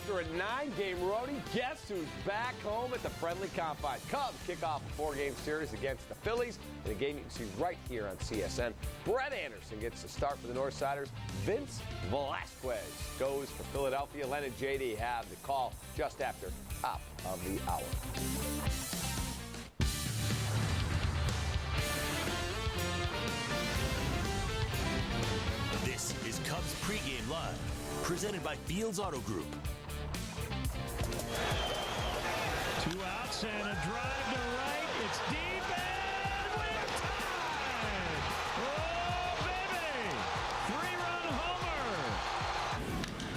After a 9-game roadie, guess who's back home at the friendly confines? Cubs kick off a 4-game series against the Phillies in a game you can see right here on CSN. Brett Anderson gets the start for the Northsiders. Vince Velasquez goes for Philadelphia. Len and JD have the call just after top of the hour. This is Cubs pregame live, presented by Fields Auto Group. 2 outs and a drive to right. It's deep and we're tied. Oh, baby! 3-run homer.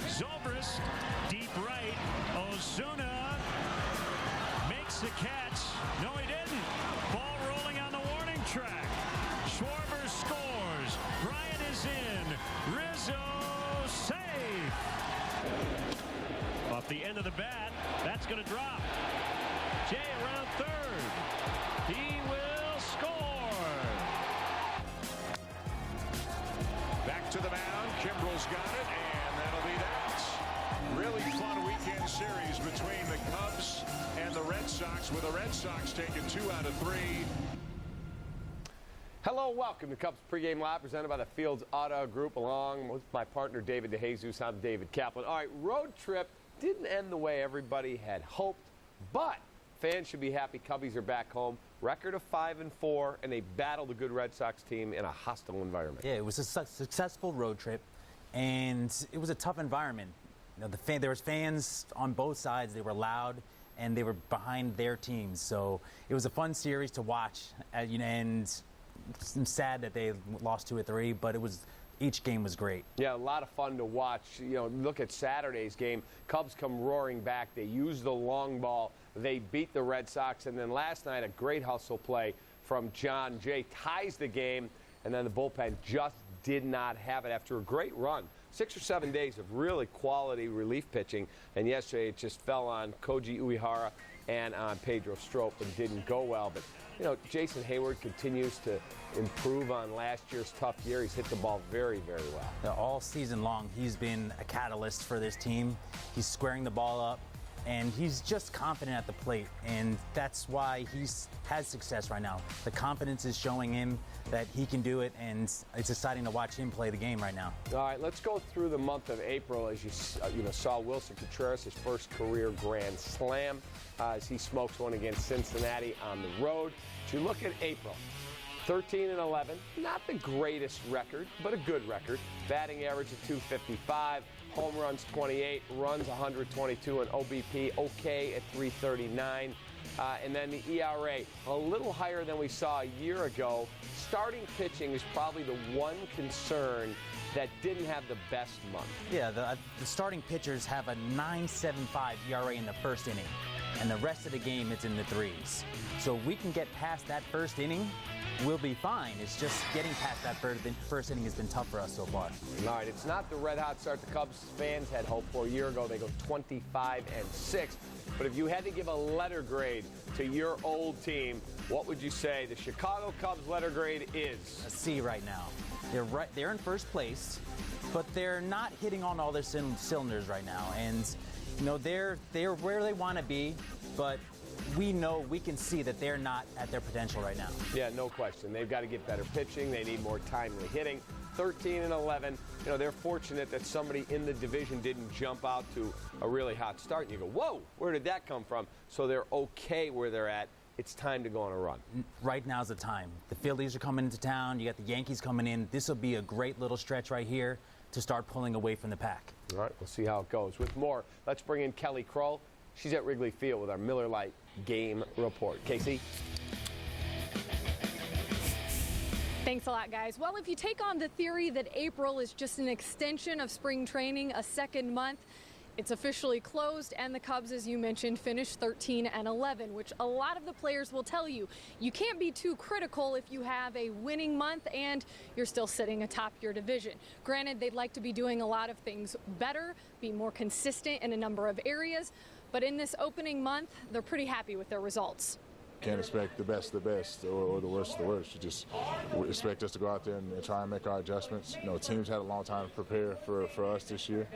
Zobrist, deep right. Ozuna makes the catch. No, he didn't. Ball rolling on the warning track. Schwarber scores. Bryant is in. Rizzo safe. Off the end of the bat, that's going to drop. Jay around third. He will score. Back to the mound. Kimbrel's got it, and that'll be that. Really fun weekend series between the Cubs and the Red Sox, with the Red Sox taking 2 out of 3. Hello, welcome to Cubs pregame live, presented by the Fields Auto Group, along with my partner David DeJesus. I'm David Kaplan. All right, road trip didn't end the way everybody had hoped, but fans should be happy. Cubbies are back home. Record of 5-4, and they battled a good Red Sox team in a hostile environment. Yeah, it was a successful road trip, and it was a tough environment. You know, there was fans on both sides. They were loud, and they were behind their teams. So it was a fun series to watch. And I'm sad that they lost 2 or 3, but each game was great. Yeah, a lot of fun to watch. You know, look at Saturday's game. Cubs come roaring back. They use the long ball. They beat the Red Sox. And then last night, a great hustle play from John Jay ties the game. And then the bullpen just did not have it after a great run. 6 or 7 days of really quality relief pitching. And yesterday, it just fell on Koji Uehara and on Pedro Strop and didn't go well. But, you know, Jason Hayward continues to improve on last year's tough year. He's hit the ball very, very well. All season long, he's been a catalyst for this team. He's squaring the ball up, and he's just confident at the plate, and that's why he's has success right now. The confidence is showing him that he can do it, and it's exciting to watch him play the game right now. All right, let's go through the month of April. As you saw Wilson Contreras, his first career grand slam, as he smokes one against Cincinnati on the road. As you look at April, 13-11, not the greatest record, but a good record. Batting average of 255, home runs 28, runs 122, and OBP okay at 339. And then the ERA, a little higher than we saw a year ago. Starting pitching is probably the one concern that didn't have the best month. Yeah, the starting pitchers have a 9.75 ERA in the first inning, and the rest of the game it's in the 3s. So if we can get past that first inning, we'll be fine. It's just getting past that first inning has been tough for us so far. All right, it's not the red-hot start the Cubs fans had hoped for. A year ago, they go 25-6. But if you had to give a letter grade to your old team, what would you say the Chicago Cubs letter grade is? A C right now. They're in first place, but they're not hitting on all their cylinders right now. And, you know, they're where they want to be, but we can see that they're not at their potential right now. Yeah, no question. They've got to get better pitching. They need more timely hitting. 13-11. You know, they're fortunate that somebody in the division didn't jump out to a really hot start. And you go, whoa, where did that come from? So they're okay where they're at. It's time to go on a run. Right now's the time. The Phillies are coming into town. You got the Yankees coming in. This will be a great little stretch right here to start pulling away from the pack. All right, we'll see how it goes. With more, let's bring in Kelly Kroll. She's at Wrigley Field with our Miller Lite game report. Casey? Thanks a lot, guys. Well, if you take on the theory that April is just an extension of spring training, a second month, it's officially closed, and the Cubs, as you mentioned, finished 13-11, which a lot of the players will tell you. You can't be too critical if you have a winning month and you're still sitting atop your division. Granted, they'd like to be doing a lot of things better, be more consistent in a number of areas, but in this opening month, they're pretty happy with their results. can't expect the best of the best or the worst of the worst. You just expect us to go out there and try and make our adjustments. Teams had a long time to prepare for us this year,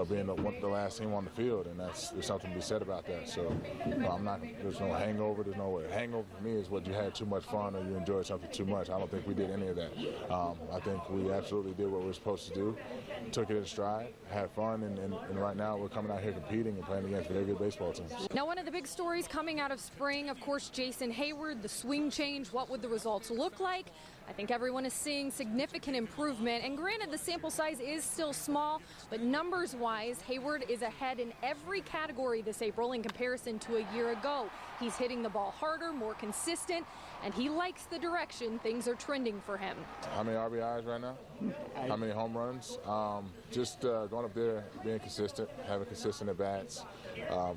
being the last team on the field, and there's something to be said about that. So there's no hangover. There's no hangover for me is what you had too much fun or you enjoyed something too much. I don't think we did any of that. I think we absolutely did what we were supposed to do, took it in stride, had fun, and right now we're coming out here competing and playing against very good baseball teams. Now, one of the big stories coming out of spring, of course, Jason Hayward, the swing change. What would the results look like? I think everyone is seeing significant improvement. And granted, the sample size is still small, but numbers-wise, Hayward is ahead in every category this April in comparison to a year ago. He's hitting the ball harder, more consistent, and he likes the direction things are trending for him. How many RBIs right now? How many home runs? Just going up there, being consistent, having consistent at-bats,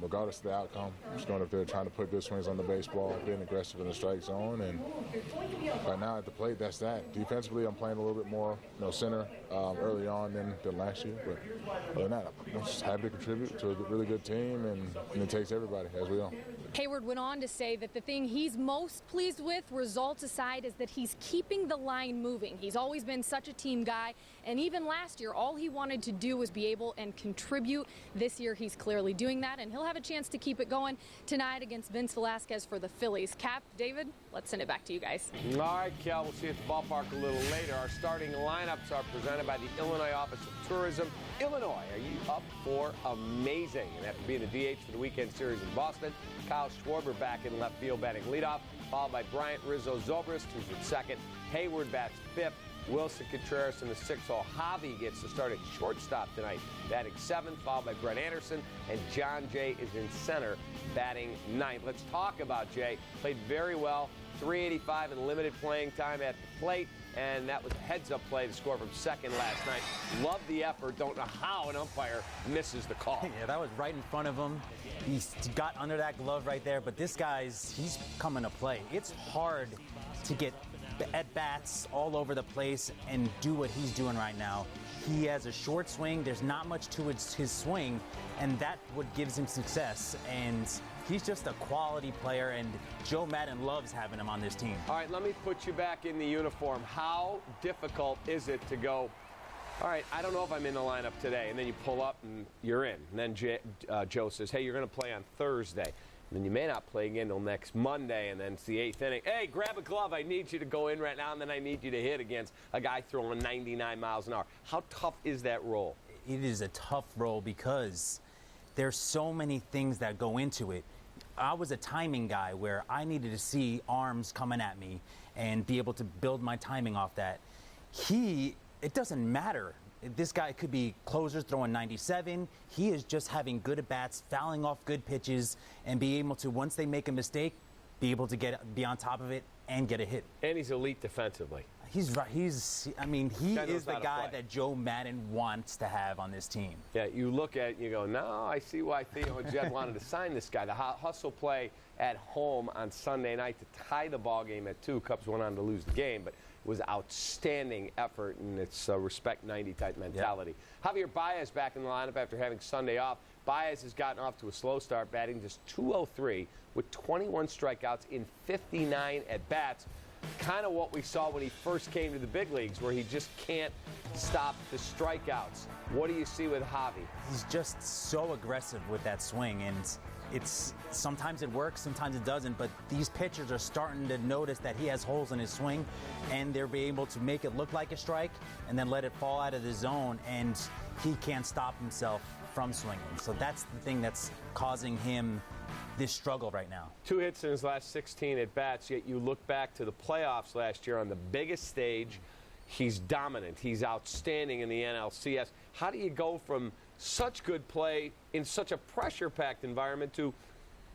regardless of the outcome. Just going up there trying to put good swings on the baseball, being aggressive in the strike zone, and right now at the plate, that's that. Defensively, I'm playing a little bit more center early on than last year, but other than that, I'm just happy to contribute to a really good team, and it takes everybody, as we all. Hayward went on to say that the thing he's most pleased with, results aside, is that he's keeping the line moving. He's always been such a team guy, and even last year, all he wanted to do was be able and contribute. This year, he's clearly doing that, and he'll have a chance to keep it going tonight against Vince Velasquez for the Phillies. Cap, David, let's send it back to you guys. All right, Kel, we'll see you at the ballpark a little later. Our starting lineups are presented by the Illinois Office of Tourism. Illinois, are you up for amazing? And after being the DH for the weekend series in Boston, Kyle Schwarber back in left field batting leadoff, followed by Bryant Rizzo Zobrist, who's at second. Hayward bats fifth. Wilson Contreras in the 6th hole. Javi gets to start at shortstop tonight, batting 7th, followed by Brett Anderson. And John Jay is in center, batting 9th. Let's talk about Jay. Played very well, 385 in limited playing time at the plate. And that was a heads-up play to score from second last night. Love the effort. Don't know how an umpire misses the call. Yeah, that was right in front of him. He got under that glove right there, but this guy's, he's coming to play. It's hard to get at-bats all over the place and do what he's doing right now. He has a short swing. There's not much to his swing, and that's what gives him success. And he's just a quality player, and Joe Maddon loves having him on this team. All right, let me put you back in the uniform. How difficult is it to go, all right, I don't know if I'm in the lineup today, and then you pull up and you're in. And then Joe says, hey, you're going to play on Thursday. And then you may not play again until next Monday, and then it's the 8th inning. Hey, grab a glove. I need you to go in right now, and then I need you to hit against a guy throwing 99 miles an hour. How tough is that role? It is a tough role because there's so many things that go into it. I was a timing guy where I needed to see arms coming at me and be able to build my timing off that. It doesn't matter. This guy could be closers throwing 97. He is just having good at-bats, fouling off good pitches, and be able to, once they make a mistake, be able to be on top of it and get a hit. And he's elite defensively. He's right. He is the guy that Joe Maddon wants to have on this team. Yeah, you look at it and you go, no, I see why Theo and Jed wanted to sign this guy. The hustle play at home on Sunday night to tie the ball game at 2. Cubs went on to lose the game, but it was outstanding effort, and it's a respect 90 type mentality. Yep. Javier Baez back in the lineup after having Sunday off. Baez has gotten off to a slow start, batting just .203 with 21 strikeouts in 59 at-bats. Kind of what we saw when he first came to the big leagues, where he just can't stop the strikeouts. What do you see with Javi? He's just so aggressive with that swing, and sometimes it works, sometimes it doesn't, but these pitchers are starting to notice that he has holes in his swing, and they're being able to make it look like a strike and then let it fall out of the zone, and he can't stop himself from swinging. So that's the thing that's causing him this struggle right now. 2 hits in his last 16 at-bats, yet you look back to the playoffs last year on the biggest stage. He's dominant. He's outstanding in the NLCS. How do you go from such good play in such a pressure-packed environment to,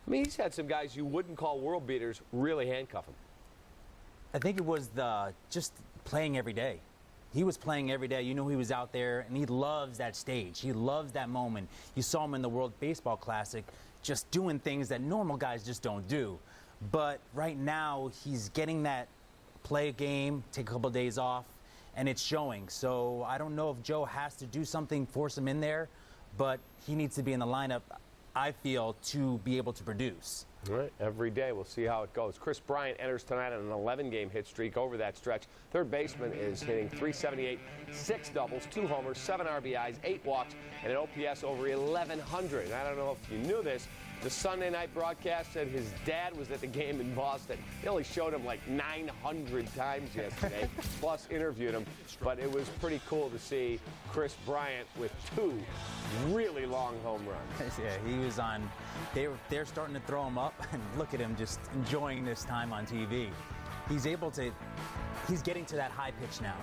I mean, he's had some guys you wouldn't call world beaters really handcuff him? I think it was just playing every day. He was playing every day. You know, he was out there, and he loves that stage. He loves that moment. You saw him in the World Baseball Classic just doing things that normal guys just don't do. But right now, he's getting that play a game, take a couple of days off, and it's showing. So I don't know if Joe has to do something, force him in there, but he needs to be in the lineup, I feel, to be able to produce. All right, every day we'll see how it goes. Chris Bryant enters tonight on an 11-game hit streak over that stretch. Third baseman is hitting .378, 6 doubles, 2 homers, 7 RBIs, 8 walks, and an OPS over 1,100. And I don't know if you knew this. The Sunday night broadcast said his dad was at the game in Boston. They only showed him like 900 times yesterday, plus interviewed him. But it was pretty cool to see Chris Bryant with 2 really long home runs. Yeah, he was on. They're starting to throw him up, and look at him just enjoying this time on TV. He's getting to that high pitch now.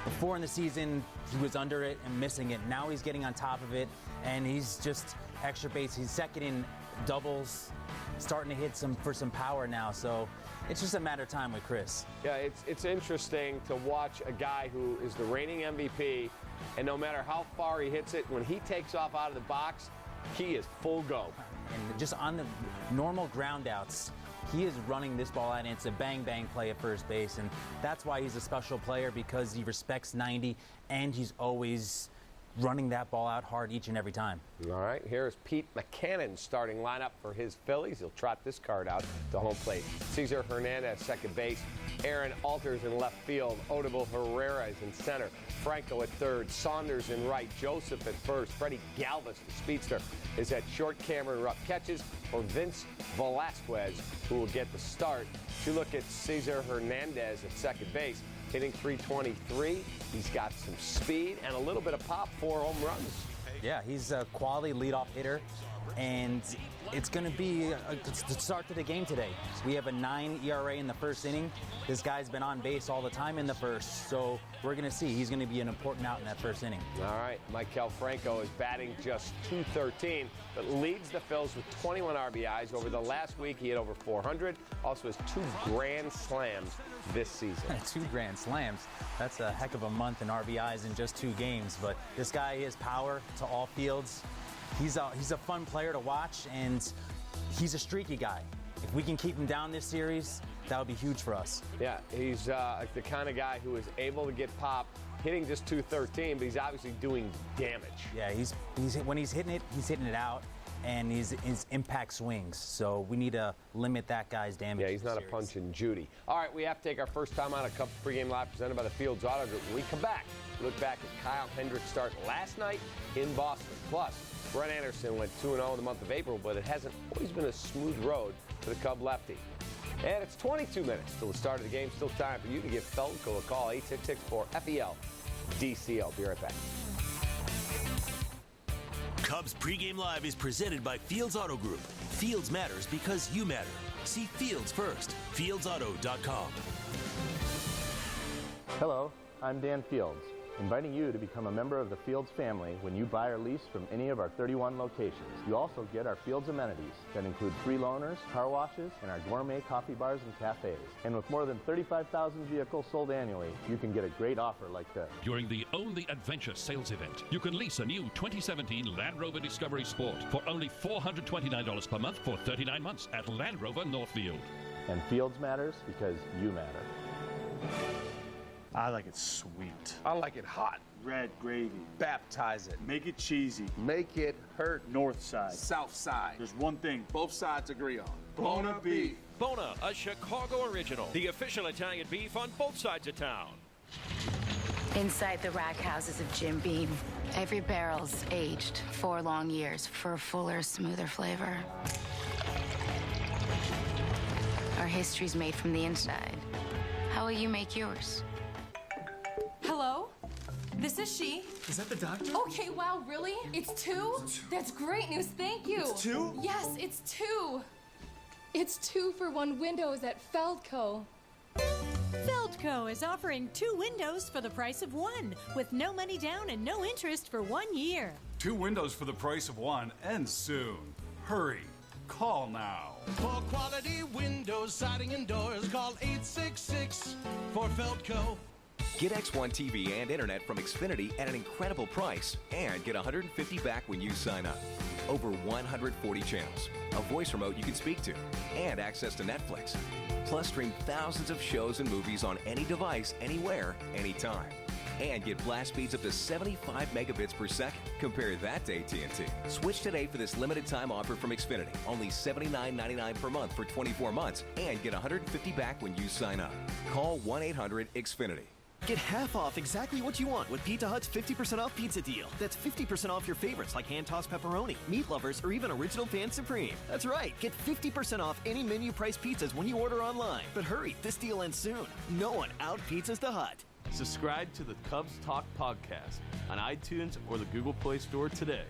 Before in the season, he was under it and missing it. Now he's getting on top of it, and he's just extra base. He's second in doubles, starting to hit for some power now. So it's just a matter of time with Chris. Yeah, it's interesting to watch a guy who is the reigning MVP, and no matter how far he hits it, when he takes off out of the box, he is full go. And just on the normal ground outs, he is running this ball out, and it's a bang-bang play at first base. And that's why he's a special player, because he respects 90, and he's always running that ball out hard each and every time. All right, here's Pete Mackanin's starting lineup for his Phillies. He'll trot this card out to home plate. Cesar Hernandez, second base. Aaron Alters in left field. Odubel Herrera is in center. Franco at third. Saunders in right. Joseph at first. Freddie Galvis, the speedster, is at short. Cameron Rupp catches for Vince Velasquez, who will get the start. You look at Cesar Hernandez at second base, hitting .323. He's got some speed and a little bit of pop, 4 home runs. Yeah, he's a quality leadoff hitter, and it's going to be the start to the game today. We have a 9 ERA in the first inning. This guy's been on base all the time in the first, so we're going to see. He's going to be an important out in that first inning. All right, Maikel Franco is batting just .213, but leads the Phils with 21 RBIs. Over the last week, he hit over 400. Also has 2 grand slams this season. 2 grand slams. That's a heck of a month in RBIs in just 2 games, but this guy has power to all fields. He's a fun player to watch, and he's a streaky guy. If we can keep him down this series, that would be huge for us. Yeah, he's the kind of guy who is able to get pop, hitting just .213, but he's obviously doing damage. Yeah, when he's hitting it out, and his impact swings. So we need to limit that guy's damage. Yeah, he's not a punch and Judy. All right, we have to take our first time out of Cubs pregame live presented by the Fields Auto Group. When we come back, we look back at Kyle Hendricks' start last night in Boston. Plus, Brett Anderson went 2-0 in the month of April, but it hasn't always been a smooth road for the Cub lefty. And it's 22 minutes till the start of the game. Still time for you to give Feldco a call, 866-4FEL-DCO. Be right back. Cubs pregame live is presented by Fields Auto Group. Fields matters because you matter. See Fields first. FieldsAuto.com. Hello, I'm Dan Fields, inviting you to become a member of the Fields family when you buy or lease from any of our 31 locations. You also get our Fields amenities that include free loaners, car washes, and our gourmet coffee bars and cafes. And with more than 35,000 vehicles sold annually, you can get a great offer like this. During the Only Adventure sales event, you can lease a new 2017 Land Rover Discovery Sport for only $429 per month for 39 months at Land Rover Northfield. And Fields matters because you matter. I like it sweet. I like it hot. Red gravy. Baptize it. Make it cheesy. Make it hurt. North side. South side. There's one thing both sides agree on. Bona beef. Bona, a Chicago original. The official Italian beef on both sides of town. Inside the rack houses of Jim Beam, every barrel's aged 4 long years for a fuller, smoother flavor. Our history's made from the inside. How will you make yours? Hello? This is she. Is that the doctor? Okay, wow, really? It's 2? That's great news, thank you. It's 2? Yes, it's 2. It's 2 for 1 windows at Feldco. Feldco is offering 2 windows for the price of 1, with no money down and no interest for 1 year. 2 windows for the price of 1, and soon. Hurry. Call now. For quality windows, siding, and doors, call 866 for Feldco. Get X1 TV and internet from Xfinity at an incredible price and get $150 back when you sign up. Over 140 channels, a voice remote you can speak to, and access to Netflix. Plus, stream thousands of shows and movies on any device, anywhere, anytime. and get blast speeds up to 75 megabits per second. Compare that to AT&T. Switch today for this limited time offer from Xfinity. Only $79.99 per month for 24 months and get $150 back when you sign up. Call 1-800-XFINITY. Get half off exactly what you want with Pizza Hut's 50% off pizza deal. That's 50% off your favorites like hand-tossed pepperoni, meat lovers, or even Original Fan Supreme. That's right, get 50% off any menu price pizzas when you order online. But hurry, this deal ends soon. No one out-pizzas the Hut. Subscribe to the Cubs Talk podcast on iTunes or the Google Play Store today.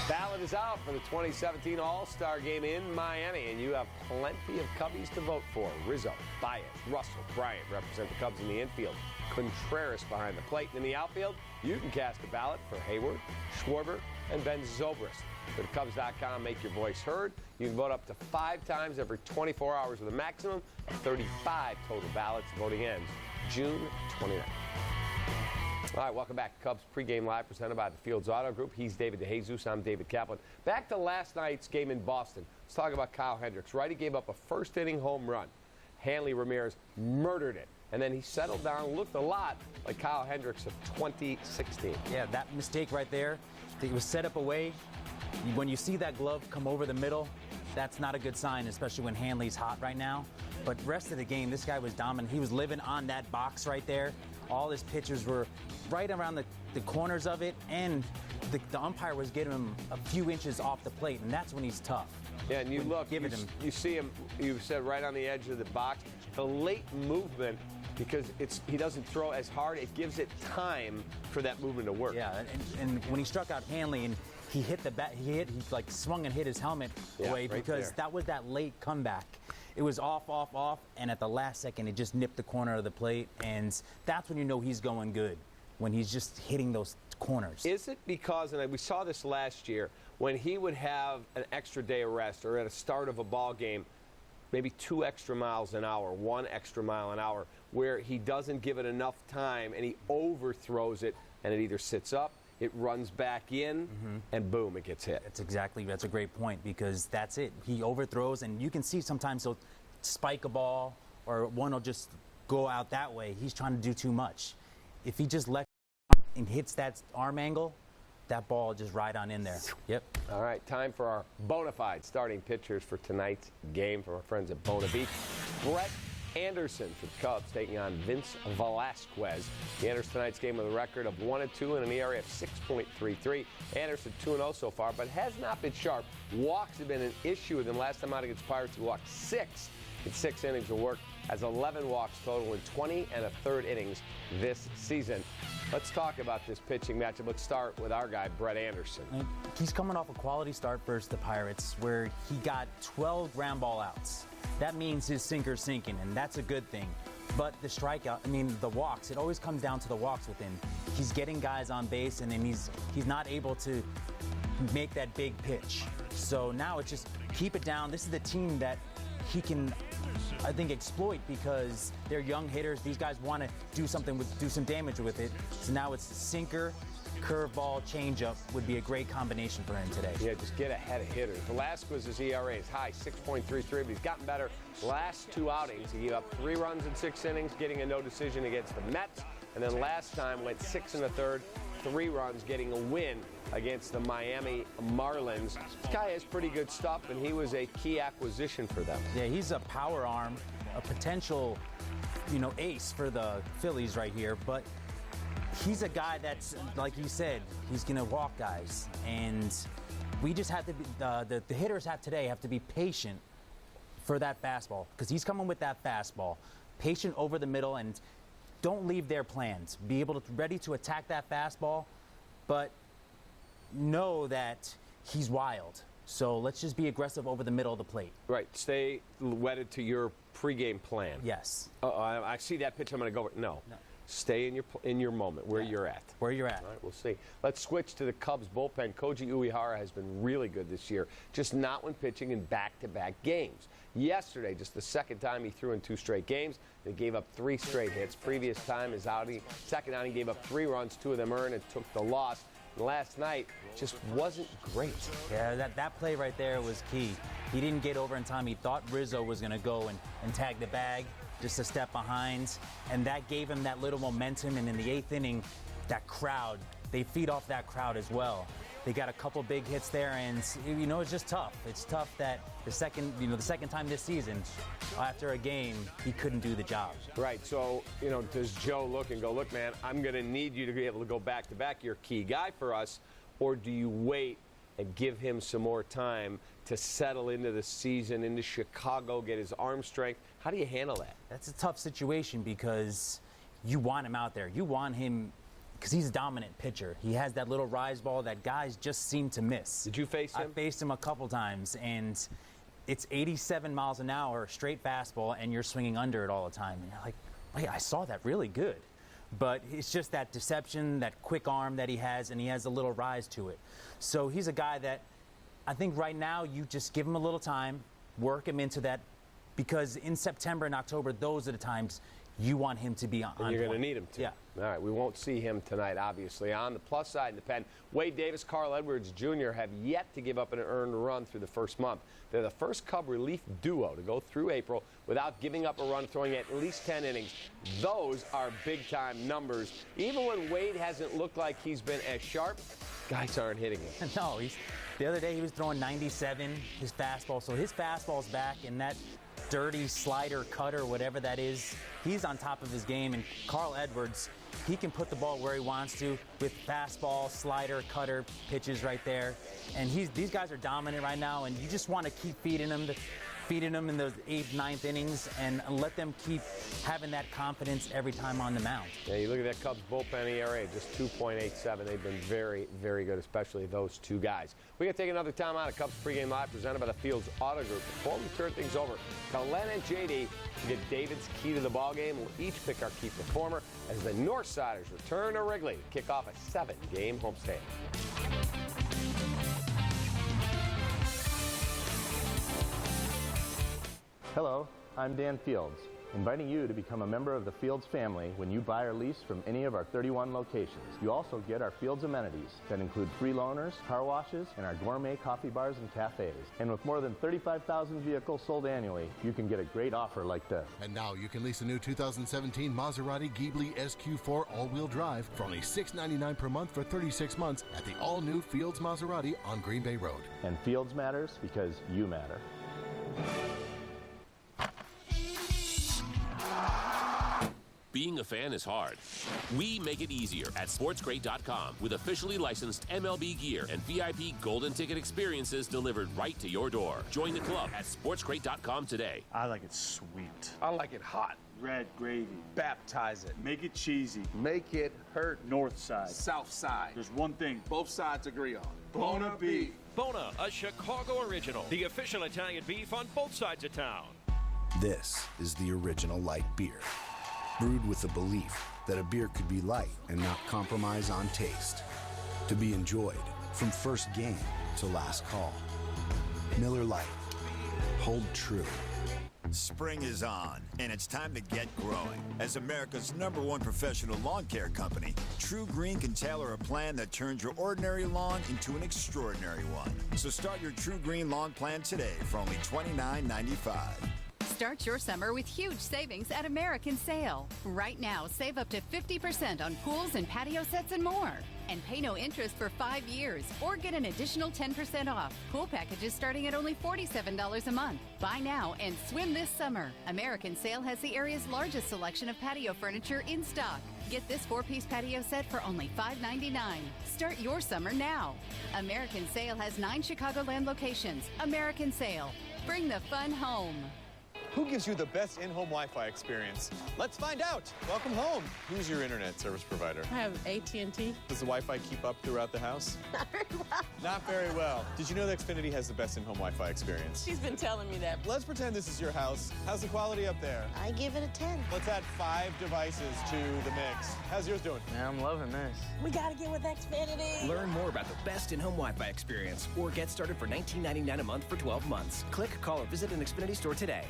Ballot is out for the 2017 All-Star Game in Miami, and you have plenty of Cubbies to vote for. Rizzo, Baez, Russell, Bryant represent the Cubs in the infield. Contreras behind the plate. In the outfield, you can cast a ballot for Hayward, Schwarber, and Ben Zobrist. Go to Cubs.com, make your voice heard. You can vote up to 5 times every 24 hours with a maximum of 35 total ballots. Voting ends June 29th. All right, welcome back. Cubs pregame live presented by the Fields Auto Group. He's David DeJesus. I'm David Kaplan. Back to last night's game in Boston. Let's talk about Kyle Hendricks. Right, he gave up a first-inning home run. Hanley Ramirez murdered it. And then he settled down, looked a lot like Kyle Hendricks of 2016. Yeah, that mistake right there, it was set up away. When you see that glove come over the middle, that's not a good sign, especially when Hanley's hot right now. But rest of the game, this guy was dominant. He was living on that box right there. All his pitches were right around the corners of it, and the umpire was getting him a few inches off the plate, and that's when he's tough. Yeah, and you see him, you said right on the edge of the box. The late movement, because he doesn't throw as hard, it gives it time for that movement to work. Yeah, and when he struck out Hanley and he hit the bat, he like swung and hit his helmet away, right, because that was that late comeback. It was off, and at the last second, it just nipped the corner of the plate, and that's when you know he's going good, when he's just hitting those corners. Is it because, and we saw this last year, when he would have an extra day of rest or at a start of a ball game, maybe 2 extra miles an hour, 1 extra mile an hour, where he doesn't give it enough time and he overthrows it, and it either sits up, it runs back in, and boom, it gets hit. That's a great point, because that's it. He overthrows, and you can see sometimes he'll spike a ball or one will just go out that way. He's trying to do too much. If he just lets and hits that arm angle, that ball just right on in there. Yep. All right, time for our bona fide starting pitchers for tonight's game from our friends at Bona Beach. Brett Anderson for the Cubs taking on Vince Velasquez. The Anderson tonight's game with a record of 1-2 and an ERA of 6.33. Anderson 2-0 so far, but has not been sharp. Walks have been an issue with him. Last time out against Pirates, he walked 6 in 6 innings of work, has 11 walks total in 20 1/3 innings this season. Let's talk about this pitching matchup. Let's start with our guy, Brett Anderson. He's coming off a quality start versus the Pirates, where he got 12 ground ball outs. That means his sinker's sinking, and that's a good thing. But the strikeout, the walks, it always comes down to the walks with him. He's getting guys on base, and then he's not able to make that big pitch. So now it's just keep it down. This is the team that he can, I think, exploit, because they're young hitters. These guys want to do some damage with it. So now it's sinker, curveball, changeup would be a great combination for him today. Yeah, just get ahead of hitters. Velasquez's ERA is high, 6.33, but he's gotten better last 2 outings. He gave up 3 runs in 6 innings, getting a no decision against the Mets, and then last time went 6 1/3, 3 runs, getting a win against the Miami Marlins. This guy has pretty good stuff, and he was a key acquisition for them. Yeah, he's a power arm, a potential, ace for the Phillies right here, but he's a guy that's, like you said, he's going to walk guys, and we just have to be, the hitters have to be patient for that fastball, because he's coming with that fastball. Patient over the middle, and don't leave their plans. Be ready to attack that fastball, but know that he's wild. So let's just be aggressive over the middle of the plate. Right. Stay wedded to your pregame plan. Yes. I see that pitch, I'm going to go. No. Stay in your moment, where you're at. Where you're at. All right, we'll see. Let's switch to the Cubs bullpen. Koji Uehara has been really good this year, just not when pitching in back-to-back games. Yesterday, just the second time he threw in 2 straight games, they gave up 3 straight hits. Previous time, his second outing, gave up 3 runs, 2 of them earned, and took the loss. And last night just wasn't great. Yeah, that play right there was key. He didn't get over in time. He thought Rizzo was going to go and tag the bag, just a step behind, and that gave him that little momentum. And in the 8th inning, that crowd, they feed off that crowd as well. They got a couple big hits there, and it's just tough. It's tough that the second time this season, after a game, he couldn't do the job. Right. So, does Joe look and go, look, man, I'm going to need you to be able to go back to back. You're a key guy for us, or do you wait and give him some more time to settle into the season, into Chicago, get his arm strength? How do you handle that? That's a tough situation because you want him out there. You want him. Because he's a dominant pitcher. He has that little rise ball that guys just seem to miss. Did you face him? I faced him a couple times, and it's 87 miles an hour, straight fastball, and you're swinging under it all the time. And you're like, wait, I saw that really good. But it's just that deception, that quick arm that he has, and he has a little rise to it. So he's a guy that I think right now you just give him a little time, work him into that, because in September and October, those are the times you want him to be on. And you're going to need him to. Yeah. All right, we won't see him tonight, obviously. On the plus side in the pen, Wade Davis, Carl Edwards Jr. have yet to give up an earned run through the first month. They're the first Cub relief duo to go through April without giving up a run, throwing at least 10 innings. Those are big-time numbers. Even when Wade hasn't looked like he's been as sharp, guys aren't hitting him. No, the other day he was throwing 97, his fastball. So his fastball's back, and that dirty slider, cutter, whatever that is, he's on top of his game. And Carl Edwards, he can put the ball where he wants to with fastball, slider, cutter pitches right there. And these guys are dominant right now, and you just want to keep feeding them in those 8th, 9th innings and let them keep having that confidence every time on the mound. Yeah, you look at that Cubs bullpen ERA, just 2.87. They've been very, very good, especially those two guys. We're going to take another time out of Cubs Pregame Live, presented by the Fields Auto Group. Before we turn things over to Len and JD to get David's key to the ballgame, we'll each pick our key performer as the Northsiders return to Wrigley to kick off a 7-game homestand. Hello, I'm Dan Fields, inviting you to become a member of the Fields family when you buy or lease from any of our 31 locations. You also get our Fields amenities that include free loaners, car washes, and our gourmet coffee bars and cafes. And with more than 35,000 vehicles sold annually, you can get a great offer like this. And now you can lease a new 2017 Maserati Ghibli SQ4 all-wheel drive for only $699 per month for 36 months at the all-new Fields Maserati on Green Bay Road. And Fields matters because you matter. Being a fan is hard. We make it easier at SportsGrade.com with officially licensed MLB gear and VIP golden ticket experiences delivered right to your door. Join the club at SportsGrade.com today. I like it sweet. I like it hot. Red gravy. Baptize it. Make it cheesy. Make it hurt. North side. South side. There's one thing both sides agree on. Bona beef. Bona, a Chicago original. The official Italian beef on both sides of town. This is the original light beer. Brewed with the belief that a beer could be light and not compromise on taste. To be enjoyed from first game to last call. Miller Lite. Hold true. Spring is on, and it's time to get growing. As America's #1 professional lawn care company, True Green can tailor a plan that turns your ordinary lawn into an extraordinary one. So start your True Green lawn plan today for only $29.95. Start your summer with huge savings at American Sale. Right now, save up to 50% on pools and patio sets and more. And pay no interest for 5 years or get an additional 10% off. Pool packages starting at only $47 a month. Buy now and swim this summer. American Sale has the area's largest selection of patio furniture in stock. Get this 4-piece patio set for only $5.99. Start your summer now. American Sale has 9 Chicagoland locations. American Sale. Bring the fun home. Who gives you the best in-home Wi-Fi experience? Let's find out. Welcome home. Who's your internet service provider? I have AT&T. Does the Wi-Fi keep up throughout the house? Not very well. Not very well. Did you know that Xfinity has the best in-home Wi-Fi experience? She's been telling me that. Let's pretend this is your house. How's the quality up there? I give it a 10. Let's add 5 devices to the mix. How's yours doing? Man, I'm loving this. We gotta get with Xfinity. Learn more about the best in-home Wi-Fi experience or get started for $19.99 a month for 12 months. Click, call, or visit an Xfinity store today.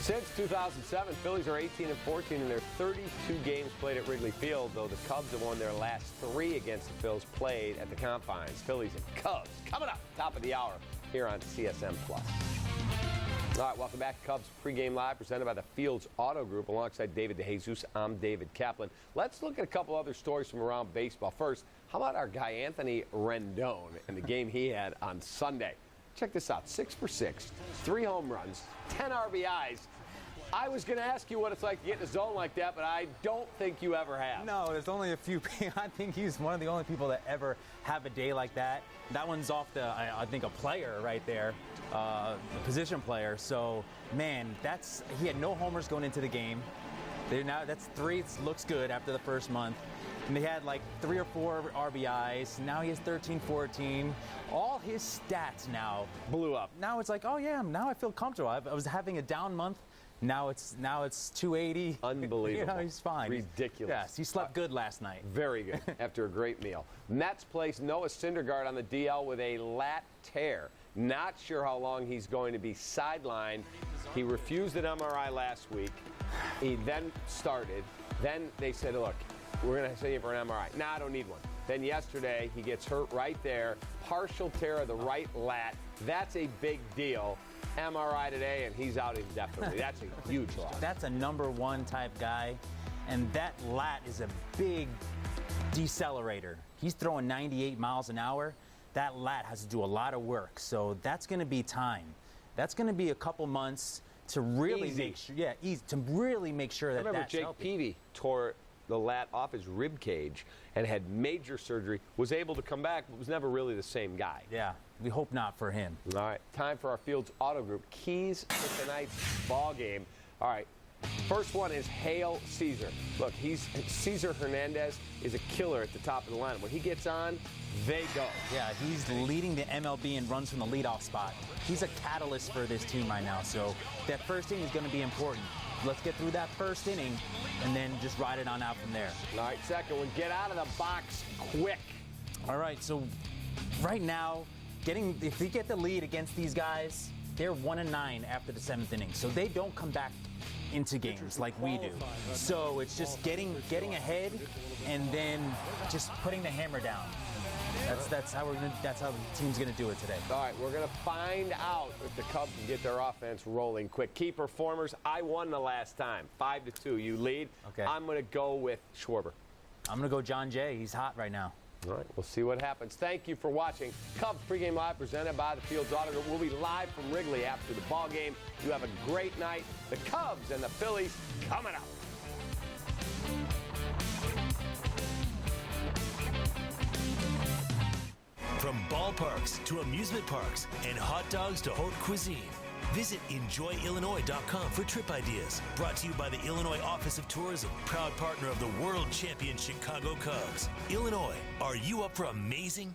Since 2007, Phillies are 18-14 in their 32 games played at Wrigley Field, though the Cubs have won their last 3 against the Phils played at the Confines. Phillies and Cubs coming up top of the hour here on CSN Plus. All right, welcome back. Cubs pregame live presented by the Fields Auto Group. Alongside David DeJesus, I'm David Kaplan. Let's look at a couple other stories from around baseball. First, how about our guy Anthony Rendon and the game he had on Sunday? Check this out, 6 for 6, 3 home runs, 10 RBIs. I was going to ask you what it's like to get in a zone like that, but I don't think you ever have. No, there's only a few people. I think he's one of the only people that ever have a day like that. That one's off I think, a player right there, a position player. So, man, he had no homers going into the game. That's 3. It looks good after the first month. And they had like 3 or 4 RBIs. Now he has 13, 14. All his stats now blew up. Now it's like, oh yeah, now I feel comfortable. I was having a down month. Now it's 280. Unbelievable. He's fine. Ridiculous. Yes, he slept good last night. Very good after a great meal. Mets placed Noah Syndergaard on the DL with a lat tear. Not sure how long he's going to be sidelined. He refused an MRI last week. He then started. Then they said, look, we're going to send you for an MRI. I don't need one. Then yesterday, he gets hurt right there. Partial tear of the right lat. That's a big deal. MRI today, and he's out indefinitely. That's a huge loss. That's a number 1 type guy, and that lat is a big decelerator. He's throwing 98 miles an hour. That lat has to do a lot of work, so that's going to be time. That's going to be a couple months to really make sure. Yeah, easy to really make sure that that's Jake healthy. Peavy tore the lat off his rib cage and had major surgery. Was able to come back, but was never really the same guy. Yeah. We hope not for him. All right, time for our Fields Auto Group keys to tonight's ball game. All right, first one is Hail Caesar. Look, Cesar Hernandez is a killer at the top of the line. When he gets on, they go. Yeah, he's leading the MLB in runs from the leadoff spot. He's a catalyst for this team right now, so that first inning is going to be important. Let's get through that first inning and then just ride it on out from there. All right, second one, get out of the box quick. All right, so right now, if we get the lead against these guys, they're 1-9 after the 7th inning, so they don't come back into games like we do. So it's just getting ahead and then just putting the hammer down. That's how the team's gonna do it today. All right, we're gonna find out if the Cubs can get their offense rolling quick. Key performers. I won the last time, 5-2. You lead. Okay. I'm gonna go with Schwarber. I'm gonna go John Jay. He's hot right now. All right, we'll see what happens. Thank you for watching Cubs Pregame Live presented by the Fields Auto Group. We'll be live from Wrigley after the ball game. You have a great night. The Cubs and the Phillies coming up. From ballparks to amusement parks and hot dogs to haute cuisine, visit enjoyillinois.com for trip ideas. Brought to you by the Illinois Office of Tourism, proud partner of the world champion Chicago Cubs. Illinois, are you up for amazing?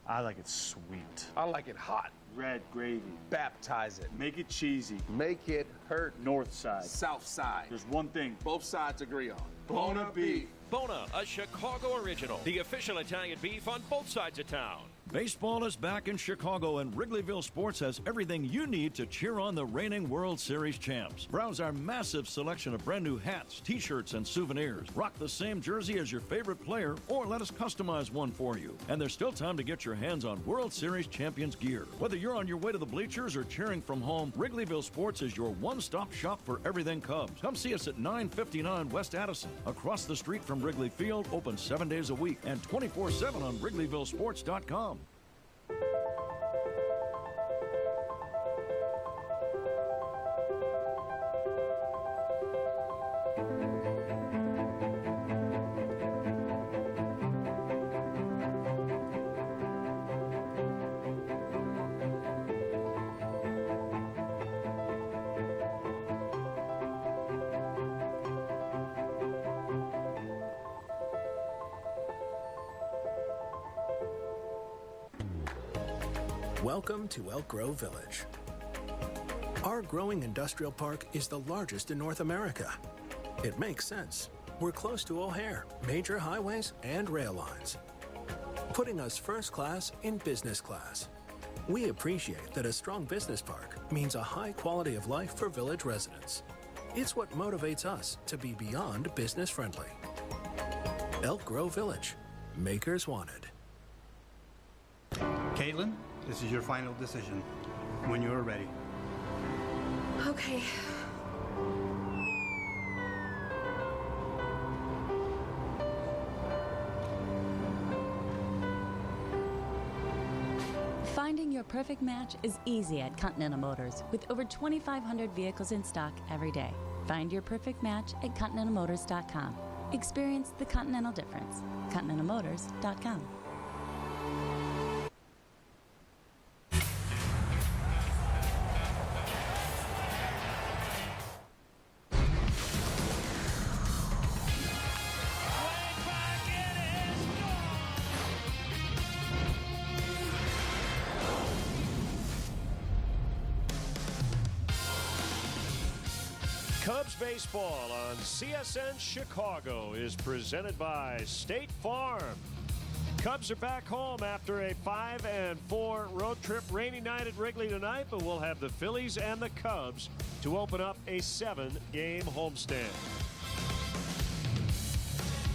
I like it sweet. I like it hot. Red gravy. Baptize it. Make it cheesy. Make it hurt. North side. South side. There's one thing both sides agree on. Bona beef. Bona, a Chicago original. The official Italian beef on both sides of town. Baseball is back in Chicago, and Wrigleyville Sports has everything you need to cheer on the reigning World Series champs. Browse our massive selection of brand new hats, t-shirts, and souvenirs. Rock the same jersey as your favorite player, or let us customize one for you. And there's still time to get your hands on World Series champions gear. Whether you're on your way to the bleachers or cheering from home, Wrigleyville Sports is your one-stop shop for everything Cubs. Come see us at 959 West Addison, across the street from Wrigley Field, open 7 days a week, and 24/7 on WrigleyvilleSports.com. Welcome to Elk Grove Village. Our growing industrial park is the largest in North America. It makes sense. We're close to O'Hare, major highways, and rail lines, putting us first class in business class. We appreciate that a strong business park means a high quality of life for village residents. It's what motivates us to be beyond business friendly. Elk Grove Village, makers wanted. Caitlin, this is your final decision. When you are ready. Okay. Finding your perfect match is easy at Continental Motors, with over 2,500 vehicles in stock every day. Find your perfect match at ContinentalMotors.com. Experience the Continental difference. ContinentalMotors.com. Cubs baseball on CSN Chicago is presented by State Farm. Cubs are back home after a 5-4 road trip. Rainy night at Wrigley tonight, but we'll have the Phillies and the Cubs to open up a 7-game homestand.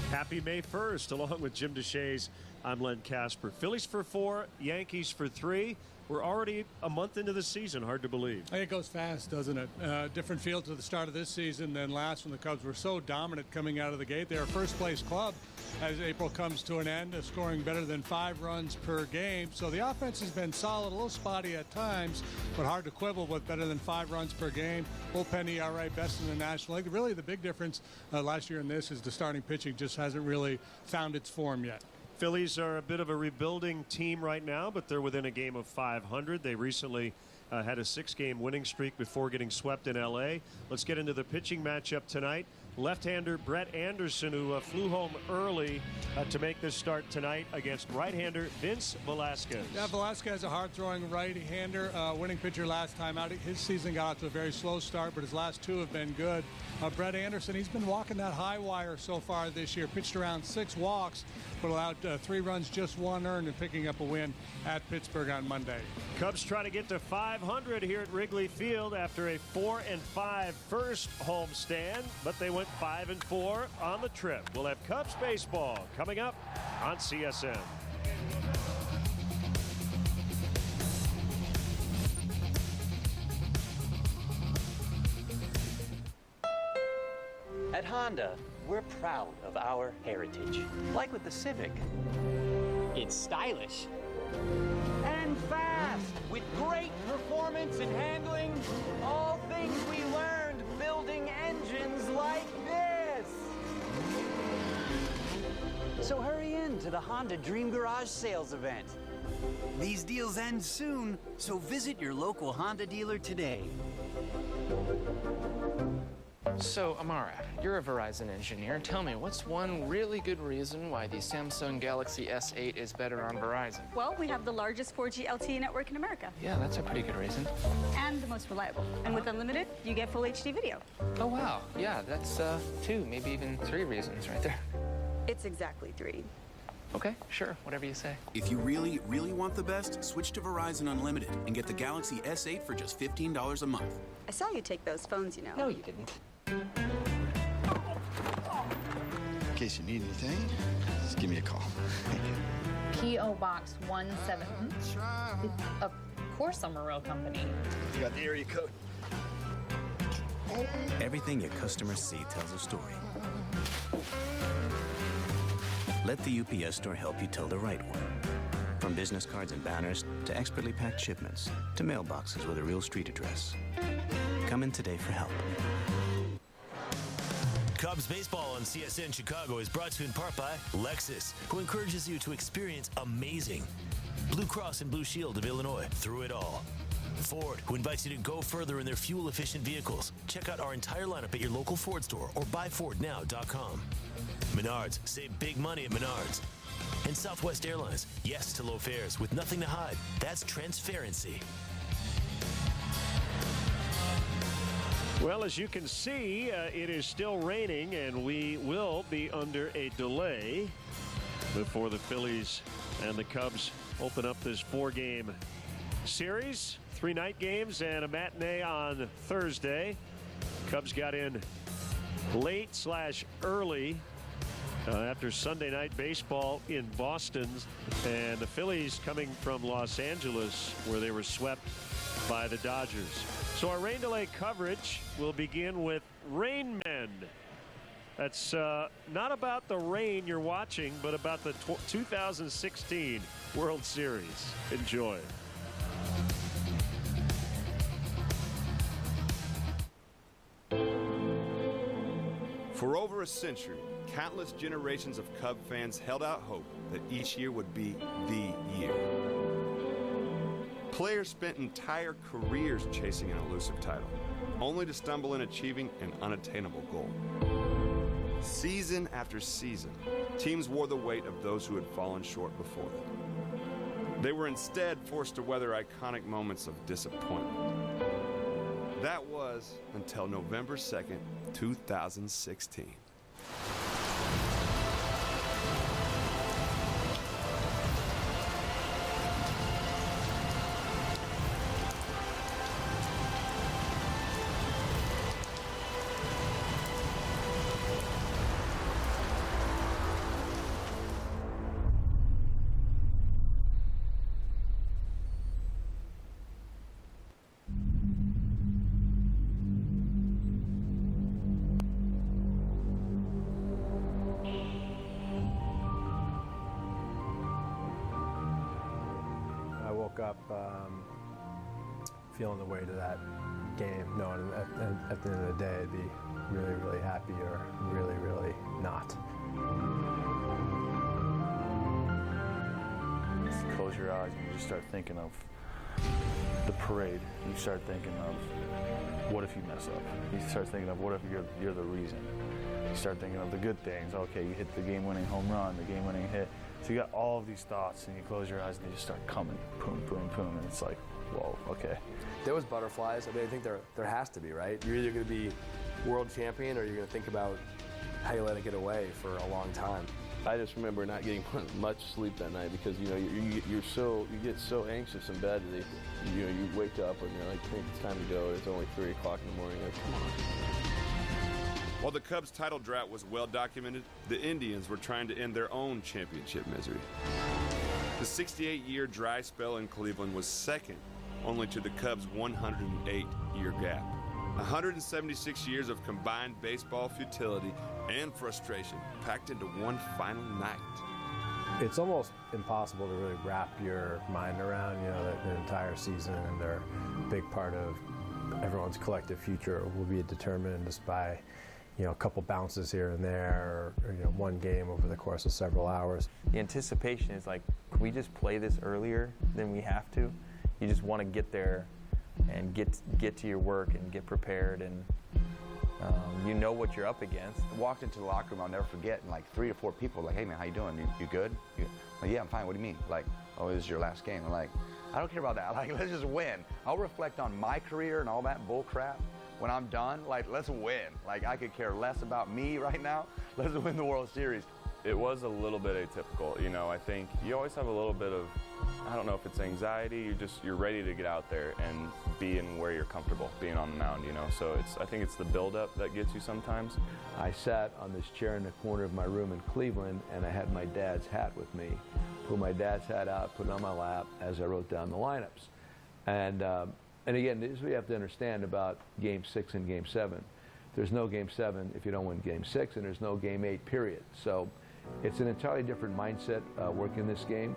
Happy May 1st, along with Jim DeShays. I'm Len Casper. Phillies for 4, Yankees for 3. We're already a month into the season. Hard to believe. It goes fast, doesn't it? Different feel to the start of this season than last, when the Cubs were so dominant coming out of the gate. They're a first-place club as April comes to an end, scoring better than 5 runs per game. So the offense has been solid, a little spotty at times, but hard to quibble with better than 5 runs per game. Bullpen ERA best in the National League. Really, the big difference last year in this is the starting pitching just hasn't really found its form yet. Phillies are a bit of a rebuilding team right now, but they're within a game of 500. They recently had a 6-game winning streak before getting swept in L.A. Let's get into the pitching matchup tonight. Left-hander Brett Anderson, who flew home early to make this start tonight against right-hander Vince Velasquez. Yeah, Velasquez, a hard-throwing right-hander, winning pitcher last time out. His season got out to a very slow start, but his last 2 have been good. Brett Anderson, he's been walking that high wire so far this year. Pitched around 6 walks, but allowed 3 runs, just 1 earned, and picking up a win at Pittsburgh on Monday. Cubs try to get to 500 here at Wrigley Field after a 4-5 first homestand, but they went 5-4 on the trip. We'll have Cubs baseball coming up on CSN. At Honda, we're proud of our heritage. Like with the Civic. It's stylish. And fast, with great performance and handling. All things we learned building engines like this. So hurry in to the Honda Dream Garage sales event. These deals end soon, so visit your local Honda dealer today. So, Amara, you're a Verizon engineer. Tell me, what's one really good reason why the Samsung Galaxy S8 is better on Verizon? Well, we have the largest 4G LTE network in America. Yeah, that's a pretty good reason. And the most reliable. And with unlimited, you get full HD video. Oh, wow. Yeah, that's 2, maybe even 3 reasons right there. It's exactly 3. Okay, sure, whatever you say. If you really, really want the best, switch to Verizon Unlimited and get the Galaxy S8 for just $15 a month. I saw you take those phones, you know. No, you didn't. In case you need anything, just give me a call. Thank you. P.O. Box 17. Of course I'm a real company. You got the area code. Everything your customers see tells a story. Let the UPS store help you tell the right one. From business cards and banners to expertly packed shipments to mailboxes with a real street address. Come in today for help. Cubs baseball on CSN Chicago is brought to you in part by Lexus, who encourages you to experience amazing. Blue Cross and Blue Shield of Illinois, through it all. Ford, who invites you to go further in their fuel-efficient vehicles. Check out our entire lineup at your local Ford store or buyfordnow.com. Menards, save big money at Menards. And Southwest Airlines, yes to low fares with nothing to hide. That's transparency. Well, as you can see, it is still raining, and we will be under a delay before the Phillies and the Cubs open up this 4-game series. 3 night games and a matinee on Thursday. Cubs got in late/early after Sunday night baseball in Boston, and the Phillies coming from Los Angeles, where they were swept by the Dodgers. So our rain delay coverage will begin with Rain Men. That's not about the rain you're watching, but about the 2016 World Series. Enjoy. For over a century, countless generations of Cub fans held out hope that each year would be the year. Players spent entire careers chasing an elusive title, only to stumble in achieving an unattainable goal. Season after season, teams wore the weight of those who had fallen short before them. They were instead forced to weather iconic moments of disappointment. That was until November 2nd, 2016. I woke up feeling the weight of that game, knowing at the end of the day I'd be really, really happy or really, really not. Just close your eyes and you just start thinking of the parade. You start thinking of what if you mess up. You start thinking of what if you're the reason. You start thinking of the good things. Okay, you hit the game-winning home run, the game-winning hit. So you got all of these thoughts, and you close your eyes, and they just start coming, boom, boom, boom, and it's like, whoa, okay. There was butterflies. I mean, I think there has to be, right? You're either going to be world champion, or you're going to think about how you let it get away for a long time. I just remember not getting much sleep that night because you get so anxious in bed that you wake up and you're like, think it's time to go. It's only 3 o'clock in the morning. Like, come on. While the Cubs' title drought was well documented, the Indians were trying to end their own championship misery. The 68-year dry spell in Cleveland was second only to the Cubs' 108-year gap. 176 years of combined baseball futility and frustration packed into one final night. It's almost impossible to really wrap your mind around, that the entire season and they're a big part of everyone's collective future will be determined just by a couple bounces here and there, or one game over the course of several hours. The anticipation is like, can we just play this earlier than we have to? You just want to get there and get to your work and get prepared, and you know what you're up against. I walked into the locker room, I'll never forget, and like 3 or 4 people were like, hey man, how you doing? You good? Like, yeah, I'm fine. What do you mean? Like, oh, this is your last game. I'm like, I don't care about that. Like, let's just win. I'll reflect on my career and all that bull crap. When I'm done, like, let's win. Like, I could care less about me right now. Let's win the World Series. It was a little bit atypical. I think you always have a little bit of, I don't know if it's anxiety, you're ready to get out there and be in where you're comfortable, being on the mound, So I think it's the buildup that gets you sometimes. I sat on this chair in the corner of my room in Cleveland, and I had my dad's hat with me. Pulled my dad's hat out, put it on my lap as I wrote down the lineups. And again, this is what you have to understand about Game 6 and Game 7. There's no Game 7 if you don't win Game 6, and there's no Game 8, period. So it's an entirely different mindset working this game.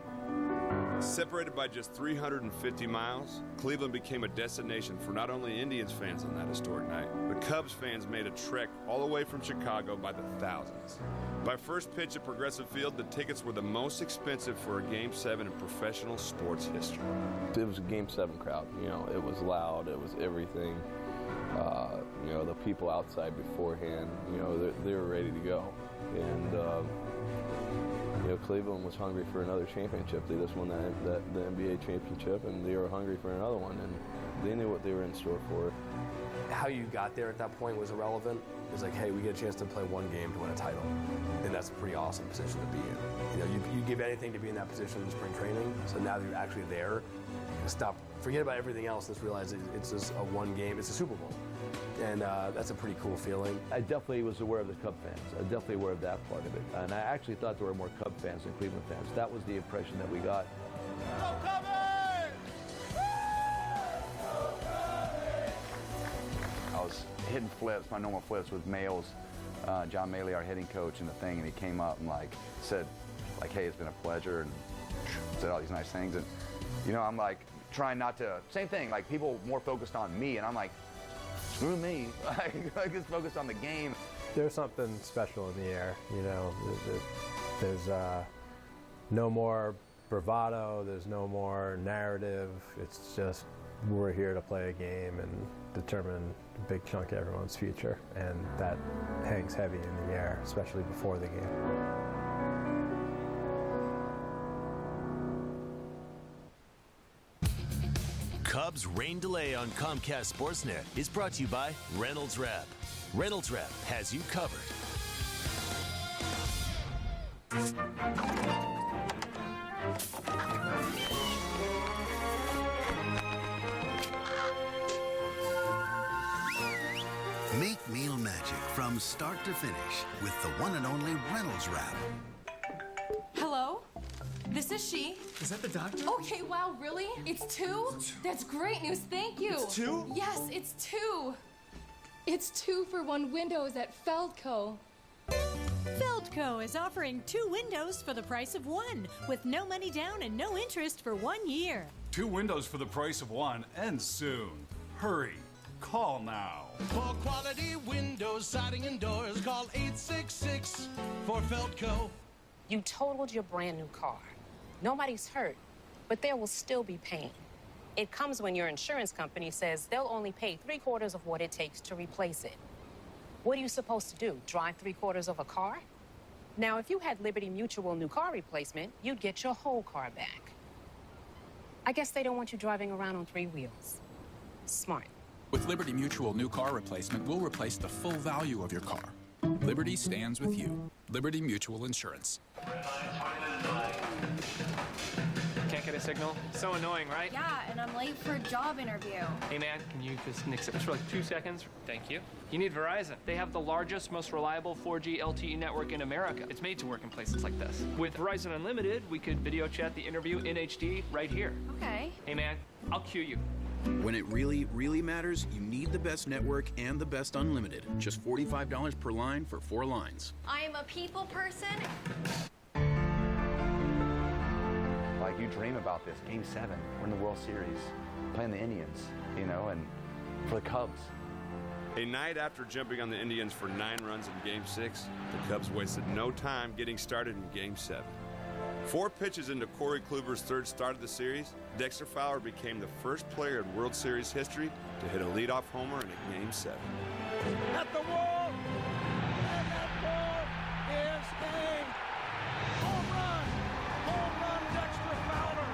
Separated by just 350 miles, Cleveland became a destination for not only Indians fans on that historic night, but Cubs fans made a trek all the way from Chicago by the thousands. By first pitch at Progressive Field, the tickets were the most expensive for a Game 7 in professional sports history. It was a Game 7 crowd. It was loud. It was everything. The people outside beforehand, they were ready to go. And, Cleveland was hungry for another championship. They just won the NBA championship, and they were hungry for another one, and they knew what they were in store for. How you got there at that point was irrelevant. It was like, hey, we get a chance to play one game to win a title. And that's a pretty awesome position to be in. You give anything to be in that position in spring training, so now that you're actually there, forget about everything else, and just realize it's just a one game, it's a Super Bowl. And that's a pretty cool feeling. I definitely was aware of the Cub fans. I was definitely aware of that part of it. And I actually thought there were more Cub fans than Cleveland fans. That was the impression that we got. Go Cubbies! hitting flips, my normal flips with Males, John Maley, our hitting coach, and the thing, and he came up and like said, like, hey, it's been a pleasure, and said all these nice things, and you know, I'm like trying not to, same thing, like people more focused on me, and I'm like, screw me, like just focused on the game. There's something special in the air, you know. There's no more bravado, there's no more narrative. It's just we're here to play a game and determine a big chunk of everyone's future, and that hangs heavy in the air, especially before the game. Cubs rain delay on Comcast Sportsnet is brought to you by Reynolds Wrap. Reynolds Wrap has you covered. Make meal magic from start to finish with the one and only Reynolds Wrap. Hello? This is she. Is that the doctor? Okay, wow, really? It's two? That's great news, thank you. It's two? Yes, it's two. It's 2 for 1 windows at Feldco. Feldco is offering 2 windows for the price of 1, with no money down and no interest for 1 year. 2 windows for the price of 1 ends soon. Hurry. Call now. For quality windows, siding, and doors, call 866 for Feldco. You totaled your brand new car. Nobody's hurt, but there will still be pain. It comes when your insurance company says they'll only pay 3/4 of what it takes to replace it. What are you supposed to do? Drive 3/4 of a car? Now, if you had Liberty Mutual new car replacement, you'd get your whole car back. I guess they don't want you driving around on 3 wheels. Smart. With Liberty Mutual new car replacement, we'll replace the full value of your car. Liberty stands with you. Liberty Mutual Insurance. Can't get a signal? So annoying, right? Yeah, and I'm late for a job interview. Hey man, can you just nix it for like 2 seconds? Thank you. You need Verizon. They have the largest, most reliable 4G LTE network in America. It's made to work in places like this. With Verizon Unlimited, we could video chat the interview in HD right here. Okay. Hey man, I'll cue you. When it really, really matters, you need the best network and the best unlimited. Just $45 per line for 4 lines. I am a people person. Like, you dream about this. Game 7, we're in the World Series, playing the Indians, you know, and for the Cubs. A night after jumping on the Indians for 9 runs in Game 6, the Cubs wasted no time getting started in Game 7. 4 pitches into Corey Kluber's 3rd start of the series, Dexter Fowler became the first player in World Series history to hit a leadoff homer in a Game 7. At the wall! And that ball is a home run! Home run, Dexter Fowler!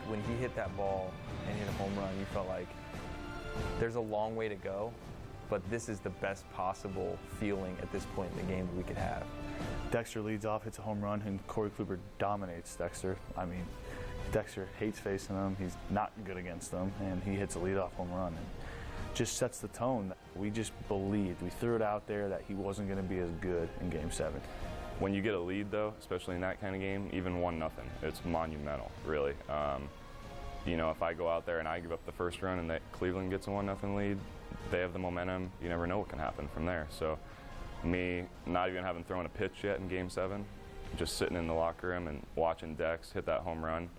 When he hit that ball and hit a home run, you felt like there's a long way to go, but this is the best possible feeling at this point in the game that we could have. Dexter leads off, hits a home run, and Corey Kluber dominates Dexter. I mean, Dexter hates facing him. He's not good against them, and he hits a leadoff home run and just sets the tone. We just believed. We threw it out there that he wasn't going to be as good in Game 7. When you get a lead, though, especially in that kind of game, even 1-0, it's monumental, really. You know, if I go out there and I give up the first run and that Cleveland gets a 1-0 lead, they have the momentum. You never know what can happen from there. So me not even having thrown a pitch yet in Game 7, just sitting in the locker room and watching Dex hit that home run,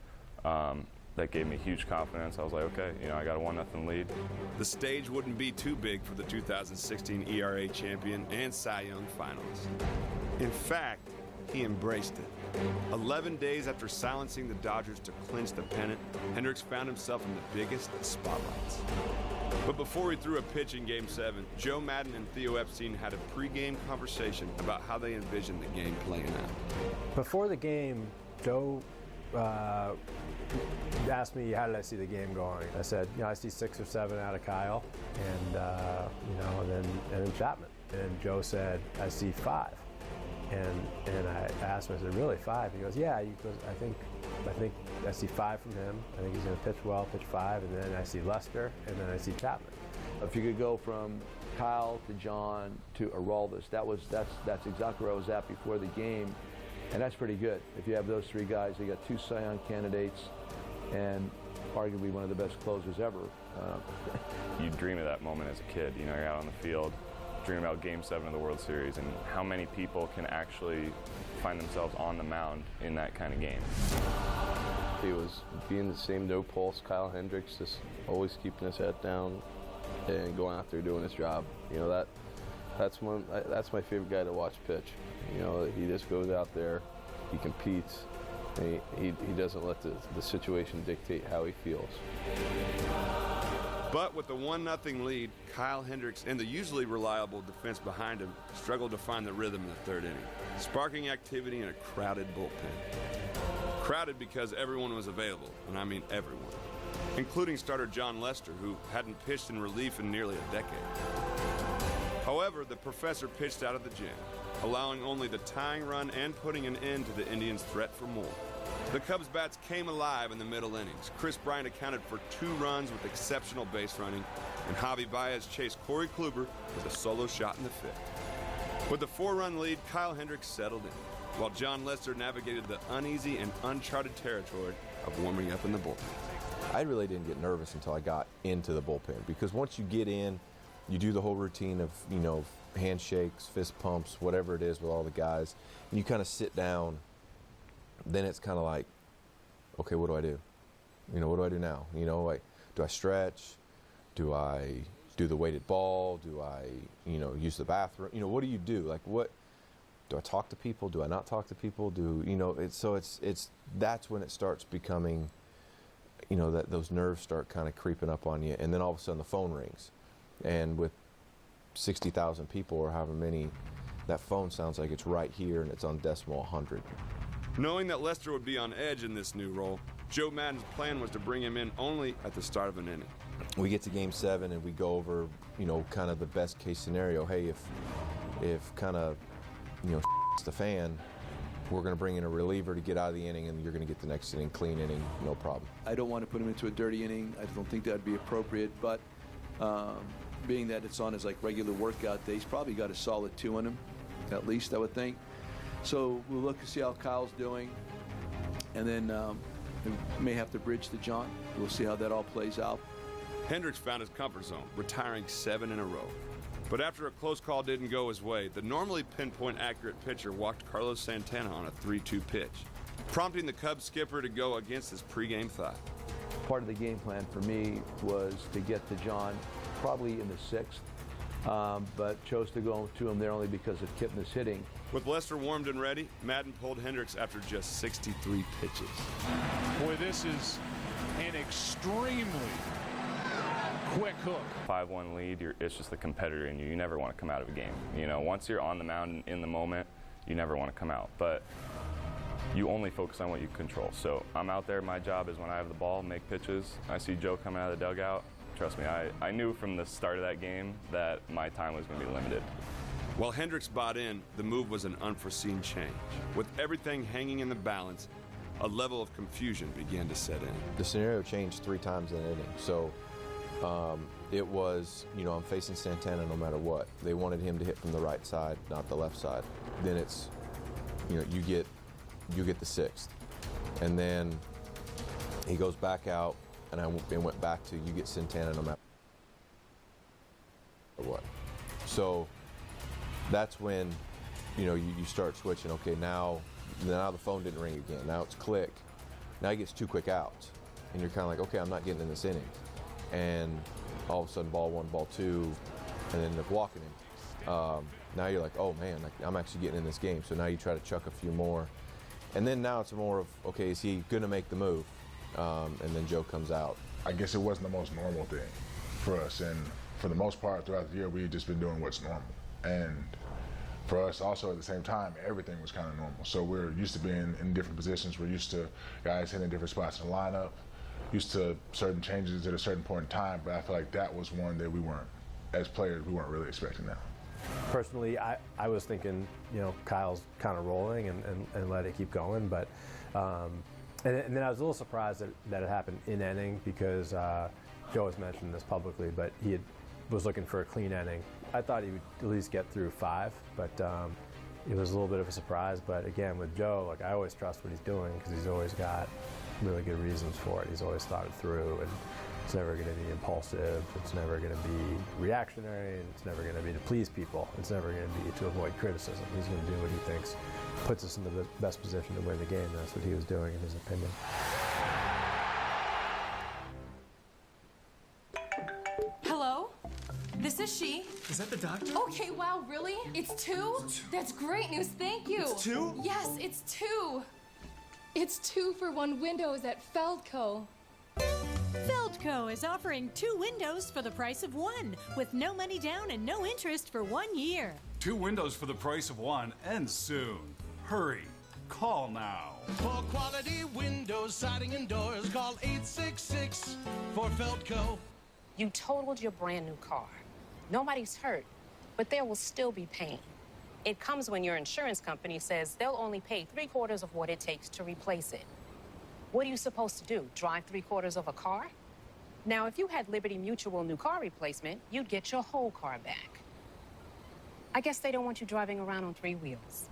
that gave me huge confidence. I was like, okay, you know, I got a 1-0 lead. The stage wouldn't be too big for the 2016 ERA champion and Cy Young finalist. In fact, he embraced it. 11 days after silencing the Dodgers to clinch the pennant, Hendricks found himself in the biggest of spotlights. But before he threw a pitch in Game 7, Joe Madden and Theo Epstein had a pregame conversation about how they envisioned the game playing out. Before the game, Joe asked me, how did I see the game going? I said, you know, I see 6 or 7 out of Kyle, and you know, and then Chapman. And Joe said, I see 5. And I asked him, I said, really, 5? He goes, yeah. He goes, I think I see 5 from him. I think he's going to pitch well, pitch 5, and then I see Lester, and then I see Chapman. If you could go from Kyle to John to Aroldis, that's exactly where I was at before the game. And that's pretty good. If you have those three guys, you got 2 Cy Young candidates and arguably one of the best closers ever. You dream of that moment as a kid. You know, you're out on the field, dreaming about Game 7 of the World Series, and how many people can actually find themselves on the mound in that kind of game. It was being the same no-pulse Kyle Hendricks, just always keeping his head down and going out there doing his job. You know, that's my favorite guy to watch pitch. You know, he just goes out there, he competes, and he doesn't let the situation dictate how he feels. But with the 1-0 lead, Kyle Hendricks and the usually reliable defense behind him struggled to find the rhythm in the 3rd inning, sparking activity in a crowded bullpen. Crowded because everyone was available, and I mean everyone, including starter John Lester, who hadn't pitched in relief in nearly a decade. However, the professor pitched out of the jam, allowing only the tying run and putting an end to the Indians' threat for more. The Cubs' bats came alive in the middle innings. Chris Bryant accounted for 2 runs with exceptional base running, and Javi Baez chased Corey Kluber with a solo shot in the 5th. With the 4-run lead, Kyle Hendricks settled in, while John Lester navigated the uneasy and uncharted territory of warming up in the bullpen. I really didn't get nervous until I got into the bullpen, because once you get in, you do the whole routine of, you know, handshakes, fist pumps, whatever it is with all the guys, and you kind of sit down. Then it's kind of like, okay, what do I do? You know, what do I do now? You know, like, do I stretch? Do I do the weighted ball? Do I, you know, use the bathroom? You know, what do you do? Like, what, do I talk to people? Do I not talk to people? You know, that's when it starts becoming, you know, that those nerves start kind of creeping up on you. And then all of a sudden the phone rings. And with 60,000 people or however many, that phone sounds like it's right here and it's on decimal 100. Knowing that Lester would be on edge in this new role, Joe Maddon's plan was to bring him in only at the start of an inning. We get to Game 7 and we go over, you know, kind of the best case scenario. Hey, if kind of, you know, the fan, we're going to bring in a reliever to get out of the inning, and you're going to get the next inning, clean inning, no problem. I don't want to put him into a dirty inning. I don't think that would be appropriate, but being that it's on his like regular workout day, he's probably got a solid 2 in him, at least, I would think. So we'll look to see how Kyle's doing, and then we may have to bridge to John. We'll see how that all plays out. Hendricks found his comfort zone, retiring 7 in a row. But after a close call didn't go his way, the normally pinpoint accurate pitcher walked Carlos Santana on a 3-2 pitch, prompting the Cubs skipper to go against his pregame thought. Part of the game plan for me was to get to John probably in the 6th, but chose to go to him there only because of Kipnis hitting. With Lester warmed and ready, Maddon pulled Hendricks after just 63 pitches. Boy, this is an extremely quick hook. 5-1 lead, it's just the competitor in you. You never want to come out of a game. You know, once you're on the mound in the moment, you never want to come out. But you only focus on what you control. So I'm out there, my job is when I have the ball, make pitches. I see Joe coming out of the dugout. Trust me, I knew from the start of that game that my time was going to be limited. While Hendricks bought in, the move was an unforeseen change. With everything hanging in the balance, a level of confusion began to set in. The scenario changed 3 times in an inning. So it was, you know, I'm facing Santana no matter what. They wanted him to hit from the right side, not the left side. Then it's, you know, you get the 6th. And then he goes back out, and it went back to you get Santana no matter what. So that's when, you know, you start switching. Okay, now the phone didn't ring again. Now it's click. Now he gets 2 quick outs. And you're kind of like, okay, I'm not getting in this inning. And all of a sudden, ball 1, ball 2, and then end up walking him. Now you're like, oh man, I'm actually getting in this game. So now you try to chuck a few more. And then now it's more of, okay, is he going to make the move? And then Joe comes out. I guess it wasn't the most normal thing for us. And for the most part, throughout the year, we've just been doing what's normal. And for us also at the same time, everything was kind of normal. So we're used to being in different positions. We're used to guys hitting different spots in the lineup, used to certain changes at a certain point in time, but I feel like that was one that we weren't, as players, we weren't really expecting that. Personally, I was thinking, you know, Kyle's kind of rolling and let it keep going, but and then I was a little surprised that it happened in inning because Joe has mentioned this publicly, but was looking for a clean inning. I thought he would at least get through 5, but it was a little bit of a surprise. But again, with Joe, like I always trust what he's doing because he's always got really good reasons for it. He's always thought it through, and it's never going to be impulsive. It's never going to be reactionary, and it's never going to be to please people. It's never going to be to avoid criticism. He's going to do what he thinks puts us in the best position to win the game. That's what he was doing, in his opinion. Hello? This is she. Is that the doctor? Okay, wow, really? It's two? That's great news, thank you. It's two? Yes, it's two. It's 2-for-1 windows at Feldco. Feldco is offering 2 windows for the price of 1, with no money down and no interest for 1 year. 2 windows for the price of 1 ends soon. Hurry. Call now. For quality windows, siding, and doors, call 866 for Feldco. You totaled your brand new car. Nobody's hurt, but there will still be pain. It comes when your insurance company says they'll only pay 3/4 of what it takes to replace it. What are you supposed to do? Drive 3/4 of a car? Now, if you had Liberty Mutual new car replacement, you'd get your whole car back. I guess they don't want you driving around on 3 wheels.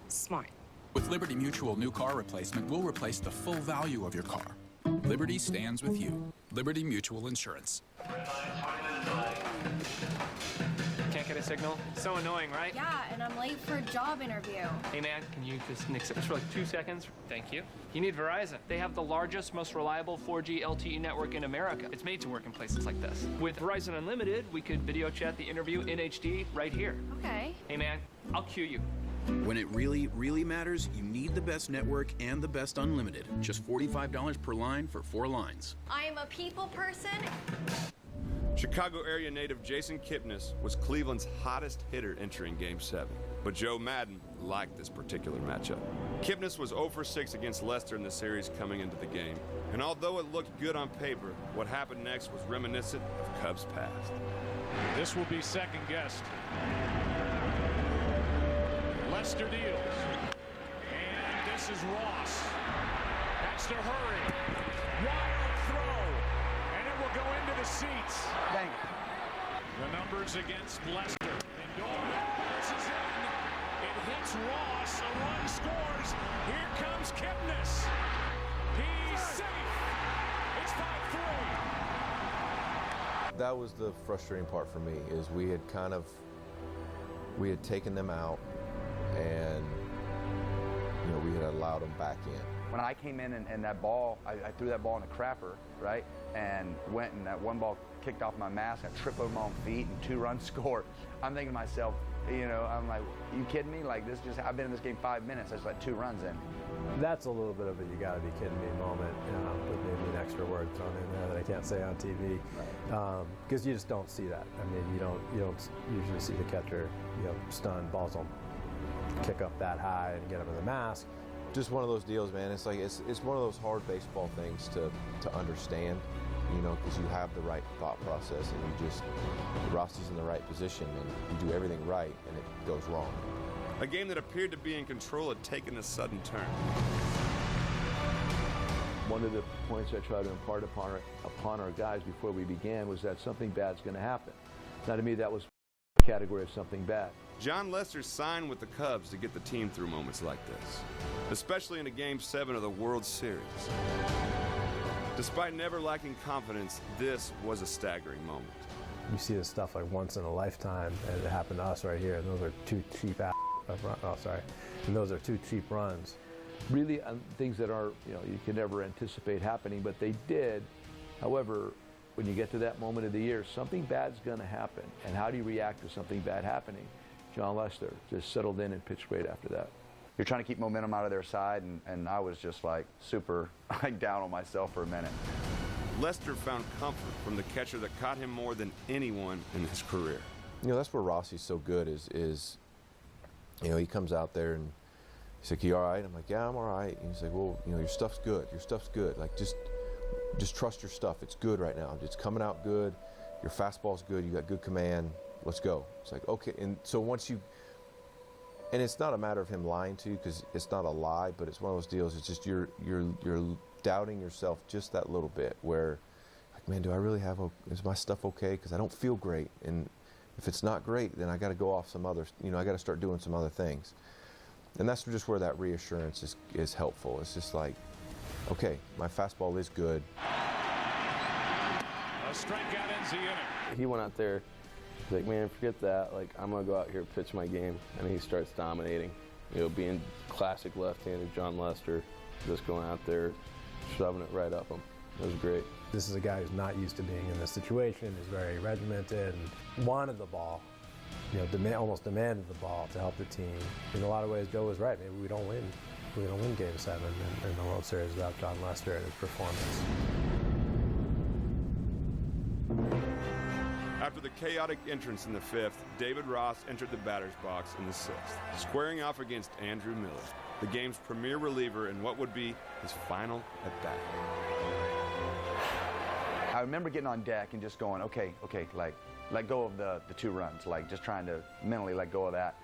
Smart. With Liberty Mutual new car replacement, we'll replace the full value of your car. Liberty stands with you. Liberty Mutual Insurance. Can't get a signal? So annoying, right? Yeah, and I'm late for a job interview. Hey man, can you just nix it for like 2 seconds? Thank you. You need Verizon. They have the largest, most reliable 4G LTE network in America. It's made to work in places like this. With Verizon Unlimited, we could video chat the interview in HD right here. Okay. Hey man, I'll cue you. When it really, really matters, you need the best network and the best unlimited. Just $45 per line for 4 lines. I am a people person. Chicago area native Jason Kipnis was Cleveland's hottest hitter entering Game 7. But Joe Madden liked this particular matchup. Kipnis was 0 for 6 against Leicester in the series coming into the game. And although it looked good on paper, what happened next was reminiscent of Cubs' past. This will be second guessed. Lester deals. And this is Ross. That's to Hurry. Wild throw. And it will go into the seats. Dang. The numbers against Lester. Lindor is in. It hits Ross. A run scores. Here comes Kipnis. He's safe. It's 5-3. That was the frustrating part for me, is we had taken them out, and we had allowed them back in. When I came in and that ball, I threw that ball in the crapper, right? And went and that one ball kicked off my mask. I tripped over my own feet and 2 runs scored. I'm thinking to myself, I'm like, you kidding me? Like I've been in this game 5 minutes. I just let 2 runs in. That's a little bit of a "you gotta be kidding me" moment, with maybe an extra word thrown in there that I can't say on TV, because you just don't see that. I mean, you don't usually see the catcher, stunned, balls don't kick up that high and get him in the mask. Just one of those deals, man. It's like it's one of those hard baseball things to understand, because you have the right thought process, and Rossi's in the right position, and you do everything right, and it goes wrong. A game that appeared to be in control had taken a sudden turn. One of the points I tried to impart upon our guys before we began was that something bad's going to happen. Now, to me, that was the category of something bad. John Lester signed with the Cubs to get the team through moments like this, especially in a Game 7 of the World Series. Despite never lacking confidence, this was a staggering moment. You see this stuff like once in a lifetime, and it happened to us right here. And those are 2 cheap and those are 2 cheap runs. Really, things that are, you can never anticipate happening, but they did. However, when you get to that moment of the year, something bad's going to happen. And how do you react to something bad happening? John Lester just settled in and pitched great after that. You're trying to keep momentum out of their side, and I was just super down on myself for a minute. Lester found comfort from the catcher that caught him more than anyone in his career. That's where Rossi's so good is he comes out there and he's like, "You all right?" I'm like, "Yeah, I'm all right." And he's like, "Well, your stuff's good. Your stuff's good. Like, just trust your stuff. It's good right now. It's coming out good. Your fastball's good. You got good command. Let's go." It's like, okay. And so and it's not a matter of him lying to you, because it's not a lie, but it's one of those deals. It's just you're doubting yourself just that little bit, where, like, man, do I really is my stuff okay? Because I don't feel great. And If it's not great, then I got to go off some other, I got to start doing some other things. And that's just where that reassurance is helpful. It's just like, okay, my fastball is good. A strikeout ends the inning. He went out there, he's like, man, forget that. Like, I'm going to go out here and pitch my game. And he starts dominating. Being classic left-handed John Lester, just going out there, shoving it right up him. It was great. This is a guy who's not used to being in this situation, is very regimented, and wanted the ball, almost demanded the ball to help the team. In a lot of ways, Joe was right. Maybe we don't win Game 7 in the World Series without John Lester and his performance. After the chaotic entrance in the 5th, David Ross entered the batter's box in the 6th, squaring off against Andrew Miller, the game's premier reliever in what would be his final at-bat. I remember getting on deck and just going, okay, like, let go of the 2 runs, like just trying to mentally let go of that,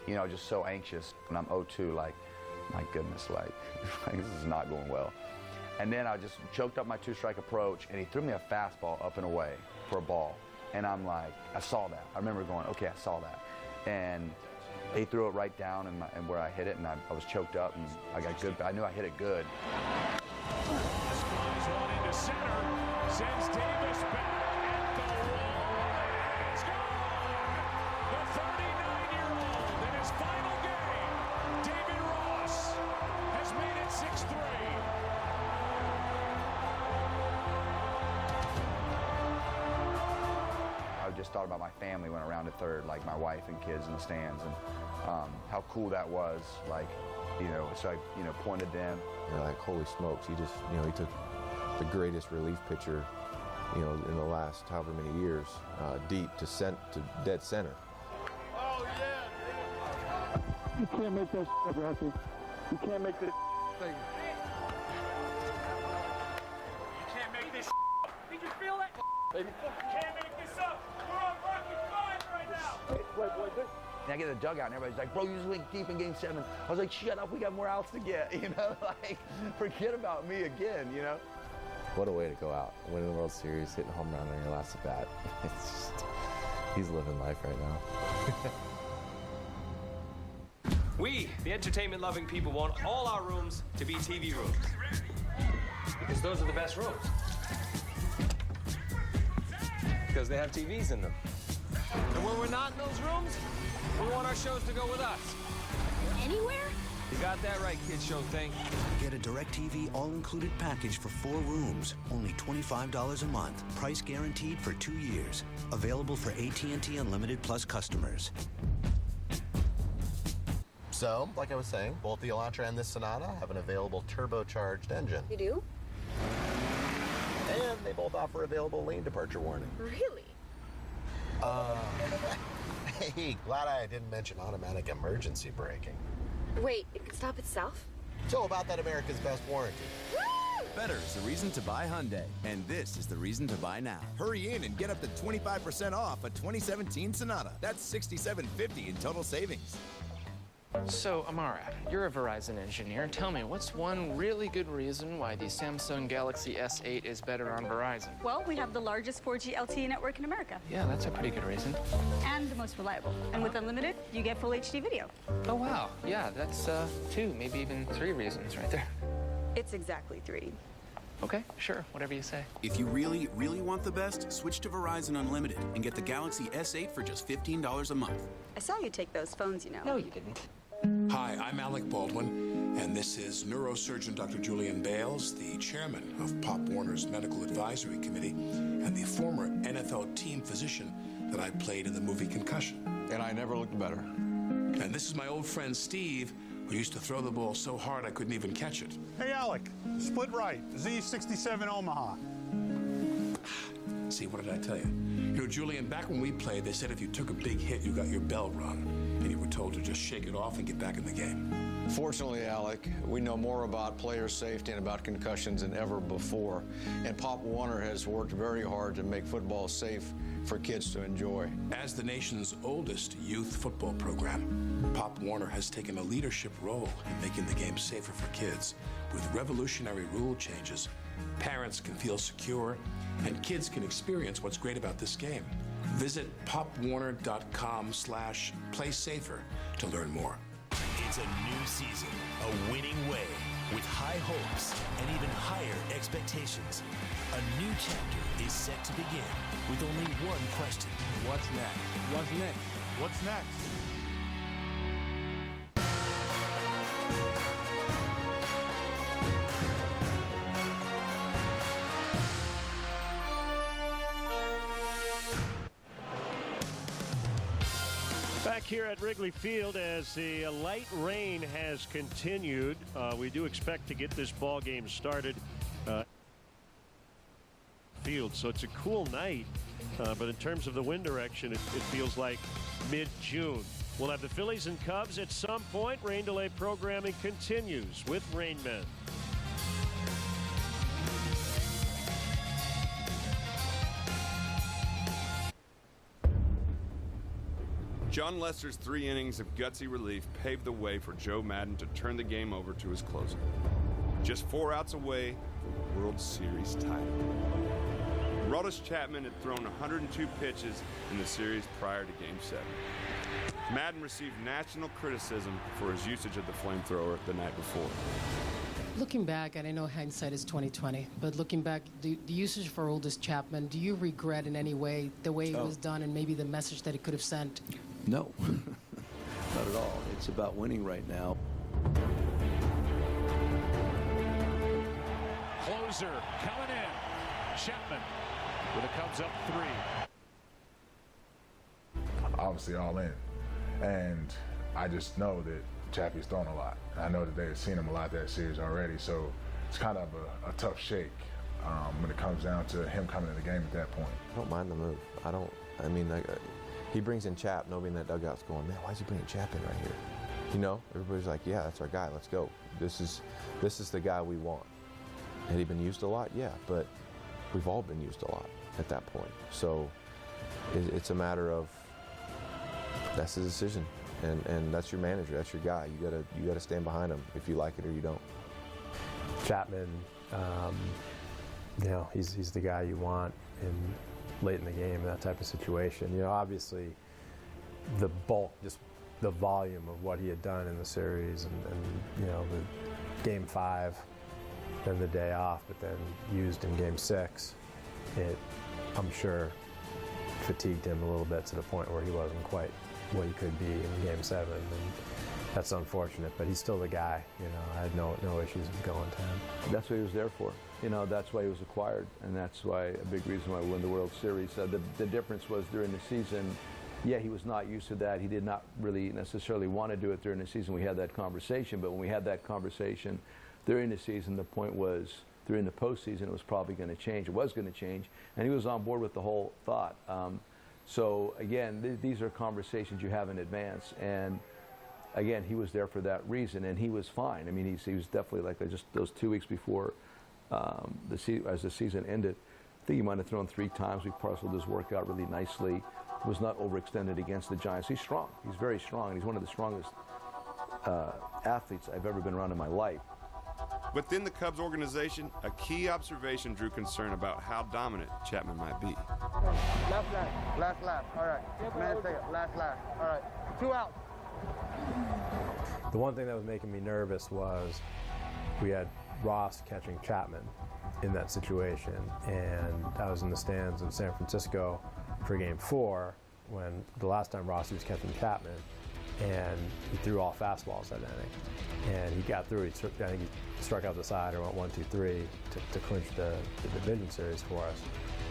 just so anxious. And I'm 0-2, like, my goodness, like this is not going well. And then I just choked up my 2-strike approach, and he threw me a fastball up and away for a ball. And I'm like, I saw that. I remember going, okay, I saw that. And he threw it right down and where I hit it, and I was choked up, and I got good. I knew I hit it good. This flies one into center, sends Davis back at the wall, and it's gone! The 39-year-old in his final game, David Ross, has made it 6-3. I just thought about my family when I rounded third, like my wife and kids in the stands, and how cool that was. Like, so I, pointed them. You're like, holy smokes! He just, he took the greatest relief pitcher, in the last however many years, deep to dead center. Oh yeah! You can't make that shit up, Rocky. You can't make this thing. You can't make this up. Did you feel that? Baby. You can't make this up. We're on Rocky 5 right now. Wait. And I get the dugout, and everybody's like, bro, you just went deep in Game 7. I was like, shut up, we got more outs to get, like, forget about me again, What a way to go out. Winning the World Series, hitting a home run on your last at bat. It's just, he's living life right now. We, the entertainment-loving people, want all our rooms to be TV rooms. Because those are the best rooms. Because they have TVs in them. And when we're not in those rooms, we want our shows to go with us. Anywhere? You got that right, Kid Show Thing. Get a DirecTV all-included package for 4 rooms, only $25 a month. Price guaranteed for 2 years. Available for AT&T Unlimited Plus customers. So, like I was saying, both the Elantra and this Sonata have an available turbocharged engine. You do? And they both offer available lane departure warning. Really? Hey, glad I didn't mention automatic emergency braking. Wait, it can stop itself? So about that America's Best warranty. Woo! Better is the reason to buy Hyundai, and this is the reason to buy now. Hurry in and get up to 25% off a 2017 Sonata. That's $6,750 in total savings. So, Amara, you're a Verizon engineer. Tell me, what's one really good reason why the Samsung Galaxy S8 is better on Verizon? Well, we have the largest 4G LTE network in America. Yeah, that's a pretty good reason. And the most reliable. And with unlimited, you get full HD video. Oh, wow. Yeah, that's 2, maybe even 3 reasons right there. It's exactly 3. Okay, sure, whatever you say. If you really, really want the best, switch to Verizon Unlimited and get the Galaxy S8 for just $15 a month. I saw you take those phones, No, you didn't. Hi, I'm Alec Baldwin, and this is neurosurgeon Dr. Julian Bales, the chairman of Pop Warner's Medical Advisory Committee and the former NFL team physician that I played in the movie Concussion. And I never looked better. And this is my old friend Steve, who used to throw the ball so hard I couldn't even catch it. Hey, Alec, split right, Z67 Omaha. See, what did I tell you? You know, Julian, back when we played, they said if you took a big hit, you got your bell rung, and you were told to just shake it off and get back in the game. Fortunately, Alec, we know more about player safety and about concussions than ever before, and Pop Warner has worked very hard to make football safe for kids to enjoy. As the nation's oldest youth football program, Pop Warner has taken a leadership role in making the game safer for kids. With revolutionary rule changes, parents can feel secure, and kids can experience what's great about this game. Visit popwarner.com/playsafer to learn more. It's a new season, a winning way, with high hopes and even higher expectations. A new chapter is set to begin with only one question. What's next? What's next? What's next? Back here at Wrigley Field as the light rain has continued. We do expect to get this ball game started. Field, so it's a cool night, but in terms of the wind direction, it feels like mid-June. We'll have the Phillies and Cubs at some point. Rain delay programming continues with Rainmen. John Lester's 3 innings of gutsy relief paved the way for Joe Maddon to turn the game over to his closer. Just 4 outs away from the World Series title. Aroldis Chapman had thrown 102 pitches in the series prior to Game 7. Maddon received national criticism for his usage of the flamethrower the night before. Looking back, and I know hindsight is 20/20, but looking back, the usage for Aroldis Chapman, do you regret in any way the way it was done and maybe the message that it could have sent? No, not at all. It's about winning right now. Closer coming in. Chapman with the Cubs up 3. Obviously all in. And I just know that Chappie's thrown a lot. I know that they've seen him a lot that series already, so it's kind of a tough shake when it comes down to him coming in the game at that point. I don't mind the move. He brings in Chap, nobody in that dugout's going, man, why is he bringing Chap in right here? You know, everybody's like, yeah, that's our guy, let's go. This is the guy we want. Had he been used a lot? Yeah, but we've all been used a lot at that point. So it's a matter of, that's his decision. And that's your manager, that's your guy. You gotta stand behind him if you like it or you don't. Chapman, he's the guy you want late in the game in that type of situation. You know, obviously the bulk, just the volume of what he had done in the series and the Game 5, then the day off, but then used in Game 6, I'm sure fatigued him a little bit to the point where he wasn't quite what he could be in Game 7, and that's unfortunate, but he's still the guy. I had no issues with going to him. That's what he was there for. That's why he was acquired, and that's why a big reason why we won the World Series. The difference was during the season, he was not used to that. He did not really necessarily want to do it during the season. We had that conversation, but when we had that conversation during the season, the point was during the postseason it was probably going to change. It was going to change, and he was on board with the whole thought. So again, these are conversations you have in advance, and again, he was there for that reason, and he was fine. I mean, he was definitely like just those 2 weeks before as the season ended. I think he might have thrown 3 times. We parceled his workout really nicely. Was not overextended against the Giants. He's strong. He's very strong. He's one of the strongest athletes I've ever been around in my life. Within the Cubs organization, a key observation drew concern about how dominant Chapman might be. Last lap. All right. Man, last lap. All right. 2 out. The one thing that was making me nervous was we had Ross catching Chapman in that situation, and I was in the stands in San Francisco for Game 4 when the last time Ross was catching Chapman, and he threw all fastballs that inning, and he got through. I think he struck out the side or went 1-2-3 to clinch the division series for us.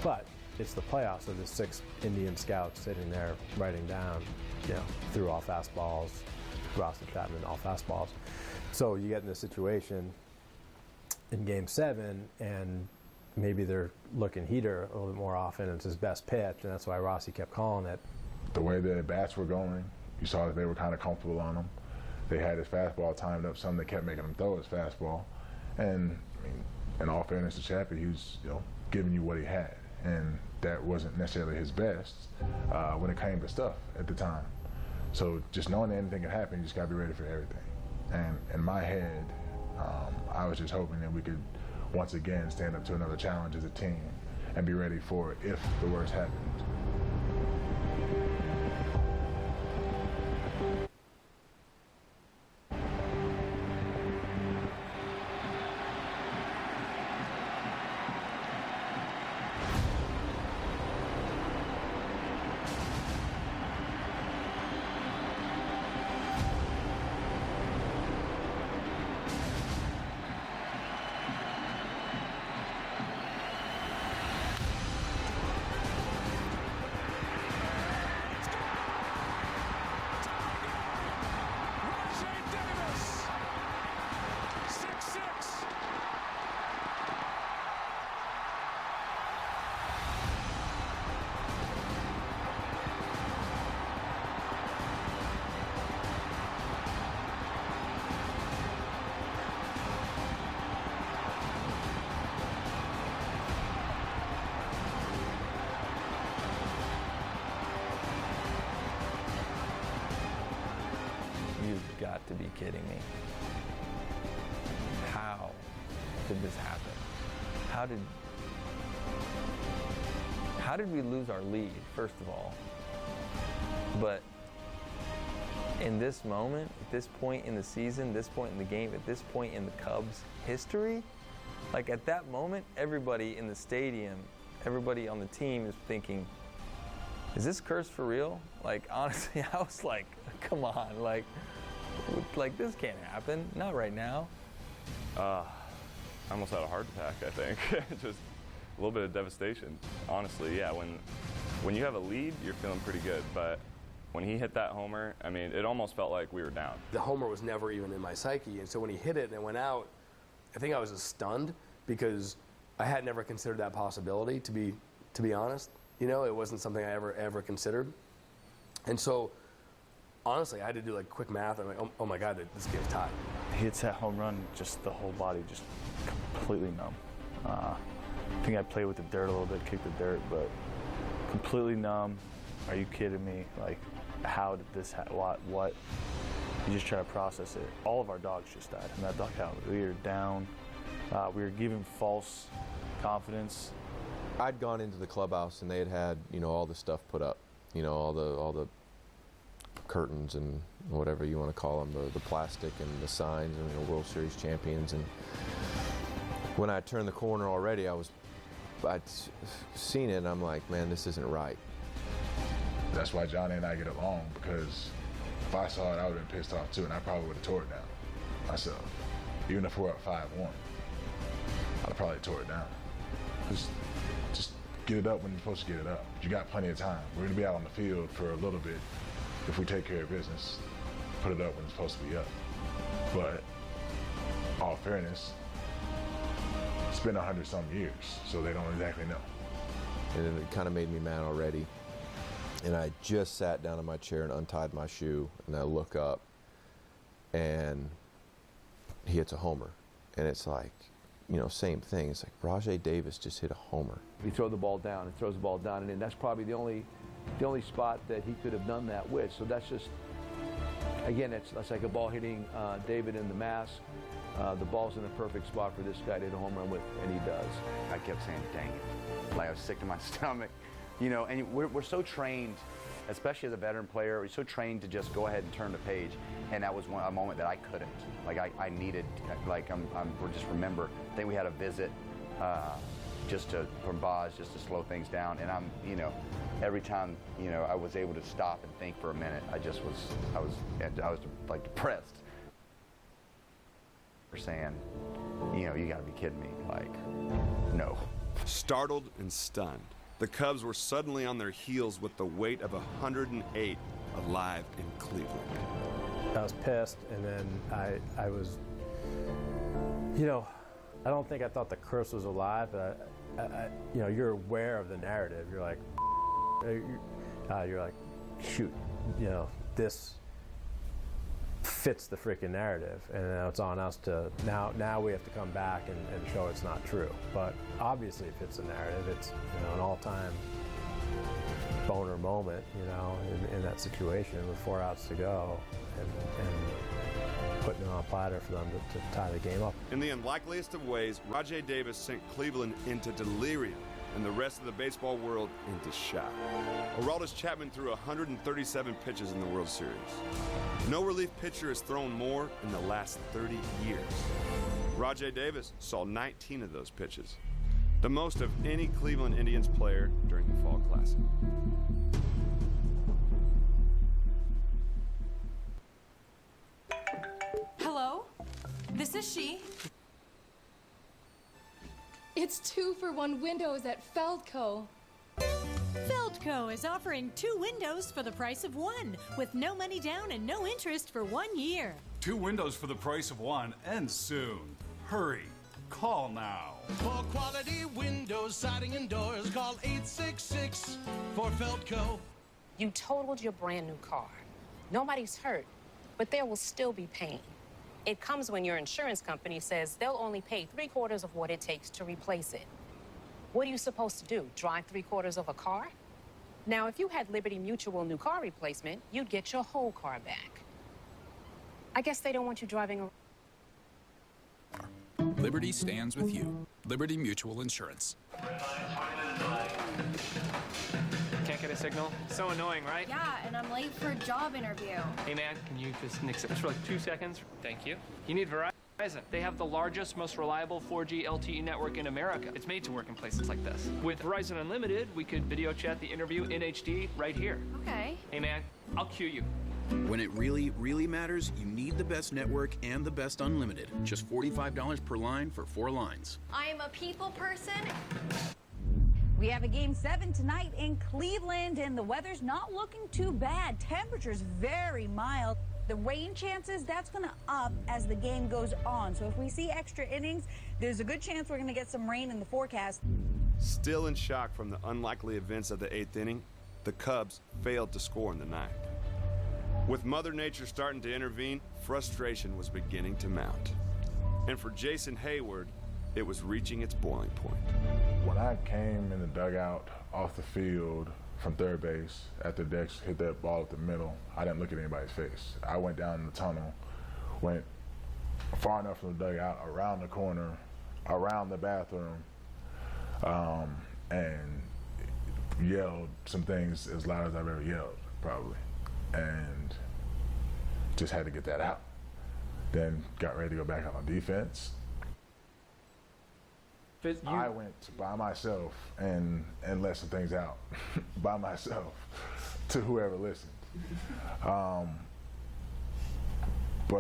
But it's the playoffs, so there's 6 Indian scouts sitting there writing down, threw all fastballs, Ross and Chapman all fastballs. So you get in this situation in Game 7, and maybe they're looking heater a little bit more often. It's his best pitch, and that's why Rossi kept calling it. The way the bats were going, you saw that they were kind of comfortable on him. They had his fastball timed up, some that kept making him throw his fastball. And I mean, in all fairness to Chappie, he was giving you what he had, and that wasn't necessarily his best when it came to stuff at the time. So just knowing that anything could happen, you just got to be ready for everything. And in my head, I was just hoping that we could once again stand up to another challenge as a team and be ready for it if the worst happened. You've got to be kidding me. How did this happen? How did we lose our lead, first of all? But in this moment, at this point in the season, this point in the game, at this point in the Cubs' history, like at that moment, everybody in the stadium, everybody on the team is thinking, is this curse for real? Like, honestly, I was like, come on, like this can't happen, not right now. I almost had a heart attack, I think. Just a little bit of devastation, honestly. Yeah, when you have a lead, you're feeling pretty good, but when he hit that homer, I mean, it almost felt like we were down. The homer was never even in my psyche, and so when he hit it and it went out, I think I was just stunned because I had never considered that possibility, to be honest. You know, it wasn't something I ever considered. And so, honestly, I had to do like quick math. I'm like, oh my God, this game's tied. He hits that home run, just the whole body just completely numb. I think I played with the dirt a little bit, kicked the dirt, but completely numb. Are you kidding me? Like, how did this what? You just try to process it. All of our dogs just died in that dugout. We were down. We were given false confidence. I'd gone into the clubhouse and they had, you know, all the stuff put up, you know, all the curtains and whatever you want to call them, the plastic and the signs and, you know, World Series champions. And when I turned the corner already, I'd seen it and I'm like, man, this isn't right. That's why Johnny and I get along, because if I saw it, I would have been pissed off too, and I probably would have tore it down myself. Even if we're up 5-1, I'd have probably tore it down. Just get it up when you're supposed to get it up. You got plenty of time. We're gonna be out on the field for a little bit. If we take care of business, put it up when it's supposed to be up. But all fairness, it's been 100-some years, so they don't exactly know. And it kind of made me mad already. And I just sat down in my chair and untied my shoe, and I look up, and he hits a homer. And it's like, you know, same thing. It's like Rajai Davis just hit a homer. He throws the ball down and throws the ball down, and that's probably the only spot that he could have done that with. So that's just, again, that's like a ball hitting David in the mask. The ball's in a perfect spot for this guy to hit a home run with, and he does. I kept saying, dang it. Like I was sick to my stomach. You know, and we're so trained, especially as a veteran player, we're so trained to just go ahead and turn the page. And that was a moment that I couldn't. Like I needed, like we're just remember, I think we had a visit from Boz just to slow things down. And you know, every time, you know, I was able to stop and think for a minute, I was like depressed. We're saying, you know, you gotta be kidding me. Like, no. Startled and stunned, the Cubs were suddenly on their heels with the weight of 108 alive in Cleveland. I was pissed, and then I was, you know, I don't think I thought the curse was alive, but you know, you're aware of the narrative. You're like, shoot, you know, this fits the freaking narrative, and now it's on us to now we have to come back and show it's not true. But obviously it fits the narrative. It's, you know, an all-time boner moment, you know, in that situation with 4 outs to go, and putting it on a platter for them to tie the game up. In the unlikeliest of ways, Rajai Davis sent Cleveland into delirium and the rest of the baseball world into shock. Aroldis Chapman threw 137 pitches in the World Series. No relief pitcher has thrown more in the last 30 years. Rajai Davis saw 19 of those pitches, the most of any Cleveland Indians player during the Fall Classic. Hello? This is she. It's 2-for-1 windows at Feldco. Feldco is offering 2 windows for the price of 1, with no money down and no interest for 1 year. 2 windows for the price of 1, and soon. Hurry. Call now. For quality windows, siding, and doors, call 866 for Feldco. You totaled your brand new car. Nobody's hurt, but there will still be pain. It comes when your insurance company says they'll only pay 3/4 of what it takes to replace it. What are you supposed to do, drive 3/4 of a car? Now, if you had Liberty Mutual new car replacement, you'd get your whole car back. I guess they don't want you driving around. Liberty stands with you. Liberty Mutual Insurance. Can't get a signal? So annoying, right? Yeah, and I'm late for a job interview. Hey man, can you just nix it for like 2 seconds? Thank you. You need Verizon. They have the largest, most reliable 4G LTE network in America. It's made to work in places like this. With Verizon Unlimited, we could video chat the interview in HD right here. Okay. Hey man, I'll cue you. When it really, really matters, you need the best network and the best unlimited. Just $45 per line for 4 lines. I am a people person. We have a Game 7 tonight in Cleveland, and the weather's not looking too bad. Temperatures very mild. The rain chances, that's going to up as the game goes on. So if we see extra innings, there's a good chance we're going to get some rain in the forecast. Still in shock from the unlikely events of the 8th inning, the Cubs failed to score in the 9th. With Mother Nature starting to intervene, frustration was beginning to mount. And for Jason Hayward, it was reaching its boiling point. When I came in the dugout off the field from third base after Dex hit that ball at the middle, I didn't look at anybody's face. I went down in the tunnel, went far enough from the dugout, around the corner, around the bathroom, and yelled some things as loud as I've ever yelled, probably. And just had to get that out. Then got ready to go back out on defense. I went by myself and let some things out by myself to whoever listened. But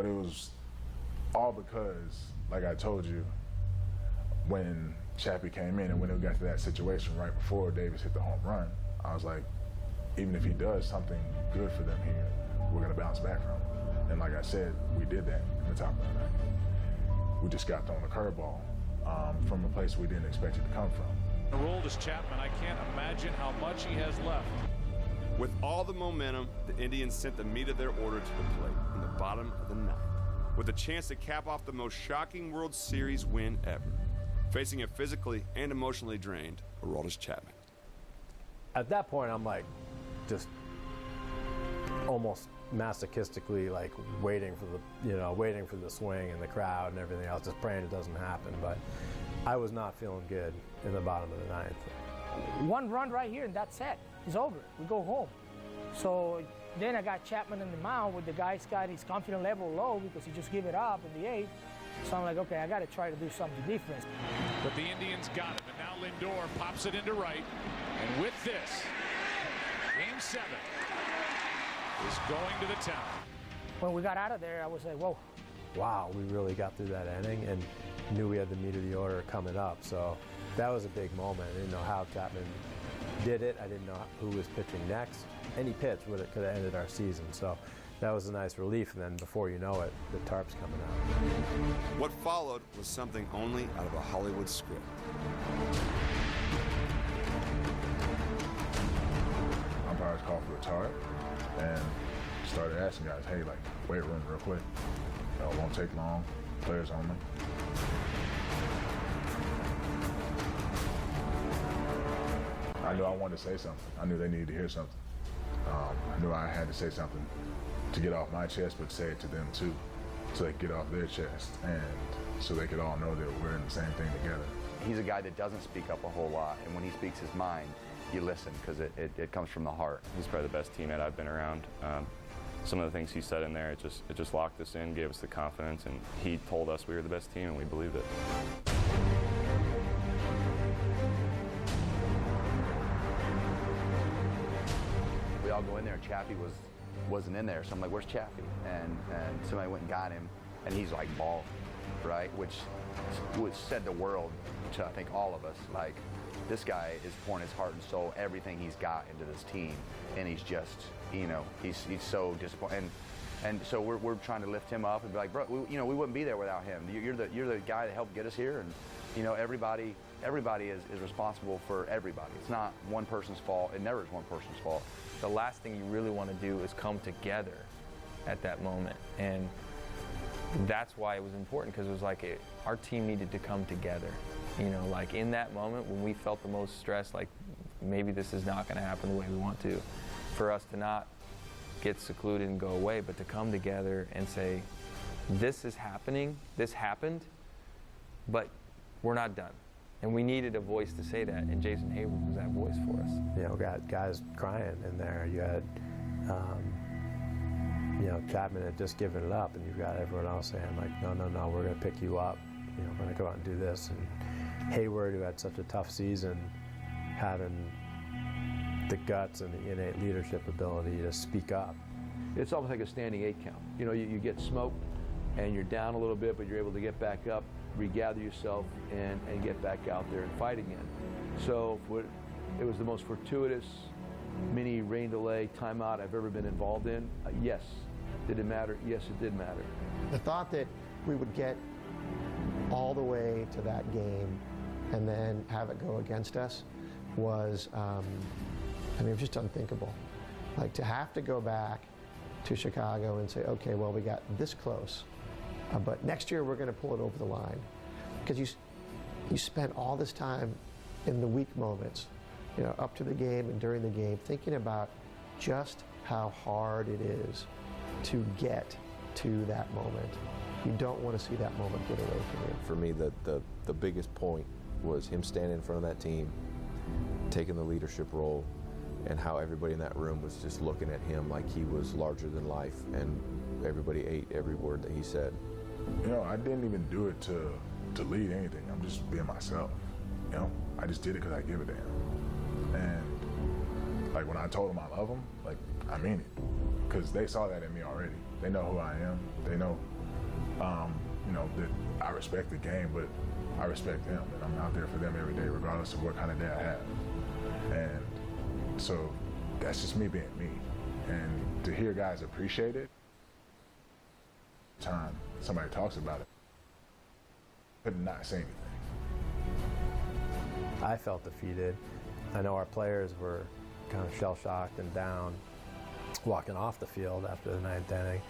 it was all because, like I told you, when Chappie came in and when it got to that situation right before Davis hit the home run, I was like, even if he does something good for them here, we're going to bounce back from it. And like I said, we did that in the top of the ninth. We just got thrown a curveball from a place we didn't expect it to come from. The oldest Chapman, I can't imagine how much he has left. With all the momentum, the Indians sent the meat of their order to the plate in the bottom of the 9th, with a chance to cap off the most shocking World Series win ever, facing a physically and emotionally drained Aroldis Chapman. At that point, I'm like, just almost masochistically like waiting for the swing and the crowd and everything else, just praying it doesn't happen. But I was not feeling good in the bottom of the 9th. One run right here and that's it. It's over. We go home. So then I got Chapman in the mound with the guy's got his confidence level low because he just gave it up in the 8th. So I'm like, okay, I got to try to do something different. But the Indians got it, and now Lindor pops it into right. And with this, Game 7 is going to the town. When we got out of there, I was like, whoa. Wow, we really got through that inning and knew we had the meat of the order coming up. So that was a big moment. I didn't know how Chapman did it. I didn't know who was pitching next. Any pitch could have ended our season. So that was a nice relief. And then before you know it, the tarp's coming out. What followed was something only out of a Hollywood script. Umpires called for a tarp and started asking guys, hey, like, weight room real quick. It won't take long. Players only. I knew I wanted to say something. I knew they needed to hear something. I knew I had to say something to get off my chest, but say it to them too, so they could get off their chest, and so they could all know that we're in the same thing together. He's a guy that doesn't speak up a whole lot, and when he speaks his mind, you listen because it comes from the heart. He's probably the best teammate I've been around. Some of the things he said in there, it just locked us in, gave us the confidence, and he told us we were the best team, and we believed it. We all go in there, and Chappie wasn't in there, so I'm like, where's Chappie? And somebody went and got him, and he's like bawling, right? Which said the world to, I think, all of us. Like, this guy is pouring his heart and soul, everything he's got into this team, and he's just, he's so disappointed. And so we're trying to lift him up and be like, bro, we wouldn't be there without him. You're the guy that helped get us here, and everybody is responsible for everybody. It's not one person's fault. It never is one person's fault. The last thing you really want to do is come together at that moment, and that's why it was important, because it was like our team needed to come together. Like in that moment when we felt the most stress, like maybe this is not going to happen the way we want to, for us to not get secluded and go away, but to come together and say, this is happening, this happened, but we're not done. And we needed a voice to say that, and Jason Hayward was that voice for us. You know, got guys crying in there. You had, you know, Chapman had just given it up, and you've got everyone else saying, like, no, we're going to pick you up. You know, we're going to go out and do this. And Hayward, who had such a tough season, having the guts and the innate leadership ability to speak up. It's almost like a standing 8 count. You know, you get smoked and you're down a little bit, but you're able to get back up, regather yourself, and get back out there and fight again. So it was the most fortuitous mini rain delay timeout I've ever been involved in. Yes. Did it matter? Yes, it did matter. The thought that we would get all the way to that game and then have it go against us was, I mean, it was just unthinkable. Like, to have to go back to Chicago and say, okay, well, we got this close, but next year we're going to pull it over the line. Because you spent all this time in the weak moments, you know, up to the game and during the game, thinking about just how hard it is to get to that moment. You don't want to see that moment get away from you. For me, the biggest point was him standing in front of that team, taking the leadership role, and how everybody in that room was just looking at him like he was larger than life, and everybody ate every word that he said. You know, I didn't even do it to lead anything. I'm just being myself. You know, I just did it because I give a damn. And like, when I told them I love them, like, I mean it, because they saw that in me already. They know who I am. They know, you know, that I respect the game, but I respect them, and I'm out there for them every day, regardless of what kind of day I have. And so that's just me being me. And to hear guys appreciate it, time somebody talks about it, but not say anything. I felt defeated. I know our players were kind of shell-shocked and down walking off the field after the 9th inning.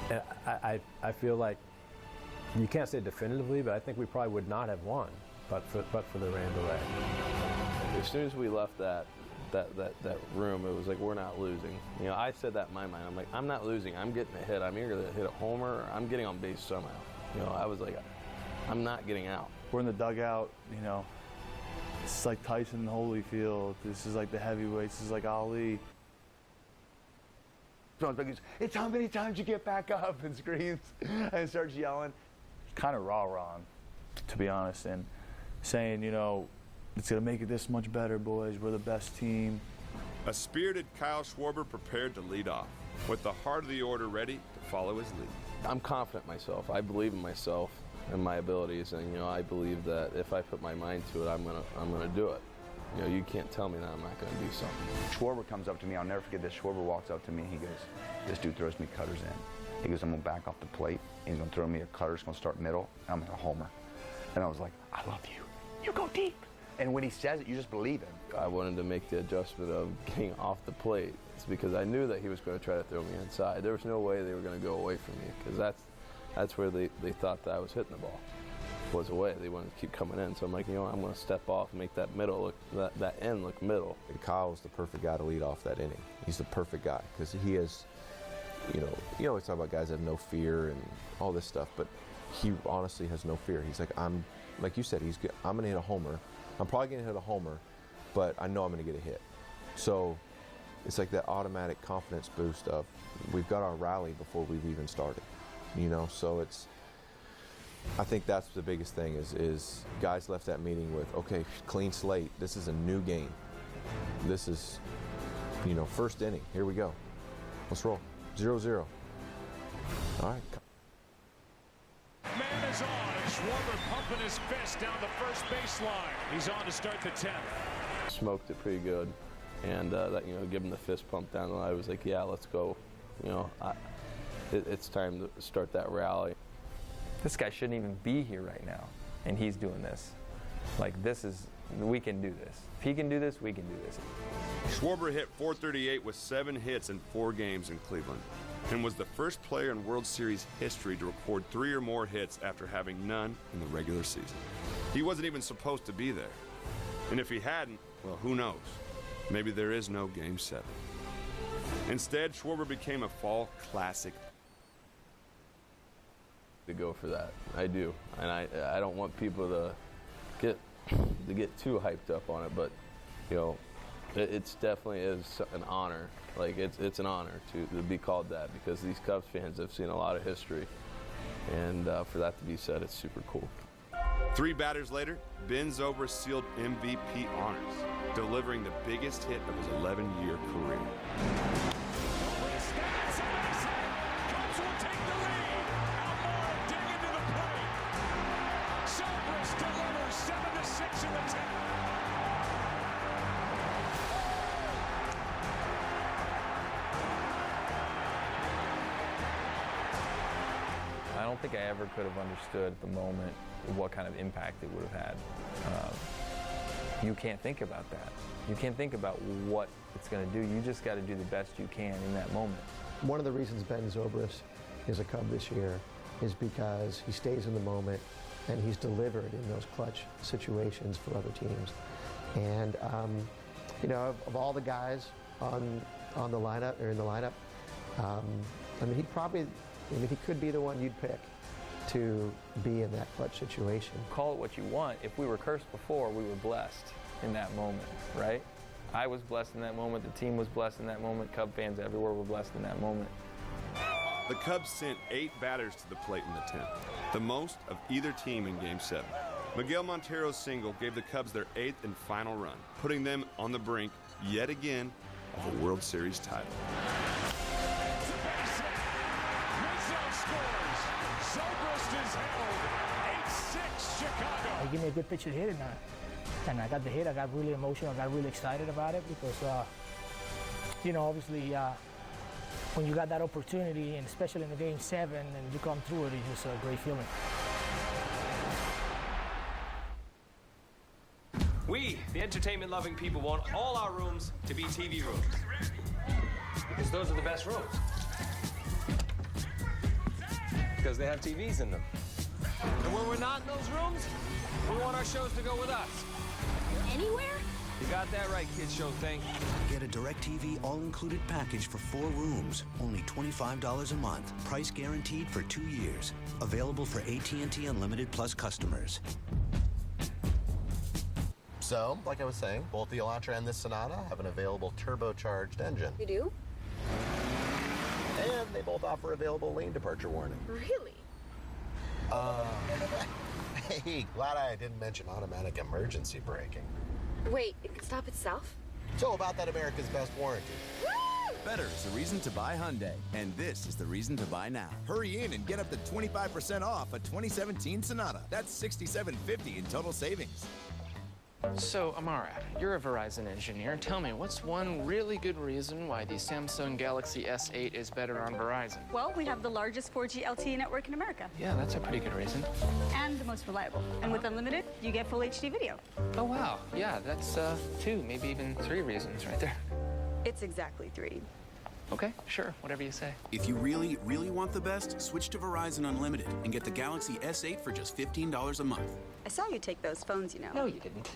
And I feel like, you can't say definitively, but I think we probably would not have won but for the rain delay. As soon as we left that room, it was like, we're not losing. You know, I said that in my mind. I'm like, I'm not losing. I'm getting a hit. I'm either going to hit a homer, or I'm getting on base somehow. You know, I was like, I'm not getting out. We're in the dugout, you know. It's like Tyson Holyfield. This is like the heavyweights. This is like Ali. It's how many times you get back up, and screams and starts yelling. Kind of rah-rah, to be honest, and saying, you know, it's going to make it this much better, boys. We're the best team. A spirited Kyle Schwarber prepared to lead off, with the heart of the order ready to follow his lead. I'm confident in myself. I believe in myself and my abilities, and you know, I believe that if I put my mind to it, I'm gonna do it. You know, you can't tell me that I'm not gonna do something. Schwarber comes up to me. I'll never forget this. Schwarber walks up to me. He goes, "This dude throws me cutters in." He goes, "I'm gonna back off the plate. He's gonna throw me a cutter. It's gonna start middle. And I'm gonna homer." And I was like, "I love you. You go deep." And when he says it, you just believe him. I wanted to make the adjustment of getting off the plate. It's because I knew that he was going to try to throw me inside. There was no way they were going to go away from me, because that's where they thought that I was hitting the ball, was away. They wanted to keep coming in. So I'm like, you know, I'm going to step off and make that middle look, that end look middle. And Kyle was the perfect guy to lead off that inning. He's the perfect guy, because he has, you always talk about guys that have no fear and all this stuff, but he honestly has no fear. He's like, like you said, I'm going to hit a homer. I'm probably going to hit a homer, but I know I'm going to get a hit. So it's like that automatic confidence boost of, we've got our rally before we've even started, so I think that's the biggest thing is guys left that meeting with, okay, clean slate. This is a new game. This is, first inning. Here we go. Let's roll. 0-0. All right. Man is on, and Schwarber pumping his fist down the first baseline. He's on to start the 10th. Smoked it pretty good, and give him the fist pump down the line. I was like, yeah, let's go. It's time to start that rally. This guy shouldn't even be here right now, and he's doing this. We can do this. If he can do this, we can do this. Schwarber hit .438 with 7 hits in 4 games in Cleveland, and was the first player in World Series history to record 3 or more hits after having none in the regular season. He wasn't even supposed to be there. And if he hadn't, well, who knows? Maybe there is no Game 7. Instead, Schwarber became a fall classic. To go for that, I do, and I don't want people to get too hyped up on it, but you know, it's definitely is an honor. Like it's an honor to be called that, because these Cubs fans have seen a lot of history, and for that to be said, it's super cool. 3 batters later, Ben Zobrist sealed MVP honors, delivering the biggest hit of his 11-year career. I don't think I ever could have understood at the moment what kind of impact it would have had. You can't think about that. You can't think about what it's going to do. You just got to do the best you can in that moment. One of the reasons Ben Zobrist is a Cub this year is because he stays in the moment and he's delivered in those clutch situations for other teams. And you know, of all the guys on the lineup or in the lineup, I mean, he could be the one you'd pick to be in that clutch situation. Call it what you want. If we were cursed before, we were blessed in that moment, right? I was blessed in that moment. The team was blessed in that moment. Cub fans everywhere were blessed in that moment. The Cubs sent 8 batters to the plate in the 10th, the most of either team in Game 7. Miguel Montero's single gave the Cubs their 8th and final run, putting them on the brink, yet again, of a World Series title. They gave me a good pitch to hit, and I got the hit. I got really emotional. I got really excited about it because, you know, obviously, when you got that opportunity, and especially in the Game 7, and you come through it, it's just a great feeling. We, the entertainment-loving people, want all our rooms to be TV rooms. Because those are the best rooms. Because they have TVs in them. And when we're not in those rooms, we want our shows to go with us. Anywhere? You got that right, Kid Show Thing. Get a DirecTV all-included package for 4 rooms, only $25 a month. Price guaranteed for 2 years. Available for AT&T Unlimited Plus customers. So, like I was saying, both the Elantra and this Sonata have an available turbocharged engine. You do? And they both offer available lane departure warning. Really? Hey, glad I didn't mention automatic emergency braking. Wait, it can stop itself? So about that America's Best warranty. Better is the reason to buy Hyundai, and this is the reason to buy now. Hurry in and get up to 25% off a 2017 Sonata. That's $6,750 in total savings. So, Amara, you're a Verizon engineer. Tell me, what's one really good reason why the Samsung Galaxy S8 is better on Verizon? Well, we have the largest 4G LTE network in America. Yeah, that's a pretty good reason. And the most reliable. And with unlimited, you get full HD video. Oh, wow. Yeah, that's 2, maybe even 3 reasons right there. It's exactly 3. Okay, sure, whatever you say. If you really, really want the best, switch to Verizon Unlimited and get the Galaxy S8 for just $15 a month. I saw you take those phones, you know. No, you didn't.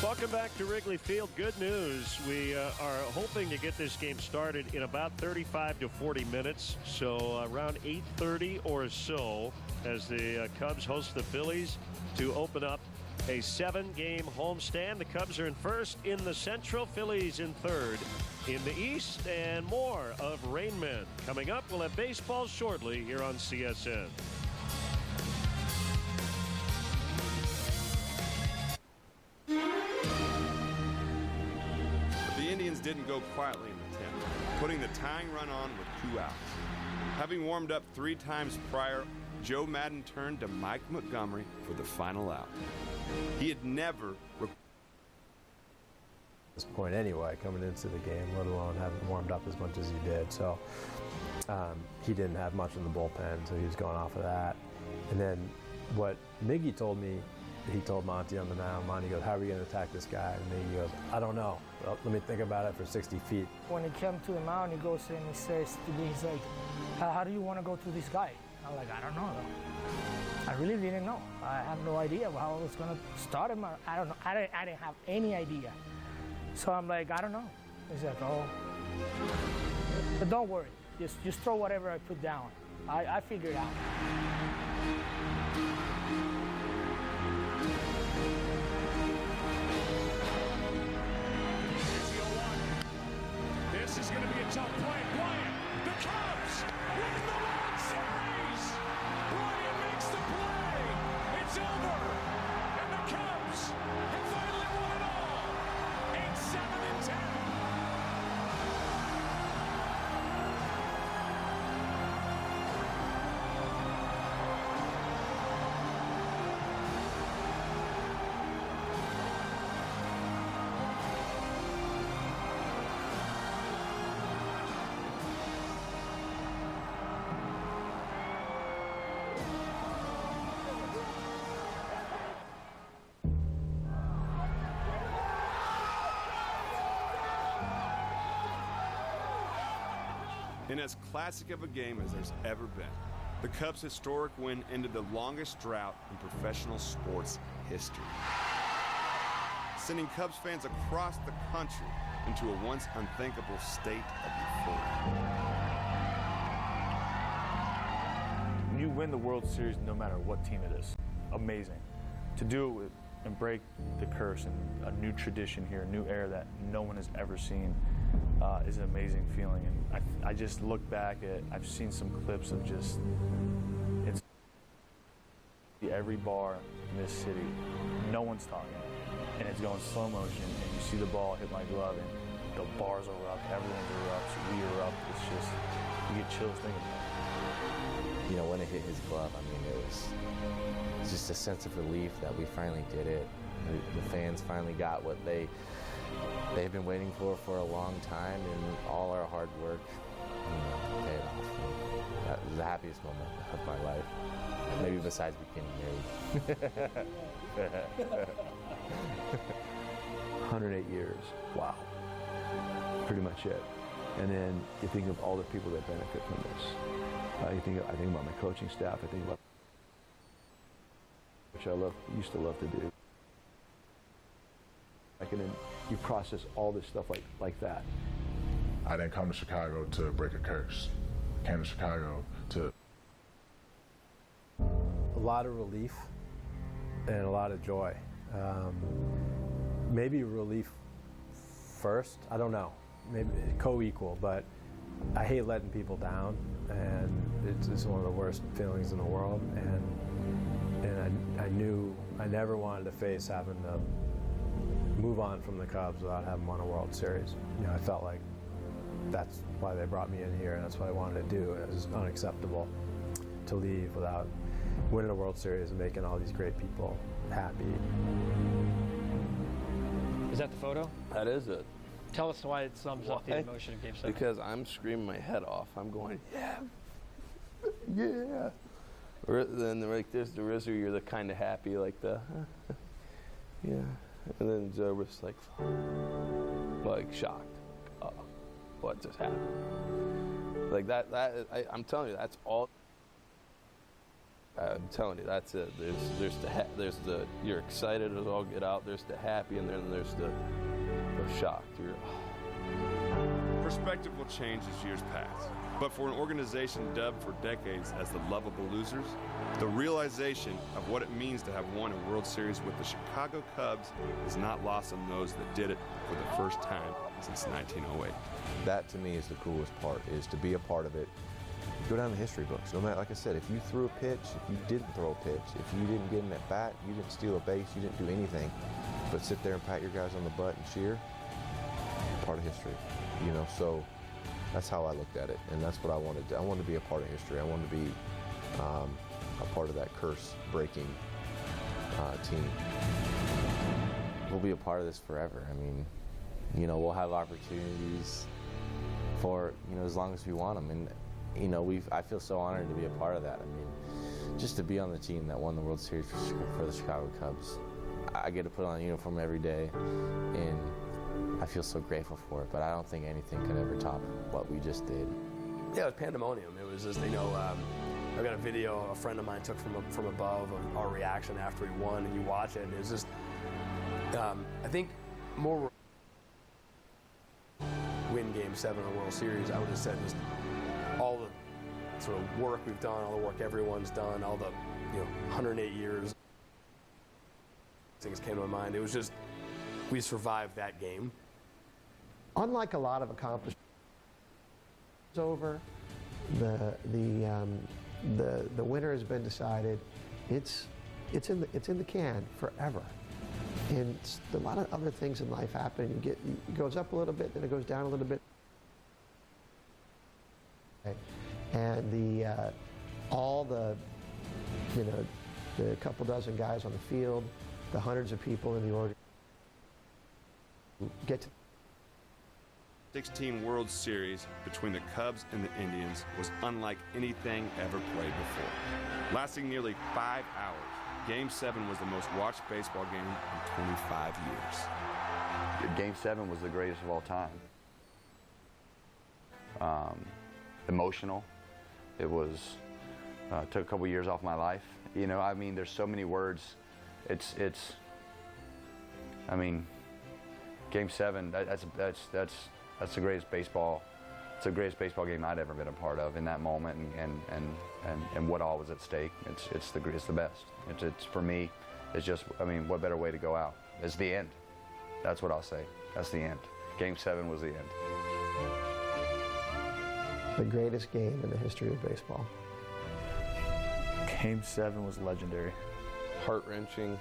Welcome back to Wrigley Field. Good news. We are hoping to get this game started in about 35 to 40 minutes. So around 8:30 or so as the Cubs host the Phillies to open up a 7-game homestand. The Cubs are in first in the Central, Phillies in third in the East, and more of Rain Men. Coming up, we'll have baseball shortly here on CSN. The Indians didn't go quietly in the 10th, putting the tying run on with 2 outs. Having warmed up 3 times prior, Joe Madden turned to Mike Montgomery for the final out. He had never this point anyway, coming into the game, let alone having warmed up as much as he did. So he didn't have much in the bullpen, so he was going off of that. And then what Miggy told me, he told Monty on the mound, Monty goes, how are we going to attack this guy? And Miggy goes, I don't know. Well, let me think about it for 60 feet. When he came to the mound, he goes and he says to me, he's like, how do you want to go through this guy? I'm like, I don't know, though. I really didn't know. I have no idea how I was going to start him. I don't know. I didn't have any idea. So I'm like, I don't know. He's like, oh. But don't worry, just throw whatever I put down. I figure it out. This is going to be a tough play. Bryant, the Cubs win the World Series. Bryant makes the play. It's over. And the Cubs have finally won it all. 8-7-10. In as classic of a game as there's ever been, the Cubs' historic win ended the longest drought in professional sports history, sending Cubs fans across the country into a once unthinkable state of euphoria. You win the World Series no matter what team it is. Amazing. To do it and break the curse and a new tradition here, a new era that no one has ever seen, is an amazing feeling. And I just look back at, I've seen some clips of just, it's every bar in this city, no one's talking. And it's going slow motion, and you see the ball hit my glove, and the bars erupt, everyone's erupts, we erupt. It's just, you get chills thinking about it. You know, when it hit his glove, I mean, it was just a sense of relief that we finally did it. The fans finally got what they've been waiting for a long time, and all our hard work, paid off. And that was the happiest moment of my life, maybe besides getting married. 108 years. Wow. Pretty much it. And then you think of all the people that benefit from this. I think about my coaching staff. I think about which I used to love to do. And then you process all this stuff like that. I didn't come to Chicago to break a curse. I came to Chicago to... A lot of relief and a lot of joy. Maybe relief first, I don't know. Maybe co-equal, but I hate letting people down, and it's one of the worst feelings in the world. And I knew I never wanted to face having to move on from the Cubs without having won a World Series. You know, I felt like that's why they brought me in here, and that's what I wanted to do. It was unacceptable to leave without winning a World Series and making all these great people happy. Is that the photo? That is it. Tell us why it sums up the emotion of Game 7. Because I'm screaming my head off. I'm going, yeah, yeah. Then like there's the Rizzo, you're the kind of happy, like the, yeah. And then Zobrist's like shocked. What just happened? Like that I'm telling you, that's all. I'm telling you, that's it. There's the you're excited as all get out. There's the happy, and then there's the shocked. Perspective will change as years pass. But for an organization dubbed for decades as the lovable losers, the realization of what it means to have won a World Series with the Chicago Cubs is not lost on those that did it for the first time since 1908. That to me is the coolest part, is to be a part of it. Go down the history books. No matter, like I said, if you threw a pitch, if you didn't throw a pitch, if you didn't get in at bat, you didn't steal a base, you didn't do anything, but sit there and pat your guys on the butt and cheer, part of history, you know. So that's how I looked at it, and that's what I wanted to. I wanted to be a part of history. I wanted to be a part of that curse-breaking team. We'll be a part of this forever. I mean, you know, we'll have opportunities for, you know, as long as we want them, and you know, I feel so honored to be a part of that. I mean, just to be on the team that won the World Series for the Chicago Cubs. I get to put on a uniform every day, and I feel so grateful for it, but I don't think anything could ever top what we just did. Yeah, it was pandemonium. It was just, you know, I got a video a friend of mine took from above of our reaction after he won, and you watch it, and it was just, I think more win Game 7 of the World Series, I would have said just all the sort of work we've done, all the work everyone's done, all the 108 years. Things came to my mind. It was just we survived that game. Unlike a lot of accomplishments over, the winner has been decided. It's in the can forever. And a lot of other things in life happen. It goes up a little bit, then it goes down a little bit. And all the couple dozen guys on the field, the hundreds of people in the org get to 16 World Series between the Cubs and the Indians was unlike anything ever played before. Lasting nearly 5 hours, Game 7 was the most watched baseball game in 25 years. Game 7 was the greatest of all time. Emotional. It was, took a couple years off my life. I mean, there's so many words. I mean, Game 7, that's the greatest baseball. It's the greatest baseball game I'd ever been a part of in that moment, and what all was at stake. It's the best. It's for me. It's just, I mean, what better way to go out? It's the end. That's what I'll say. That's the end. Game 7 was the end. The greatest game in the history of baseball. Game 7 was legendary. Heart-wrenching.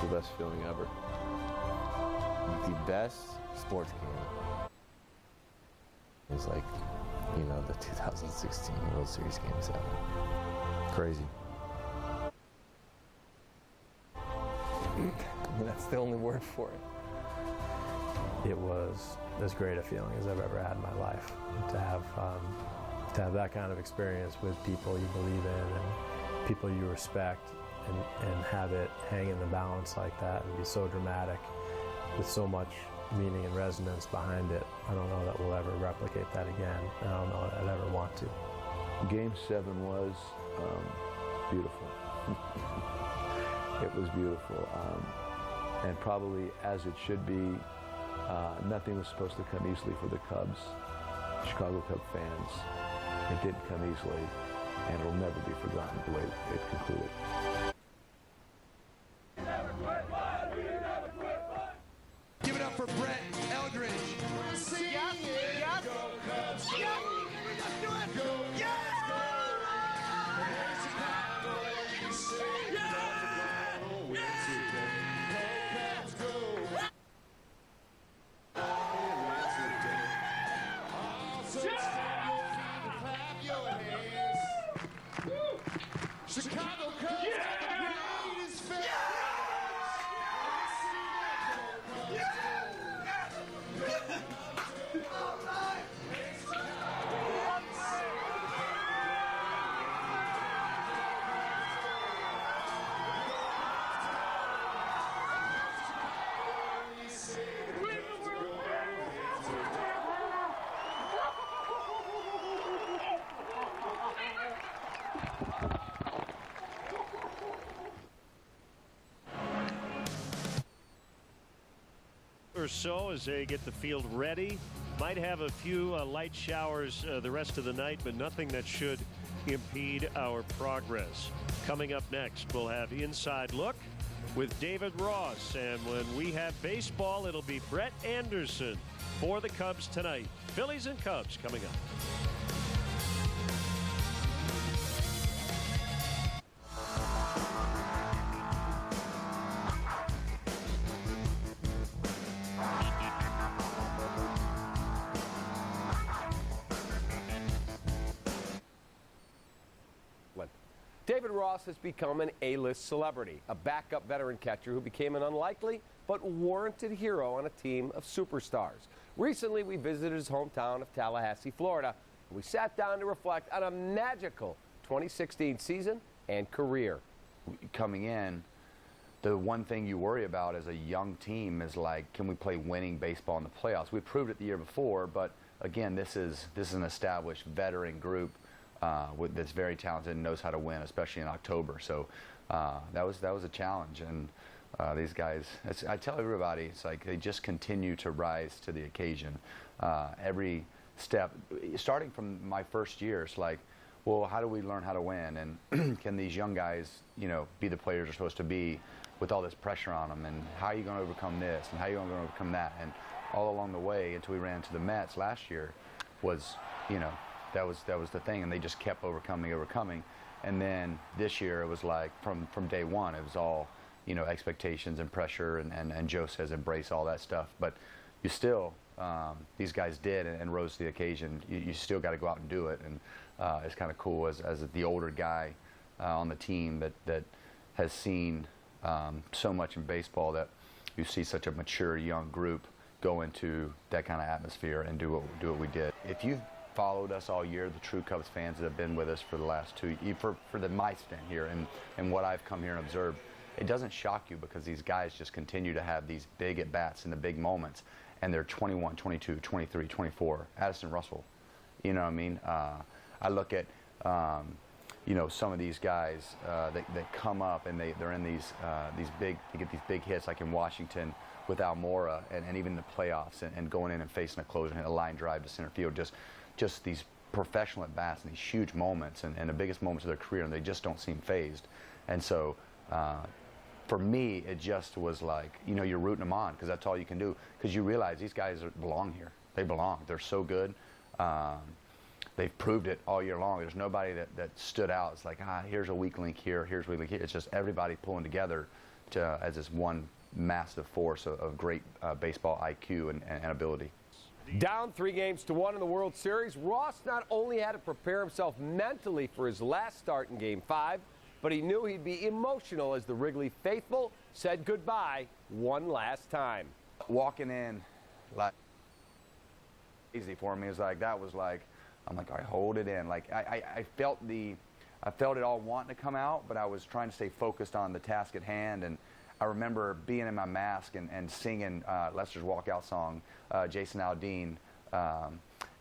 The best feeling ever. The best sports game was like, the 2016 World Series Game 7. Crazy. That's the only word for it. It was as great a feeling as I've ever had in my life. To have that kind of experience with people you believe in and people you respect, and have it hang in the balance like that and be so dramatic with so much meaning and resonance behind it. I don't know that we'll ever replicate that again. I don't know that I'd ever want to. Game 7 was beautiful. It was beautiful, and probably as it should be. Nothing was supposed to come easily for the Cubs, Chicago Cub fans. It didn't come easily, and it'll never be forgotten the way it concluded. Give it up for Brett Eldridge. Chicago Cubs are the greatest fans. Or so as they get the field ready. Might have a few light showers the rest of the night, but nothing that should impede our progress. Coming up next, we'll have Inside Look with David Ross, and when we have baseball, it'll be Brett Anderson for the Cubs tonight. Phillies and Cubs coming up. David Ross has become an A-list celebrity, a backup veteran catcher who became an unlikely but warranted hero on a team of superstars. Recently, we visited his hometown of Tallahassee, Florida, and we sat down to reflect on a magical 2016 season and career. Coming in, the one thing you worry about as a young team is like, can we play winning baseball in the playoffs? We proved it the year before, but again, this is an established veteran group that's very talented and knows how to win, especially in October. So that was a challenge, and These guys, I tell everybody, it's like they just continue to rise to the occasion. Every step, starting from my first year, it's like, well, how do we learn how to win? And can these young guys, you know, be the players they're supposed to be with all this pressure on them? And how are you going to overcome this? And how are you going to overcome that? And all along the way, until we ran into the Mets last year, was, you know, that was the thing. And they just kept overcoming. And then this year, it was like from day one, it was all, you know, expectations and pressure, and Joe says embrace all that stuff. But you still, these guys did and rose to the occasion. You still got to go out and do it. And it's kind of cool as the older guy on the team that has seen so much in baseball, that you see such a mature young group go into that kind of atmosphere and do what we did. If you've followed us all year, the true Cubs fans that have been with us for the last for my stint here and what I've come here and observed, it doesn't shock you, because these guys just continue to have these big at-bats in the big moments, and they're 21, 22, 23, 24. Addison Russell, you know what I mean? I look at, you know, some of these guys that come up and they're in these big, they get these big hits, like in Washington with Almora, and even in the playoffs, and going in and facing a closer, and a line drive to center field, just these professional at-bats and these huge moments, and the biggest moments of their career, and they just don't seem phased. And so for me, it just was like, you know, you're rooting them on, because that's all you can do, because you realize these guys belong here. They belong. They're so good. They've proved it all year long. There's nobody that stood out. It's like, here's a weak link here, here's a weak link here. It's just everybody pulling together as this one massive force of great baseball IQ and ability. Down 3-1 in the World Series, Ross not only had to prepare himself mentally for his last start in Game 5, but he knew he'd be emotional as the Wrigley faithful said goodbye one last time. Walking in, like, easy for me. It was like, that was like, I'm like, all right, hold it in. Like, I felt it all wanting to come out, but I was trying to stay focused on the task at hand. And I remember being in my mask and singing Lester's walkout song, Jason Aldean,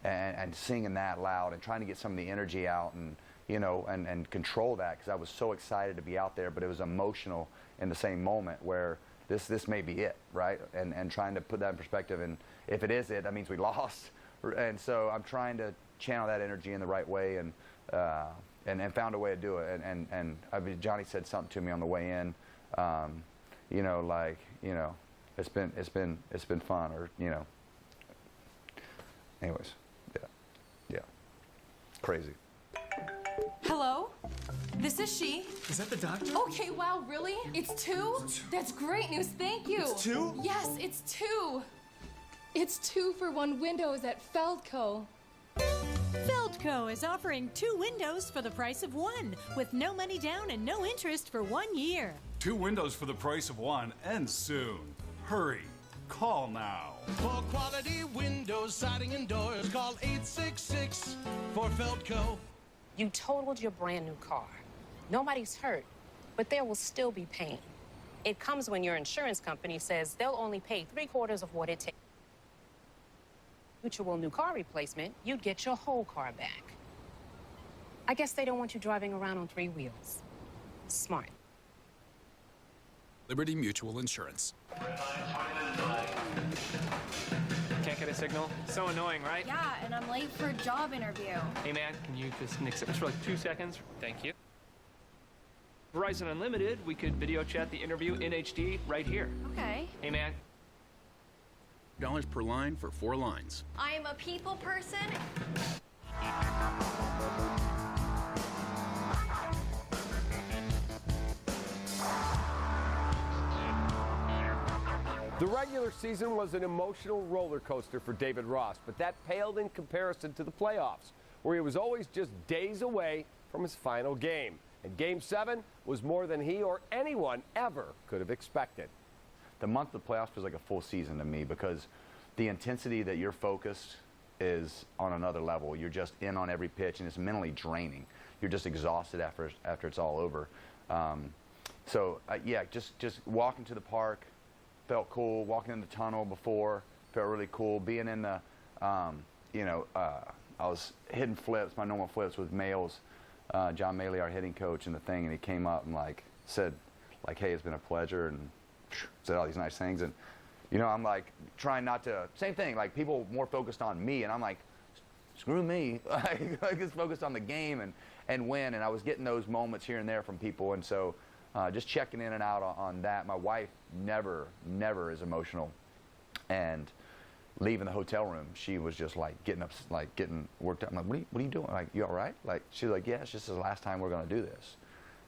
and singing that loud and trying to get some of the energy out, and you know, and control that, because I was so excited to be out there, but it was emotional in the same moment, where this may be it, right? And trying to put that in perspective, and if it is it, that means we lost. And so I'm trying to channel that energy in the right way, and found a way to do it. And I mean, Johnny said something to me on the way in, you know, like, you know, it's been fun, or, you know, anyways, yeah, crazy. Hello? This is she. Is that the doctor? Okay, wow, really? It's two? That's great news, thank you. It's two? Yes, it's two. It's 2 for 1 windows at Feldco. Feldco is offering 2 windows for the price of 1, with no money down and no interest for 1 year. 2 windows for the price of 1 ends soon. Hurry. Call now. For quality windows, siding, and doors, call 866 for Feldco. You totaled your brand new car. Nobody's hurt, but there will still be pain. It comes when your insurance company says they'll only pay 3/4 of what it takes. Mutual new car replacement, you'd get your whole car back. I guess they don't want you driving around on 3 wheels. Smart. Liberty Mutual Insurance. Can't get a signal? So annoying, right? Yeah, and I'm late for a job interview. Hey man, can you just nix it for like 2 seconds? Thank you. Verizon Unlimited, we could video chat the interview in HD right here. Okay. Hey man. $1 per line for 4 lines. I am a people person. The regular season was an emotional roller coaster for David Ross, but that paled in comparison to the playoffs, where he was always just days away from his final game. And Game 7 was more than he or anyone ever could have expected. The month of the playoffs was like a full season to me, because the intensity that you're focused is on another level. You're just in on every pitch, and it's mentally draining. You're just exhausted after it's all over. Yeah, just walking to the park felt cool. Walking in the tunnel before felt really cool. Being in the, I was hitting flips, my normal flips with Males, John Maley, our hitting coach, and the thing, and he came up and said, hey, it's been a pleasure, and said all these nice things, and I'm like trying not to. Same thing, like people more focused on me, and I'm like, screw me. I just focused on the game and win, and I was getting those moments here and there from people, and so just checking in and out on that. My wife never is emotional, and leaving the hotel room, she was just like getting up, like getting worked up. I'm like, what are you doing? Like, you all right? Like, she's like, yeah, it's just the last time we're gonna do this.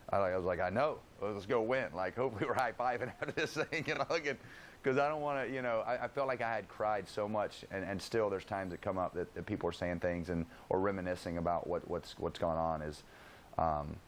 I was like, I know. Let's go win. Like, hopefully we're high-fiving after this thing, because I don't want to, I felt like I had cried so much, and still there's times that come up that people are saying things or reminiscing about what's going on. Is,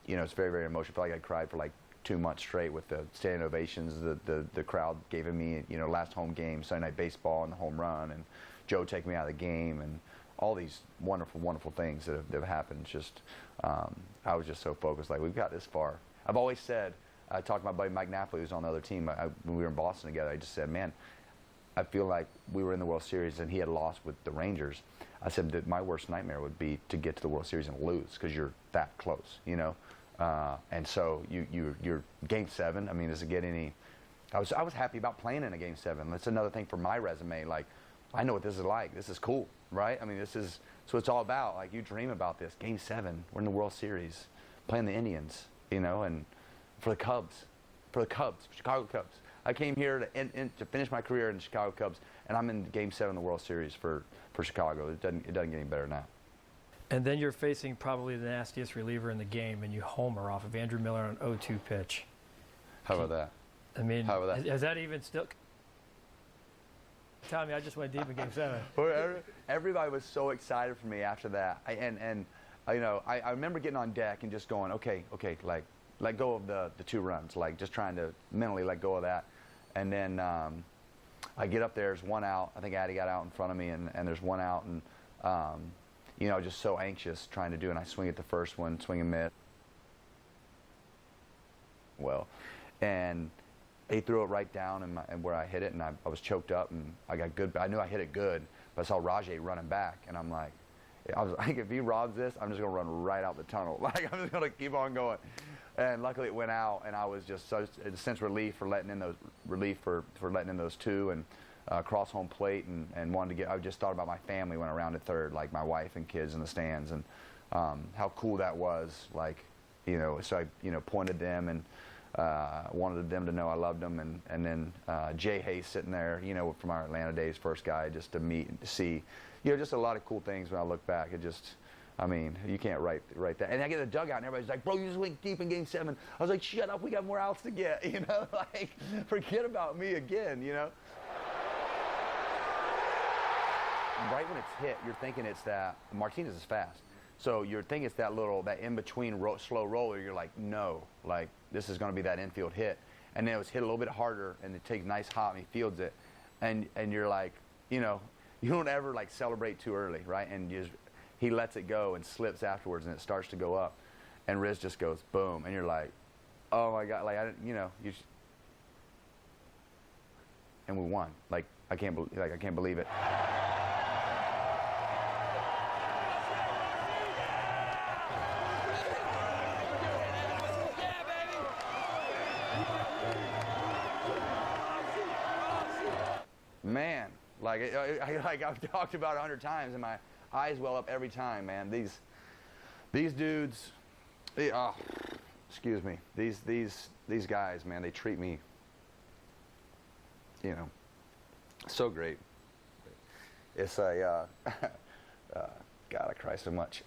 it's very, very emotional. I feel like I cried for like 2 months straight with the standing ovations the crowd gave me, last home game, Sunday Night Baseball, and the home run, and Joe taking me out of the game, and all these wonderful, wonderful things that have happened. Just, I was just so focused, like, we've got this far. I've always said, I talked to my buddy Mike Napoli, who's on the other team, when we were in Boston together, I just said, man, I feel like we were in the World Series and he had lost with the Rangers. I said that my worst nightmare would be to get to the World Series and lose, because you're that close, and so you're Game 7. I mean, does it get any? I was happy about playing in a Game 7. That's another thing for my resume. Like, I know what this is like. This is cool, right? I mean, this is so it's all about. Like, you dream about this. Game 7. We're in the World Series, playing the Indians, and for the Cubs, Chicago Cubs. I came here to finish my career in the Chicago Cubs, and I'm in Game 7 of the World Series for Chicago. It doesn't get any better than that. And then you're facing probably the nastiest reliever in the game, and you homer off of Andrew Miller on an 0-2 pitch. How about that? I mean, how about that? Is that even still? Tell me, I just went deep in Game 7. Everybody was so excited for me after that, I remember getting on deck and just going, okay, like let go of the 2 runs, like just trying to mentally let go of that, and then I get up there, there's 1 out. I think Addy got out in front of me, and there's 1 out, and just so anxious trying to do, and I swing at the first one, swing and miss. Well, and he threw it right down and where I hit it, and I was choked up, and I got good. I knew I hit it good, but I saw Rajay running back, and I was like, if he robs this, I'm just gonna run right out the tunnel. Like, I'm just gonna keep on going. And luckily it went out, and I was just so a sense of relief for letting in those 2, and cross home plate, and wanted to get. I just thought about my family when I rounded third, like my wife and kids in the stands, and how cool that was. Like, so I pointed them and wanted them to know I loved them, and then Jay Hayes sitting there, from our Atlanta days, first guy just to meet and to see, just a lot of cool things when I look back. It just, I mean, you can't write that. And I get a dugout, and everybody's like, bro, you just went deep in Game 7. I was like, shut up, we got more outs to get, like, forget about me again, Right when it's hit, you're thinking it's that, Martinez is fast. So you're thinking it's that in-between slow roller. You're like, no, like, this is going to be that infield hit. And then it was hit a little bit harder, and it takes nice hop, and he fields it. And you're like, you don't ever, like, celebrate too early, right? And he lets it go and slips afterwards, and it starts to go up. And Riz just goes, boom. And you're like, oh, my God. Like, and we won. Like, I can't believe it. Man, like I've talked about 100 times, and my eyes well up every time, man. These dudes, excuse me, these guys, man, they treat me, so great. It's God, I cry so much.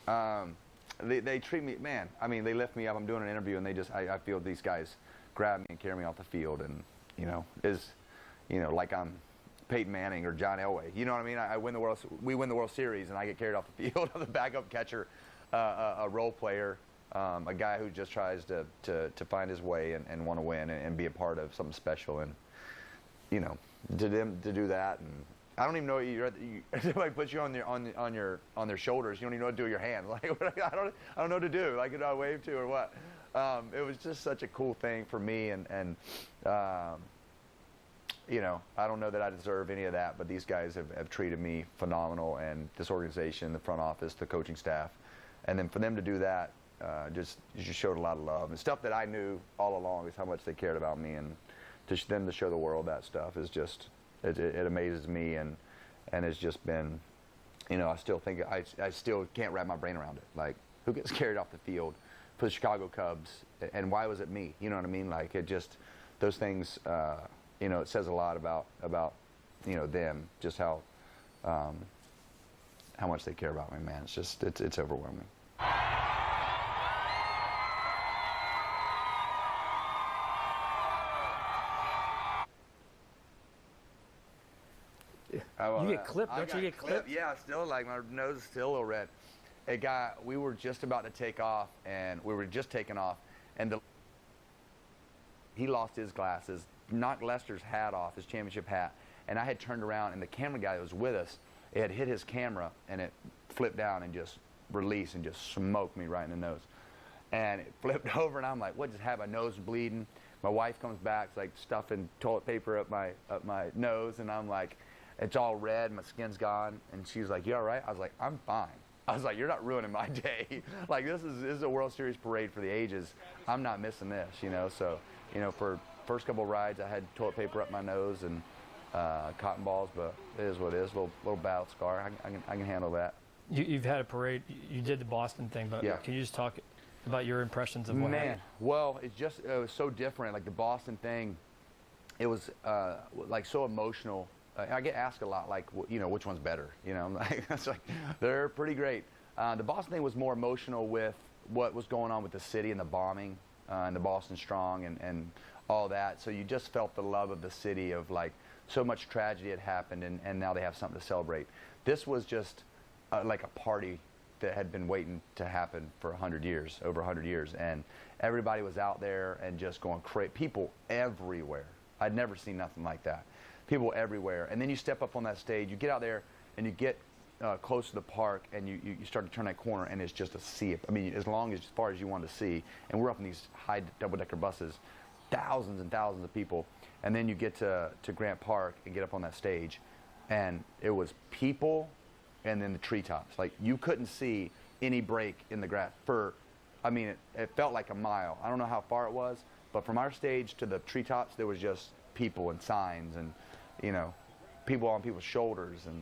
They treat me, man. I mean, they lift me up. I'm doing an interview, and I feel these guys grab me and carry me off the field, and like I'm Peyton Manning or John Elway. You know what I mean? We win the World Series, and I get carried off the field. I'm the backup catcher, a role player, a guy who just tries to find his way and want to win and be a part of something special. And to them to do that, and I don't even know somebody puts you on their shoulders. You don't even know what to do with your hands. Like, I don't know what to do. Like, do I wave to or what? It was just such a cool thing for me, and I don't know that I deserve any of that, but these guys have treated me phenomenal, and this organization, the front office, the coaching staff, and then for them to do that, just showed a lot of love and stuff that I knew all along is how much they cared about me, and them to show the world that stuff is just, it amazes me, and it's just been, I still think, I still can't wrap my brain around it. Like, who gets carried off the field for the Chicago Cubs, and why was it me? You know what I mean? Like, it just, those things, it says a lot about them, just how much they care about me, man. It's just, it's overwhelming. You get clipped, don't you get clipped? Yeah, still, like, my nose is still a little red. We were just about to take off, and we were just taking off, and he lost his glasses, knocked Lester's hat off, his championship hat, and I had turned around, and the camera guy that was with us, it had hit his camera, and it flipped down and just released and just smoked me right in the nose. And it flipped over, and I'm like, what just happened? My nose is bleeding. My wife comes back, it's like stuffing toilet paper up my nose, and I'm like, it's all red, my skin's gone. And she's like, you all right? I was like, I'm fine. I was like, you're not ruining my day. Like, this is a World Series parade for the ages. I'm not missing this, So, for first couple rides, I had toilet paper up my nose and cotton balls, but it is what it is. Little battle scar. I can handle that. You've had a parade. You did the Boston thing, but can you just talk about your impressions of what happened? Well, it was so different. Like the Boston thing, it was like so emotional. I get asked a lot, like, which one's better? I'm like, it's like, they're pretty great. The Boston thing was more emotional with what was going on with the city and the bombing and the Boston Strong and all that. So you just felt the love of the city, of like so much tragedy had happened, and now they have something to celebrate. This was just like a party that had been waiting to happen for 100 years, over 100 years, and everybody was out there and just going crazy. People everywhere. I'd never seen nothing like that. People everywhere. And then you step up on that stage, you get out there, and you get close to the park, and you start to turn that corner, and it's just a sea. I mean, as far as you want to see. And we're up in these high double-decker buses, thousands and thousands of people. And then you get to Grant Park and get up on that stage, and it was people and then the treetops. Like, you couldn't see any break in the grass it felt like a mile. I don't know how far it was, but from our stage to the treetops, there was just people and signs and people on people's shoulders, and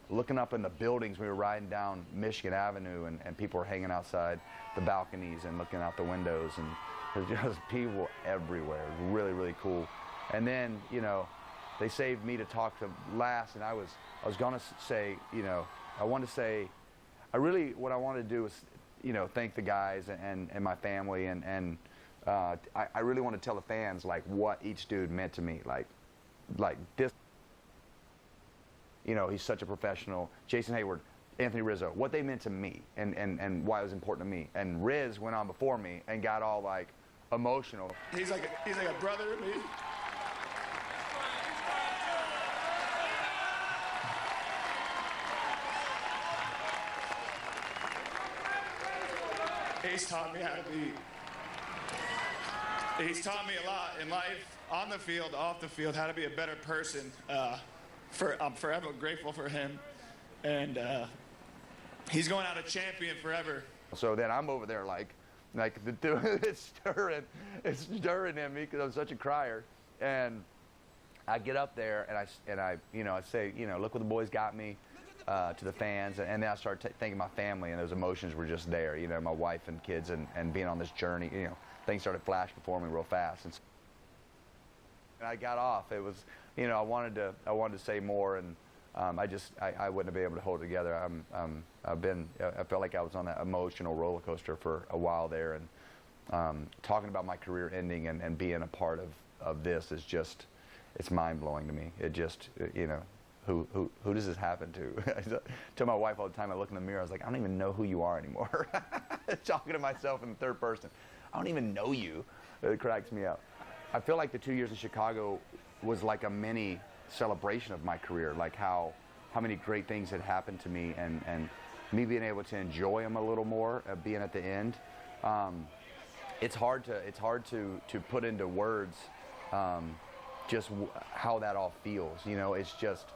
looking up in the buildings. We were riding down Michigan Avenue, and people were hanging outside the balconies and looking out the windows, and there's just people everywhere. It was really, really cool. And then, they saved me to talk to last, and I was gonna say, I wanted to say, what I wanted to do was, thank the guys and my family, and I really want to tell the fans, like, what each dude meant to me, like this. He's such a professional. Jason Hayward, Anthony Rizzo, what they meant to me, and why it was important to me. And Riz went on before me and got all like emotional. He's like a brother to me. He's taught me how to be. He's taught me a lot in life, on the field, off the field, how to be a better person. I'm forever grateful for him, and he's going out a champion forever. So then I'm over there like it's stirring in me because I'm such a crier, and I get up there and I say, look what the boys got me. To the fans, and then I started thinking my family, and those emotions were just there. My wife and kids, and being on this journey. Things started flashing before me real fast, and I got off. It was, I wanted to say more, and I wouldn't have been able to hold it together. I felt like I was on that emotional roller coaster for a while there, and talking about my career ending and being a part of this is just, it's mind blowing to me. It just, Who does this happen to? I tell my wife all the time, I look in the mirror, I was like, I don't even know who you are anymore. Talking to myself in the third person. I don't even know you. It cracks me up. I feel like the 2 years in Chicago was like a mini celebration of my career, like how many great things had happened to me, and me being able to enjoy them a little more, being at the end. It's hard to put into words just how that all feels. It's just,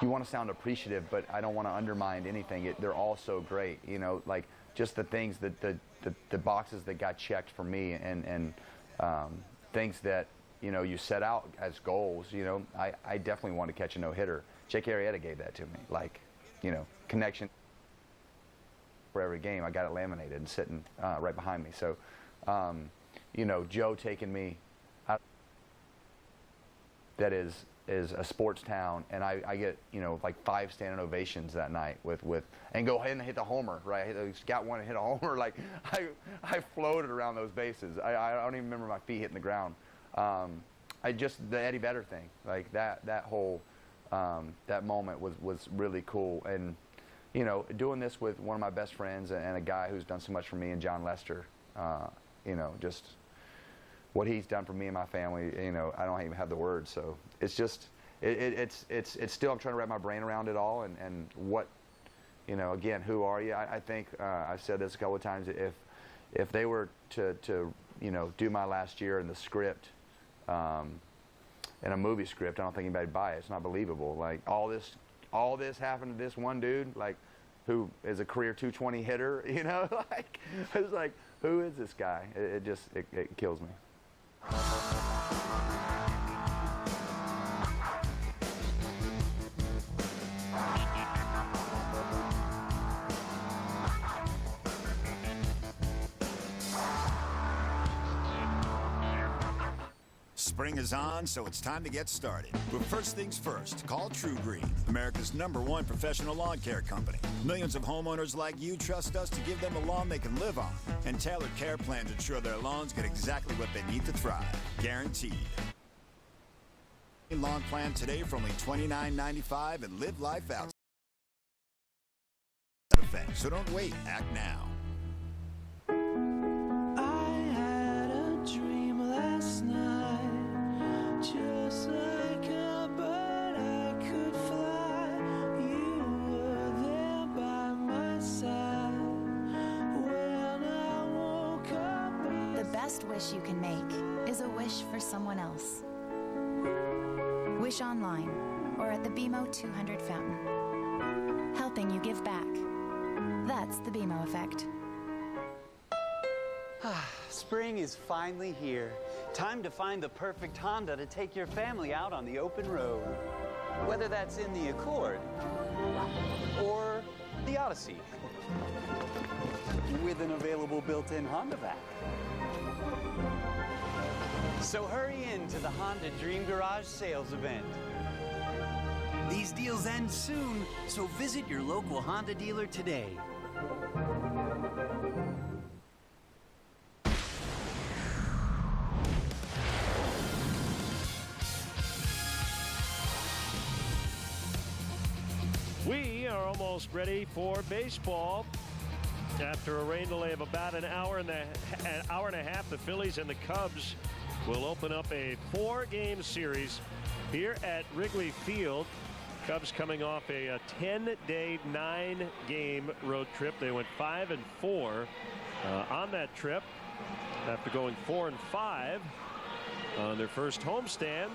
you want to sound appreciative, but I don't want to undermine anything. They're all so great, like just the things that the boxes that got checked for me, and things that, you know, you set out as goals. You know, I definitely want to catch a no-hitter. Jake Arrieta gave that to me, like, you know, connection for every game. I got it laminated and sitting right behind me. So, you know, Joe taking me out, that is a sports town, and I get, you know, like 5 standing ovations that night with and go ahead and hit the homer, right? I got one and hit a homer. Like, I floated around those bases. I don't even remember my feet hitting the ground. I just, the Eddie Vedder thing, like that whole that moment was really cool. And, you know, doing this with one of my best friends and a guy who's done so much for me, and John Lester, you know, just what he's done for me and my family, you know, I don't even have the words. So it's just, it's still, I'm trying to wrap my brain around it all, and what, you know, again, who are you? I think I've said this a couple of times. If they were to you know, do my last year in the script, in a movie script, I don't think anybody'd buy it. It's not believable. Like, all this happened to this one dude, like, who is a career 220 hitter, you know? Like, it's like, who is this guy? It just kills me. Spring is on, so it's time to get started. But first things first, call True Green, America's #1 professional lawn care company. Millions of homeowners like you trust us to give them a lawn they can live on. And tailored care plans ensure their lawns get exactly what they need to thrive. Guaranteed. Lawn plan today for only $29.95 and live life out. So don't wait, act now. Just like a bird, I could fly. You were there by my side when I woke up. The best wish you can make is a wish for someone else. Wish online or at the BMO 200 fountain. Helping you give back. That's the BMO effect. Spring is finally here. Time to find the perfect Honda to take your family out on the open road. Whether that's in the Accord or the Odyssey, with an available built-in Honda vac. So hurry in to the Honda Dream Garage sales event. These deals end soon, so visit your local Honda dealer today. We are almost ready for baseball. After a rain delay of about an hour and a half, the Phillies and the Cubs will open up a 4-game series here at Wrigley Field. Cubs coming off a 10-day, 9-game road trip. They went 5-4 on that trip after going 4-5 on their first homestand.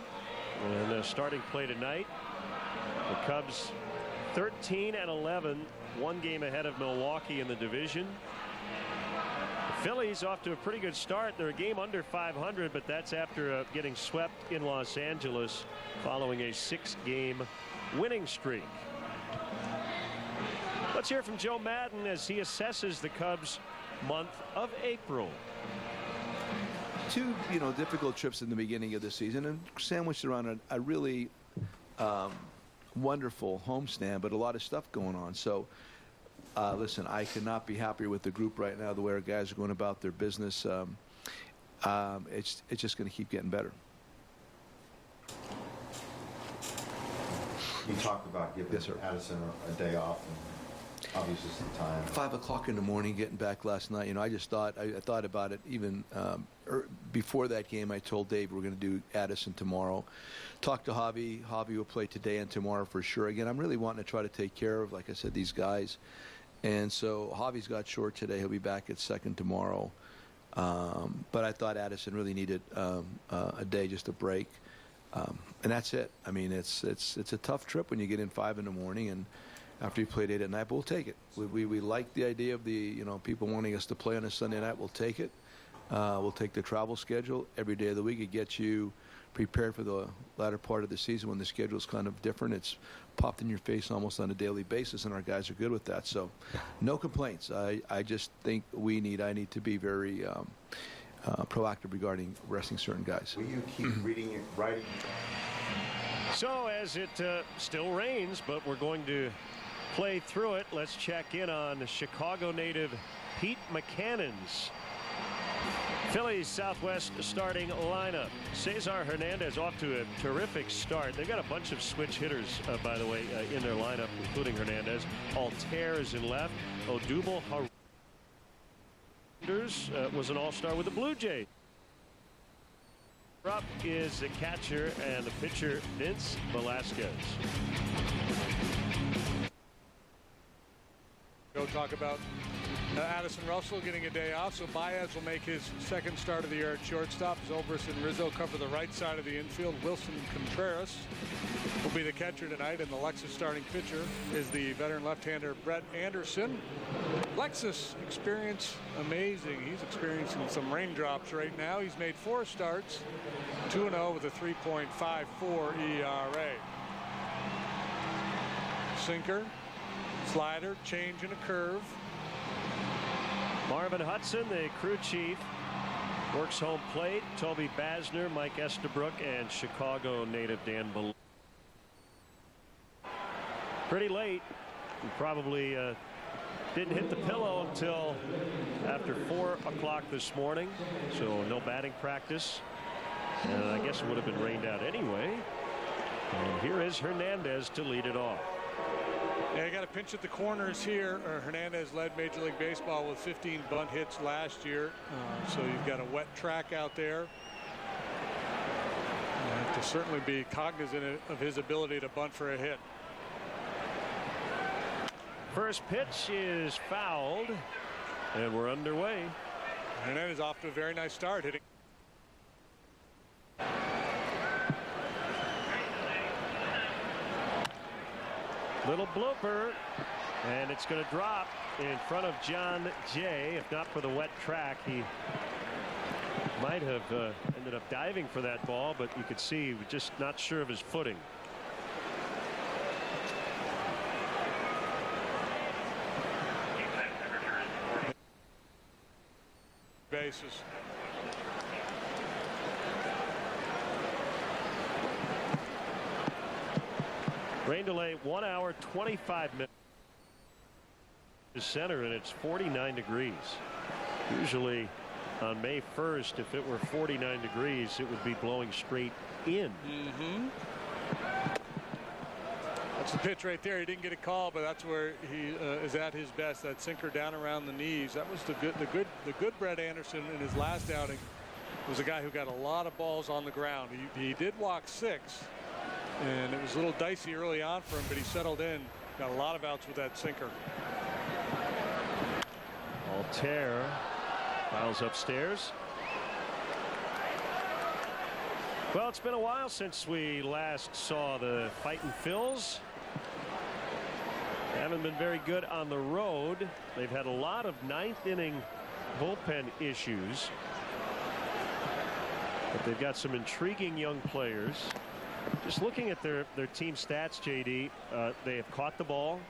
And they're starting play tonight. The Cubs 13-11, 1 game ahead of Milwaukee in the division. The Phillies off to a pretty good start. They're a game under 500, but that's after getting swept in Los Angeles following a 6-game winning streak. Let's hear from Joe Madden as he assesses the Cubs' month of April. 2, difficult trips in the beginning of the season and sandwiched around a really wonderful homestand, but a lot of stuff going on. So listen, I could not be happier with the group right now, the way our guys are going about their business. It's just going to keep getting better. You talked about giving Addison a day off, and obviously it's the time. 5 o'clock in the morning, getting back last night. I just thought, I thought about it even before that game. I told Dave we're going to do Addison tomorrow. Talked to Javi. Javi will play today and tomorrow for sure. Again, I'm really wanting to try to take care of, like I said, these guys. And so Javi's got short today. He'll be back at second tomorrow. But I thought Addison really needed a day, just a break. And that's it. I mean, it's a tough trip when you get in 5 in the morning and after you played 8 at night, but we'll take it. We like the idea of the people wanting us to play on a Sunday night. We'll take it. We'll take the travel schedule every day of the week. It gets you prepared for the latter part of the season when the schedule is kind of different. It's popped in your face almost on a daily basis, and our guys are good with that. So no complaints. I just think I need to be very proactive regarding resting certain guys. Will you keep reading and writing? So as it still rains, but we're going to play through it, let's check in on Chicago native Pete McCannon's Phillies Southwest starting lineup. Cesar Hernandez off to a terrific start. They've got a bunch of switch hitters, by the way, in their lineup, including Hernandez. Altair is in left. Odubel was an all-star with the Blue Jays. Up is the catcher and the pitcher, Vince Velasquez. Go talk about Addison Russell getting a day off, so Baez will make his second start of the year at shortstop. Zobrist and Rizzo cover the right side of the infield. Wilson Contreras will be the catcher tonight, and the Lexus starting pitcher is the veteran left-hander Brett Anderson. Lexus experience amazing. He's experiencing some raindrops right now. He's made 4 starts, 2-0 with a 3.54 ERA. Sinker, slider, change, and a curve. Marvin Hudson, the crew chief, works home plate. Toby Basner, Mike Estabrook, and Chicago native Dan Bel. Pretty late. He probably didn't hit the pillow until after 4 o'clock this morning. So no batting practice. And I guess it would have been rained out anyway. And here is Hernandez to lead it off. Yeah, you got a pinch at the corners here. Hernandez led Major League Baseball with 15 bunt hits last year. So you've got a wet track out there. You have to certainly be cognizant of his ability to bunt for a hit. First pitch is fouled, and we're underway. Hernandez off to a very nice start, hitting. Little blooper, and it's going to drop in front of John Jay. If not for the wet track, he might have ended up diving for that ball, but you could see he was just not sure of his footing. Bases. Rain delay 1 hour 25 minutes. The center, and it's 49 degrees. Usually on May 1st, if it were 49 degrees, it would be blowing straight in. That's the pitch right there. He didn't get a call, but that's where he is at his best. That sinker down around the knees. That was the good Brett Anderson in his last outing. Was a guy who got a lot of balls on the ground. He did walk 6. And it was a little dicey early on for him, but he settled in. Got a lot of outs with that sinker. Altair files upstairs. Well, it's been a while since we last saw the Fightin' Phils. Haven't been very good on the road. They've had a lot of 9th inning bullpen issues. But they've got some intriguing young players. Just looking at their team stats, JD, they have caught the ball,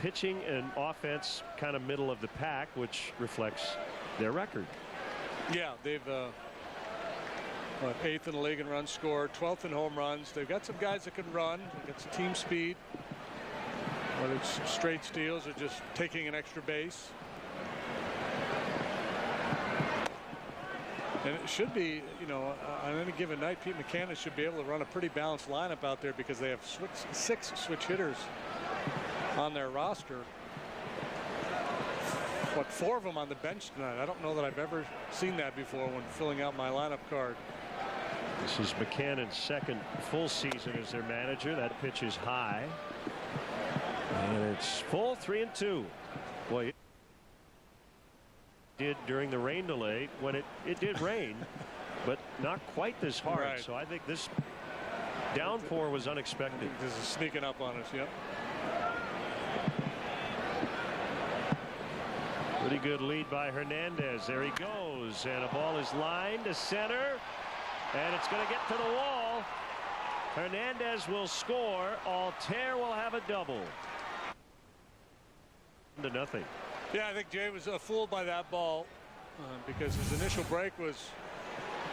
pitching and offense kind of middle of the pack, which reflects their record. Yeah, they've 8th in the league in runs scored, 12th in home runs. They've got some guys that can run. They've got some team speed, whether it's straight steals or just taking an extra base. And it should be, you know, on any given night, Pete McCannon should be able to run a pretty balanced lineup out there because they have 6 switch hitters on their roster. What, 4 of them on the bench tonight? I don't know that I've ever seen that before when filling out my lineup card. This is McCannon's second full season as their manager. That pitch is high. And it's full 3-2. Boy, did during the rain delay when it did rain, but not quite this hard. Right. So I think this downpour was unexpected. This is sneaking up on us. Yep. Pretty good lead by Hernandez. There he goes, and a ball is lined to center, and it's going to get to the wall. Hernandez will score. Altair will have a double. 1-0. Yeah, I think Jay was fooled by that ball because his initial break was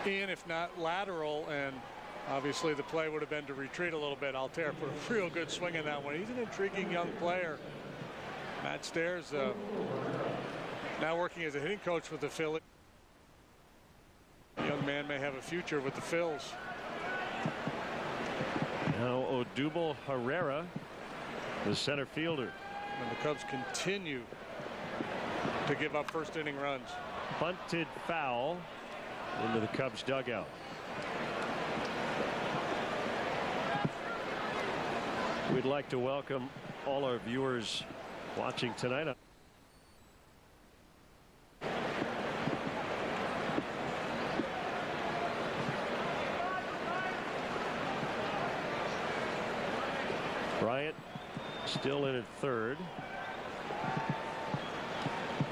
in, if not lateral, and obviously the play would have been to retreat a little bit. Altair put a real good swing in that one. He's an intriguing young player. Matt Stairs now working as a hitting coach with the Phillies. The young man may have a future with the Phils. Now Odubel Herrera, the center fielder. And the Cubs continue to give up first inning runs. Bunted foul into the Cubs dugout. We'd like to welcome all our viewers watching tonight. Bryant still in at third.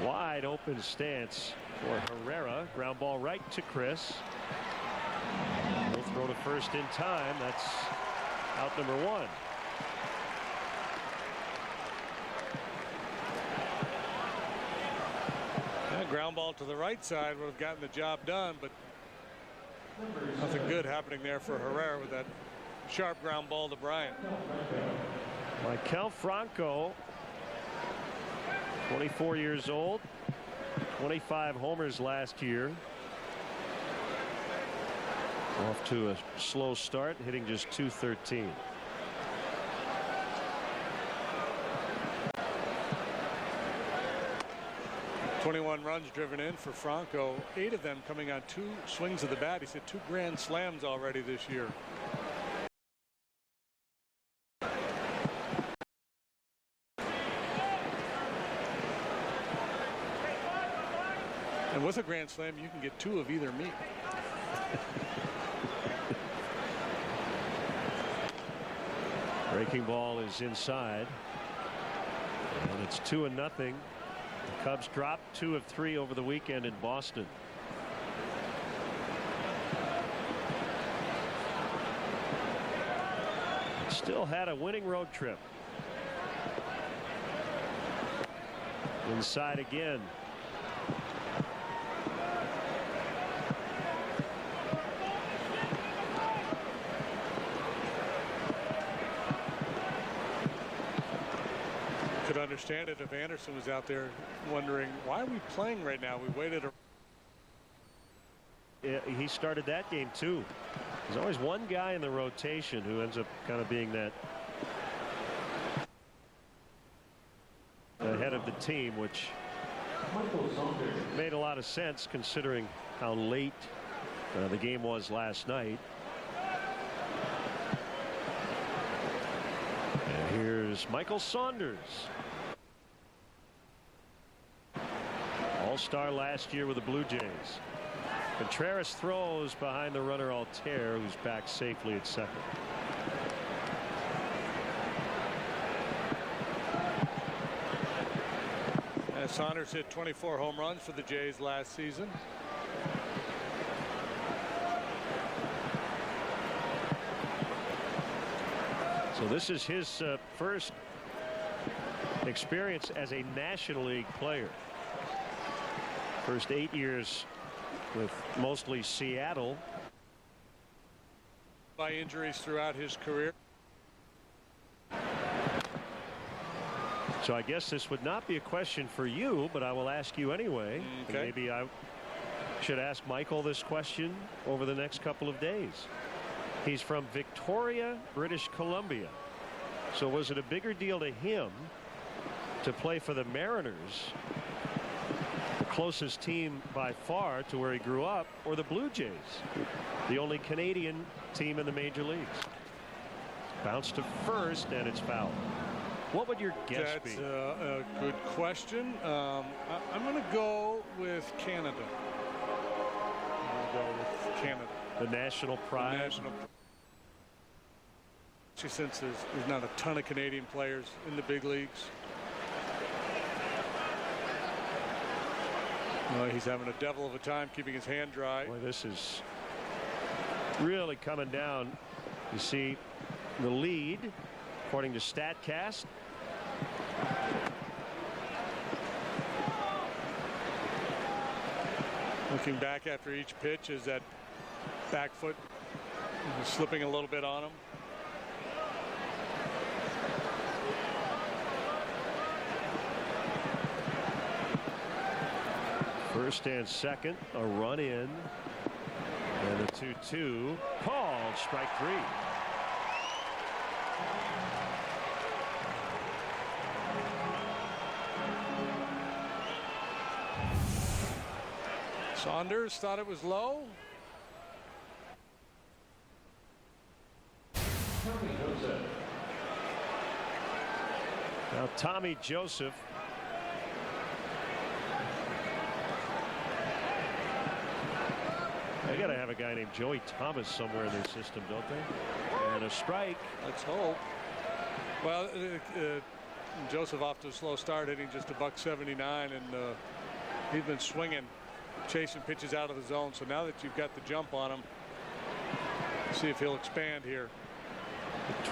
Wide open stance for Herrera. Ground ball right to Chris. He'll throw to first in time. That's out number 1. That ground ball to the right side would have gotten the job done, but nothing good happening there for Herrera with that sharp ground ball to Bryant. Maikel Franco, 24 years old, 25 homers last year. Off to a slow start, hitting just .213. .21 runs driven in for Franco, 8 of them coming on 2 swings of the bat. He's hit 2 grand slams already this year. And with a grand slam, you can get 2 of either meat. Breaking ball is inside, and it's 2-0. The Cubs dropped 2 of 3 over the weekend in Boston. Still had a winning road trip. Inside again. Could understand it if Anderson was out there wondering, why are we playing right now? We waited. He started that game too. There's always one guy in the rotation who ends up kind of being that ahead of the team, which made a lot of sense considering how late the game was last night. And here's Michael Saunders. All-star last year with the Blue Jays. Contreras throws behind the runner Altair, who's back safely at second. As Saunders hit 24 home runs for the Jays last season. So this is his first experience as a National League player. First 8 years with mostly Seattle. By injuries throughout his career. So I guess this would not be a question for you, but I will ask you anyway. Okay. And maybe I should ask Michael this question over the next couple of days. He's from Victoria, British Columbia. So was it a bigger deal to him to play for the Mariners, the closest team by far to where he grew up, or the Blue Jays, the only Canadian team in the major leagues? Bounce to first, and it's foul. What would your guess be? That's a good question. I'm going to go with Canada. I'm going to go with Canada. The national pride. The national. Since there's not a ton of Canadian players in the big leagues. Well, he's having a devil of a time keeping his hand dry. Boy, this is really coming down. You see the lead, according to StatCast. Looking back after each pitch as that back foot is slipping a little bit on him. First and second, a run in, and a 2-2 called, strike 3. Saunders thought it was low. Now Tommy Joseph. They got to have a guy named Joey Thomas somewhere in their system, don't they? And a strike. Let's hope. Well, Joseph off to a slow start, hitting just $179, and he's been swinging, chasing pitches out of the zone. So now that you've got the jump on him, see if he'll expand here.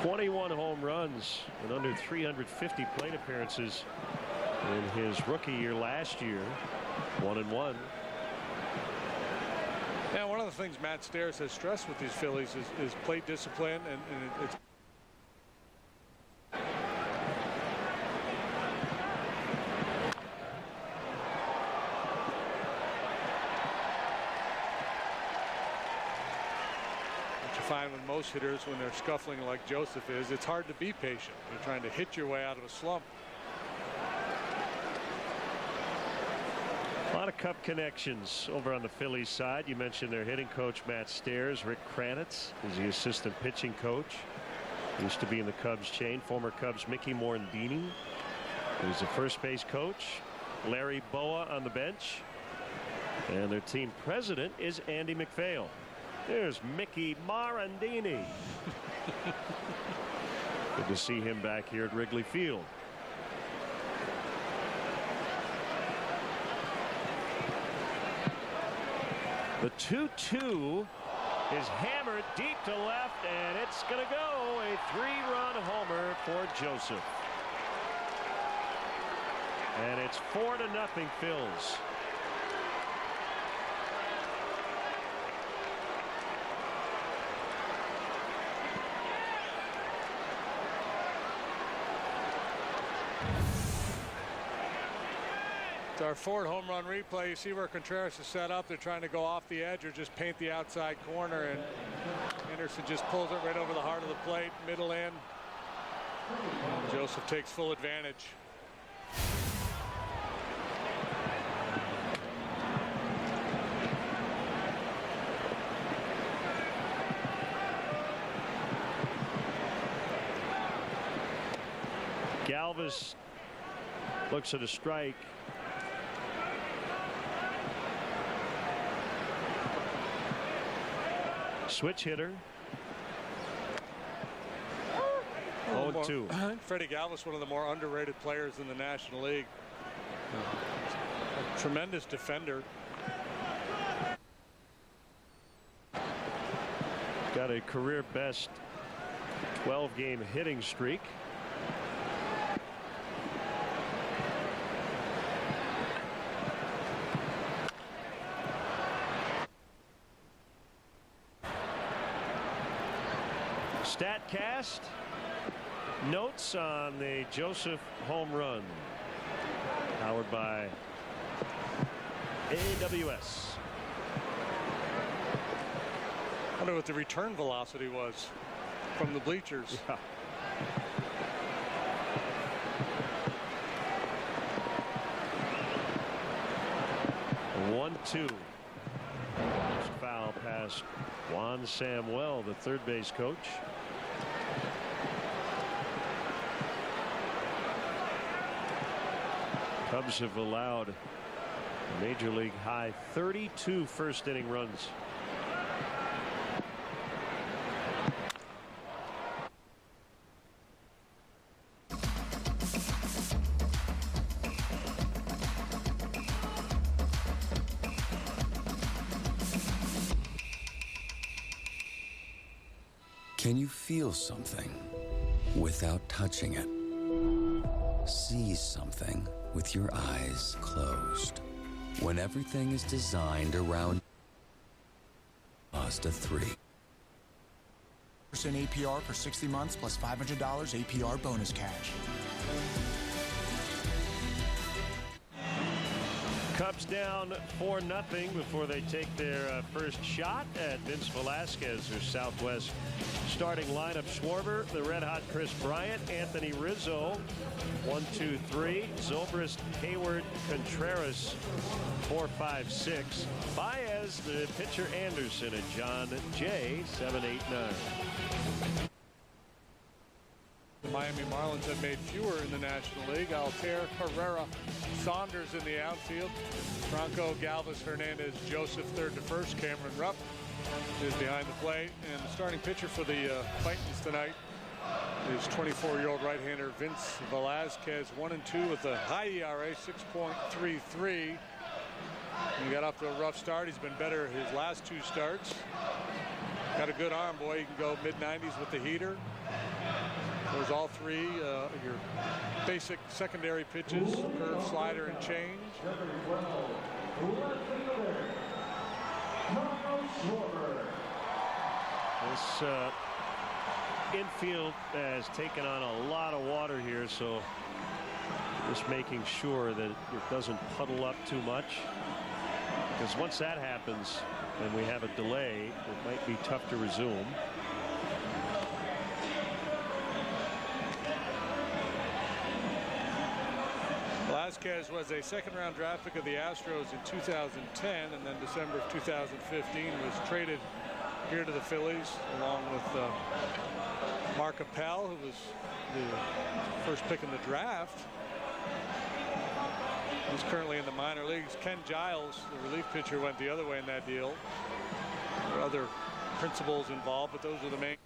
21 home runs and under 350 plate appearances in his rookie year last year. 1-1. Yeah, one of the things Matt Stairs has stressed with these Phillies is plate discipline, and it's find with most hitters when they're scuffling like Joseph is, it's hard to be patient. You're trying to hit your way out of a slump. A lot of Cup connections over on the Phillies side. You mentioned their hitting coach Matt Stairs. Rick Kranitz is the assistant pitching coach. Used to be in the Cubs chain. Former Cubs Mickey Morandini is the first base coach. Larry Boa on the bench. And their team president is Andy McPhail. There's Mickey Morandini. Good to see him back here at Wrigley Field. The 2-2 is hammered deep to left, and it's going to go. A 3-run homer for Joseph. And it's 4-0 Phils. It's our fourth home run replay. You see where Contreras is set up. They're trying to go off the edge or just paint the outside corner, and Anderson just pulls it right over the heart of the plate, middle in. Joseph takes full advantage. Galvis looks at a strike. Switch hitter. 0-2. Freddie Galvis, one of the more underrated players in the National League. A tremendous defender. Got a career best 12-game hitting streak. StatCast notes on the Joseph home run, powered by AWS. I wonder what the return velocity was from the bleachers. Yeah. A 1-2. Foul past Juan Samuel, the third base coach. Cubs have allowed a major league high 32 first inning runs. Can you feel something without touching it? See something with your eyes closed. When everything is designed around Mazda 3. % APR for 60 months plus $500 APR bonus cash. Cubs down 4-0 before they take their first shot at Vince Velasquez, their Southwest starting lineup. Schwarber, the red-hot Chris Bryant, Anthony Rizzo, 1, 2, 3. Zobrist, Hayward, Contreras, 4, 5, 6. Baez, the pitcher Anderson, and John Jay, 7, 8, 9. The Miami Marlins have made fewer in the National League. Altair, Herrera, Saunders in the outfield. Franco, Galvis, Hernandez, Joseph third to first. Cameron Rupp is behind the plate. And the starting pitcher for the Titans tonight is 24-year-old right-hander Vince Velasquez, 1-2 with a high ERA, 6.33. He got off to a rough start. He's been better his last 2 starts. Got a good arm, boy. He can go mid-90s with the heater. Those all 3 your basic secondary pitches, curve, slider, and change. This infield has taken on a lot of water here, so just making sure that it doesn't puddle up too much, because once that happens and we have a delay, it might be tough to resume. Velasquez was a second-round draft pick of the Astros in 2010, and then December of 2015 was traded here to the Phillies along with Mark Appel, who was the first pick in the draft. He's currently in the minor leagues. Ken Giles, the relief pitcher, went the other way in that deal. There are other principles involved, but those are the main.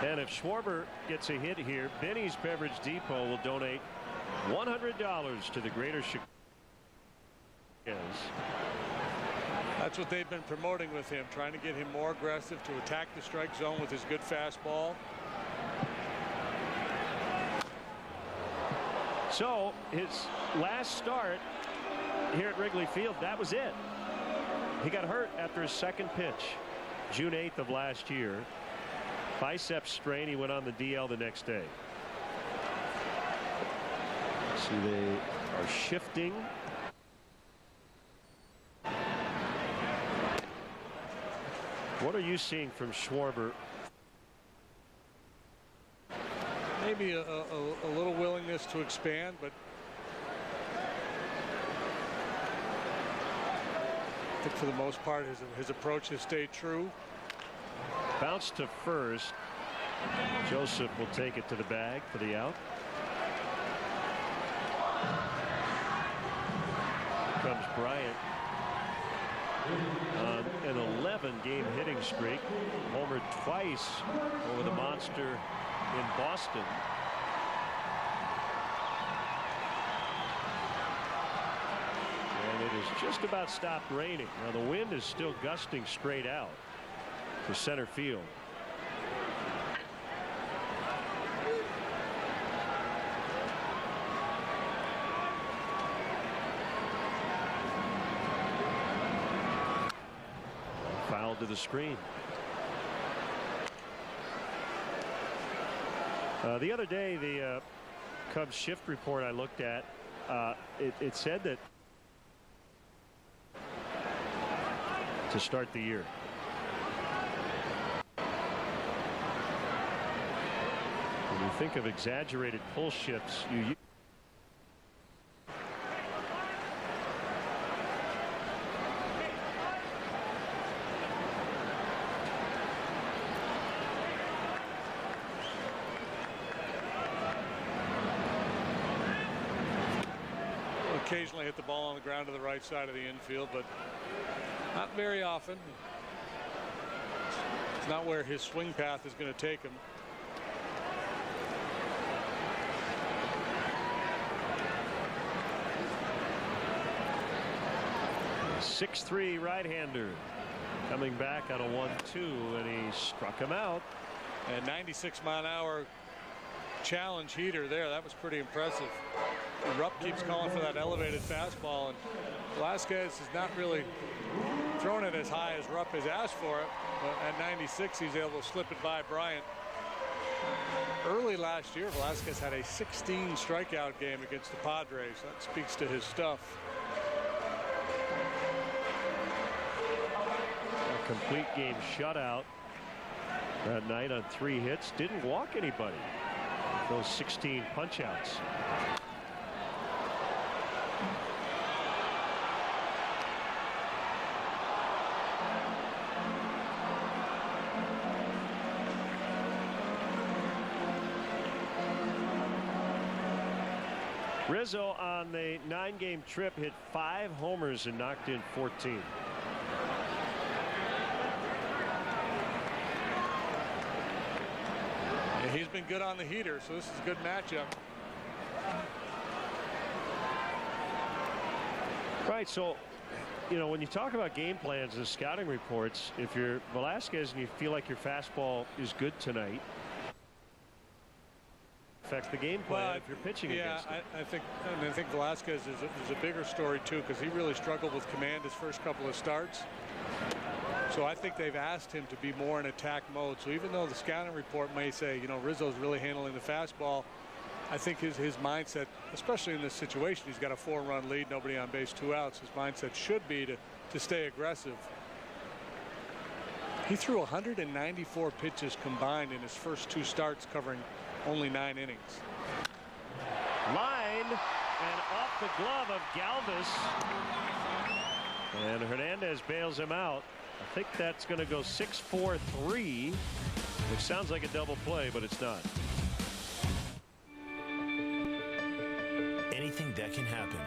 And if Schwarber gets a hit here, Benny's Beverage Depot will donate $100 to the Greater Chicago. That's what they've been promoting with him, trying to get him more aggressive to attack the strike zone with his good fastball. So his last start here at Wrigley Field, that was it. He got hurt after his second pitch, June 8th of last year. Bicep strain. He went on the DL the next day. See, they are shifting. What are you seeing from Schwarber? Maybe a little willingness to expand, but I think for the most part his approach has stayed true. Bounce to first. Joseph will take it to the bag for the out. Here comes Bryant on an 11-game hitting streak. Homered twice over the monster in Boston. And it has just about stopped raining. Now the wind is still gusting straight out to center field. Foul to the screen. The other day, the Cubs shift report I looked at, it said that to start the year. When you think of exaggerated pull shifts, you occasionally hit the ball on the ground to the right side of the infield, but not very often. It's not where his swing path is going to take him. 6'3" right-hander coming back on a 1-2, and he struck him out. And 96-mile-an-hour challenge heater there. That was pretty impressive. Rupp keeps calling for that elevated fastball, and Velasquez is not really throwing it as high as Rupp has asked for it. But at 96, he's able to slip it by Bryant. Early last year, Velasquez had a 16 strikeout game against the Padres. That speaks to his stuff. A complete game shutout that night on 3 hits. Didn't walk anybody. Those 16 punch-outs. Rizzo on the 9-game trip hit 5 homers and knocked in 14. Yeah, he's been good on the heater, so this is a good matchup. Right, so you know, when you talk about game plans and scouting reports, if you're Velasquez and you feel like your fastball is good tonight, affect the game plan if you're pitching against it. I think Velasquez is a bigger story too, because he really struggled with command his first couple of starts. So I think they've asked him to be more in attack mode. So even though the scouting report may say, you know, Rizzo's really handling the fastball, I think his mindset, especially in this situation, he's got a 4-run lead, nobody on base, 2 outs. His mindset should be to stay aggressive. He threw 194 pitches combined in his first 2 starts, covering only 9 innings. Line and off the glove of Galvis, and Hernandez bails him out. I think that's going to go 6-4-3, which sounds like a double play, but it's not. Anything that can happen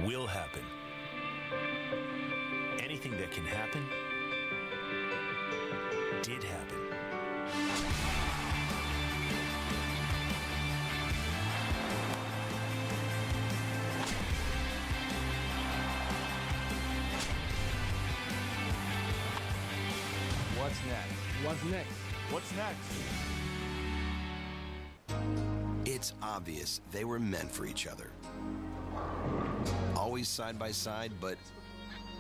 will happen. Anything that can happen did happen. What's next? What's next? What's next? It's obvious they were meant for each other. Always side by side, but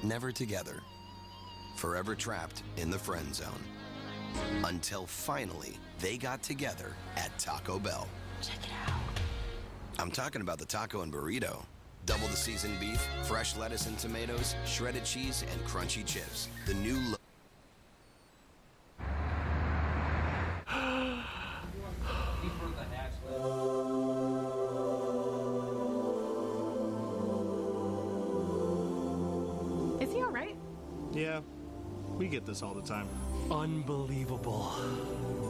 never together. Forever trapped in the friend zone. Until finally, they got together at Taco Bell. Check it out. I'm talking about the taco and burrito. Double the seasoned beef, fresh lettuce and tomatoes, shredded cheese, and crunchy chips. The new look. Is he all right? Yeah, we get this all the time. Unbelievable.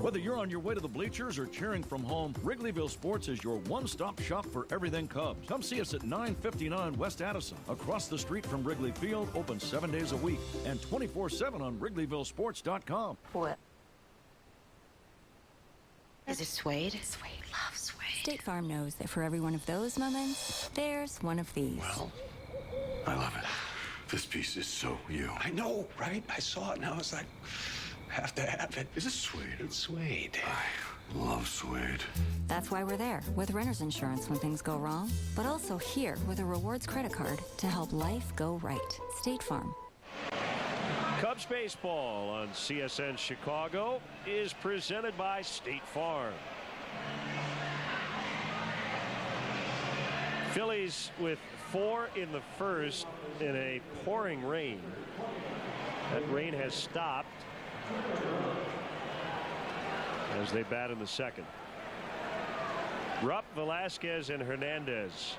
Whether you're on your way to the bleachers or cheering from home, Wrigleyville Sports is your one-stop shop for everything Cubs. Come see us at 959 West Addison, across the street from Wrigley Field, open 7 days a week, and 24/7 on WrigleyvilleSports.com. What? Is it suede? Suede. Love suede. State Farm knows that for every one of those moments, there's one of these. Well, I love it. This piece is so you. I know, right? I saw it and I was like, have to have it. Is this suede? It's suede. I love suede. That's why we're there with renter's insurance when things go wrong, but also here with a rewards credit card to help life go right. State Farm. Cubs baseball on CSN Chicago is presented by State Farm. Phillies with 4 in the first in a pouring rain. That rain has stopped as they bat in the second. Rupp, Velasquez, and Hernandez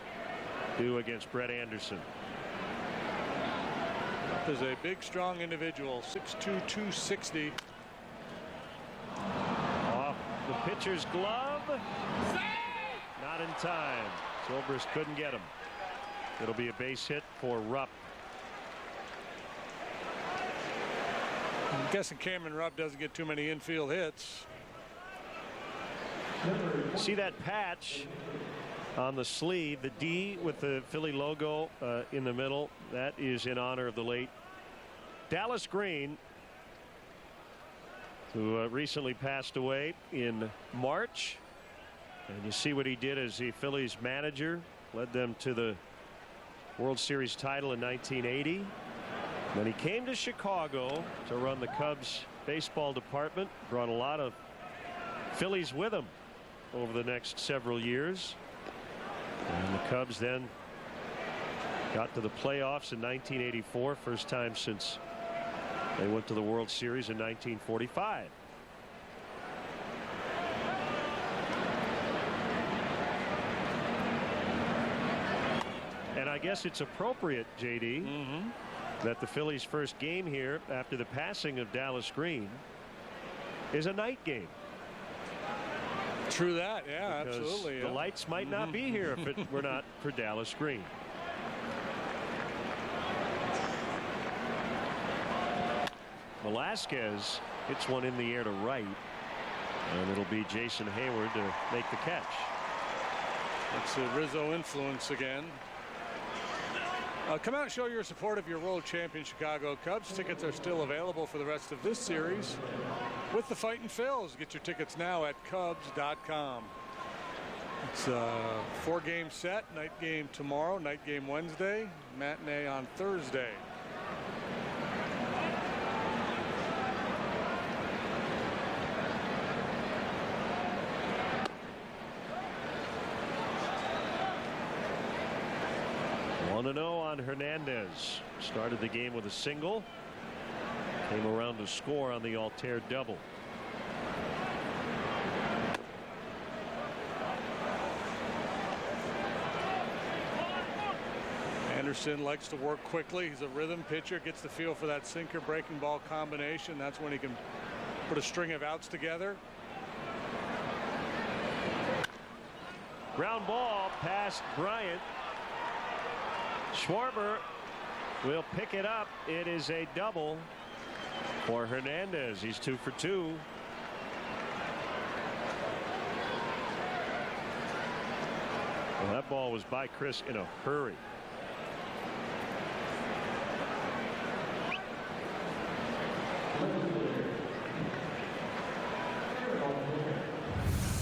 do against Brett Anderson. Rupp is a big, strong individual, 6'2", 260. Off the pitcher's glove. Not in time. Zobrist couldn't get him. It'll be a base hit for Rupp. I'm guessing Cameron Rupp doesn't get too many infield hits. See that patch on the sleeve. The D with the Philly logo in the middle, that is in honor of the late Dallas Green, who recently passed away in March. And you see what he did as the Phillies manager, led them to the World Series title in 1980. Then he came to Chicago to run the Cubs baseball department, brought a lot of Phillies with him over the next several years. And the Cubs then got to the playoffs in 1984, first time since they went to the World Series in 1945. And I guess it's appropriate, JD, that the Phillies' first game here after the passing of Dallas Green is a night game. True that, yeah, because absolutely. The lights might not be here if it were not for Dallas Green. Velasquez hits one in the air to right, and it'll be Jason Hayward to make the catch. It's the Rizzo influence again. Come out and show your support of your world champion Chicago Cubs. Tickets are still available for the rest of this series with the Fightin' Phils. Get your tickets now at Cubs.com. It's a 4-game set. Night game tomorrow, night game Wednesday, matinee on Thursday. On Hernandez. Started the game with a single. Came around to score on the Altair double. Anderson likes to work quickly. He's a rhythm pitcher, gets the feel for that sinker breaking ball combination. That's when he can put a string of outs together. Ground ball past Bryant. Schwarber will pick it up. It is a double for Hernandez. He's 2 for 2. Well, that ball was by Chris in a hurry.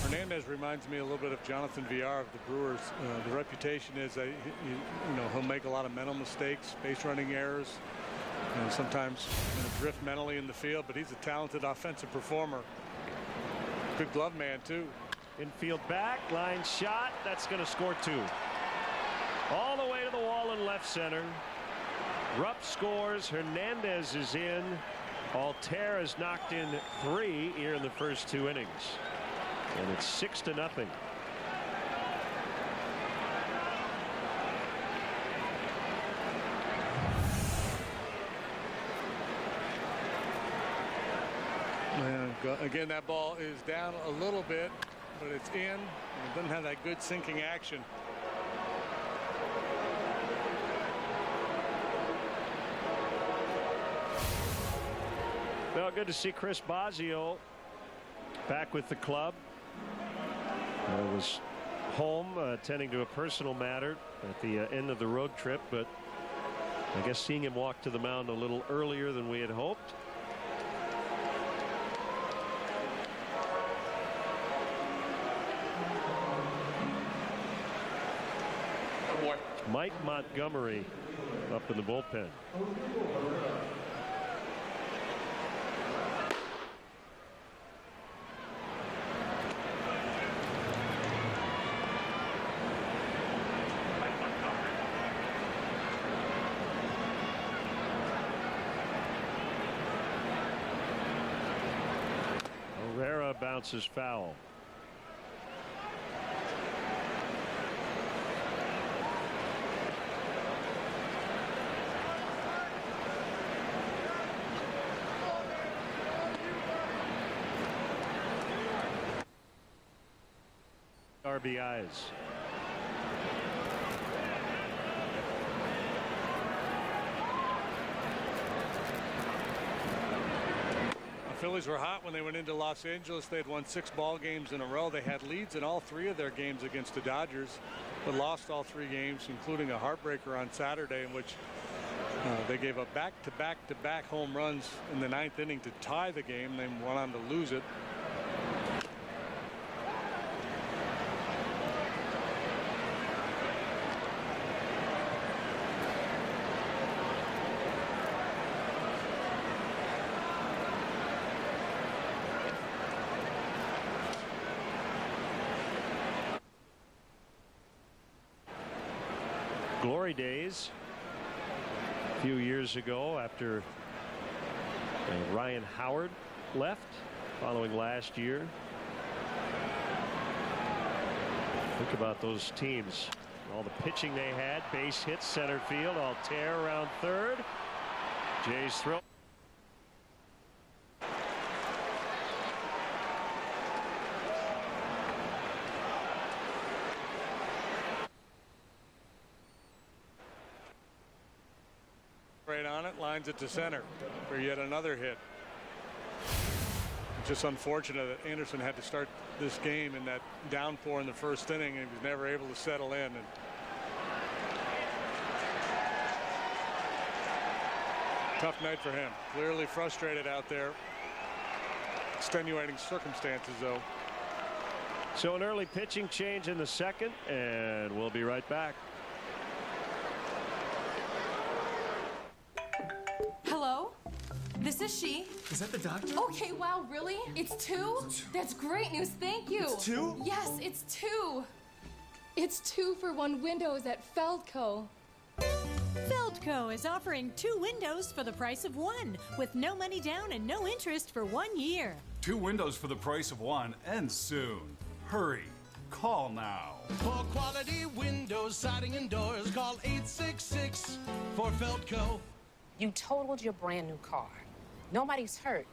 Hernandez reminds me a little bit of Jonathan Villar of the Brewers. The reputation is that he'll make a lot of mental mistakes, base running errors, and sometimes drift mentally in the field, but he's a talented offensive performer. Good glove man too. Infield back, line shot. That's going to score 2. All the way to the wall in left center. Rupp scores. Hernandez is in. Altair has knocked in 3 here in the first 2 innings. And it's 6-0. Again, that ball is down a little bit, but it's in. It doesn't have that good sinking action. Well, good to see Chris Bosio back with the club. I was home attending to a personal matter at the end of the road trip, but I guess seeing him walk to the mound a little earlier than we had hoped. Mike Montgomery up in the bullpen. Herrera bounces foul. RBIs. Phillies were hot when they went into Los Angeles. They had won 6 ball games in a row. They had leads in all 3 of their games against the Dodgers, but lost all 3 games, including a heartbreaker on Saturday in which they gave up back-to-back home runs in the 9th inning to tie the game. They went on to lose it. Glory days a few years ago after Ryan Howard left following last year. Think about those teams, all the pitching they had. Base hit center field, Altair around third. Jay's throw. Right on it, lines it to center for yet another hit. Just unfortunate that Anderson had to start this game in that downpour in the first inning, and he was never able to settle in. And tough night for him. Clearly frustrated out there. Extenuating circumstances, though. So an early pitching change in the second, and we'll be right back. Hello? This is she. Is that the doctor? Okay, wow, really? It's 2? That's great news, thank you. It's 2? Yes, it's 2. It's 2 for 1 windows at Feldco. Feldco is offering 2 windows for the price of 1, with no money down and no interest for 1 year. 2 windows for the price of 1 ends soon. Hurry. Call now. For quality windows, siding, and doors, call 866 for Feldco. You totaled your brand new car. Nobody's hurt.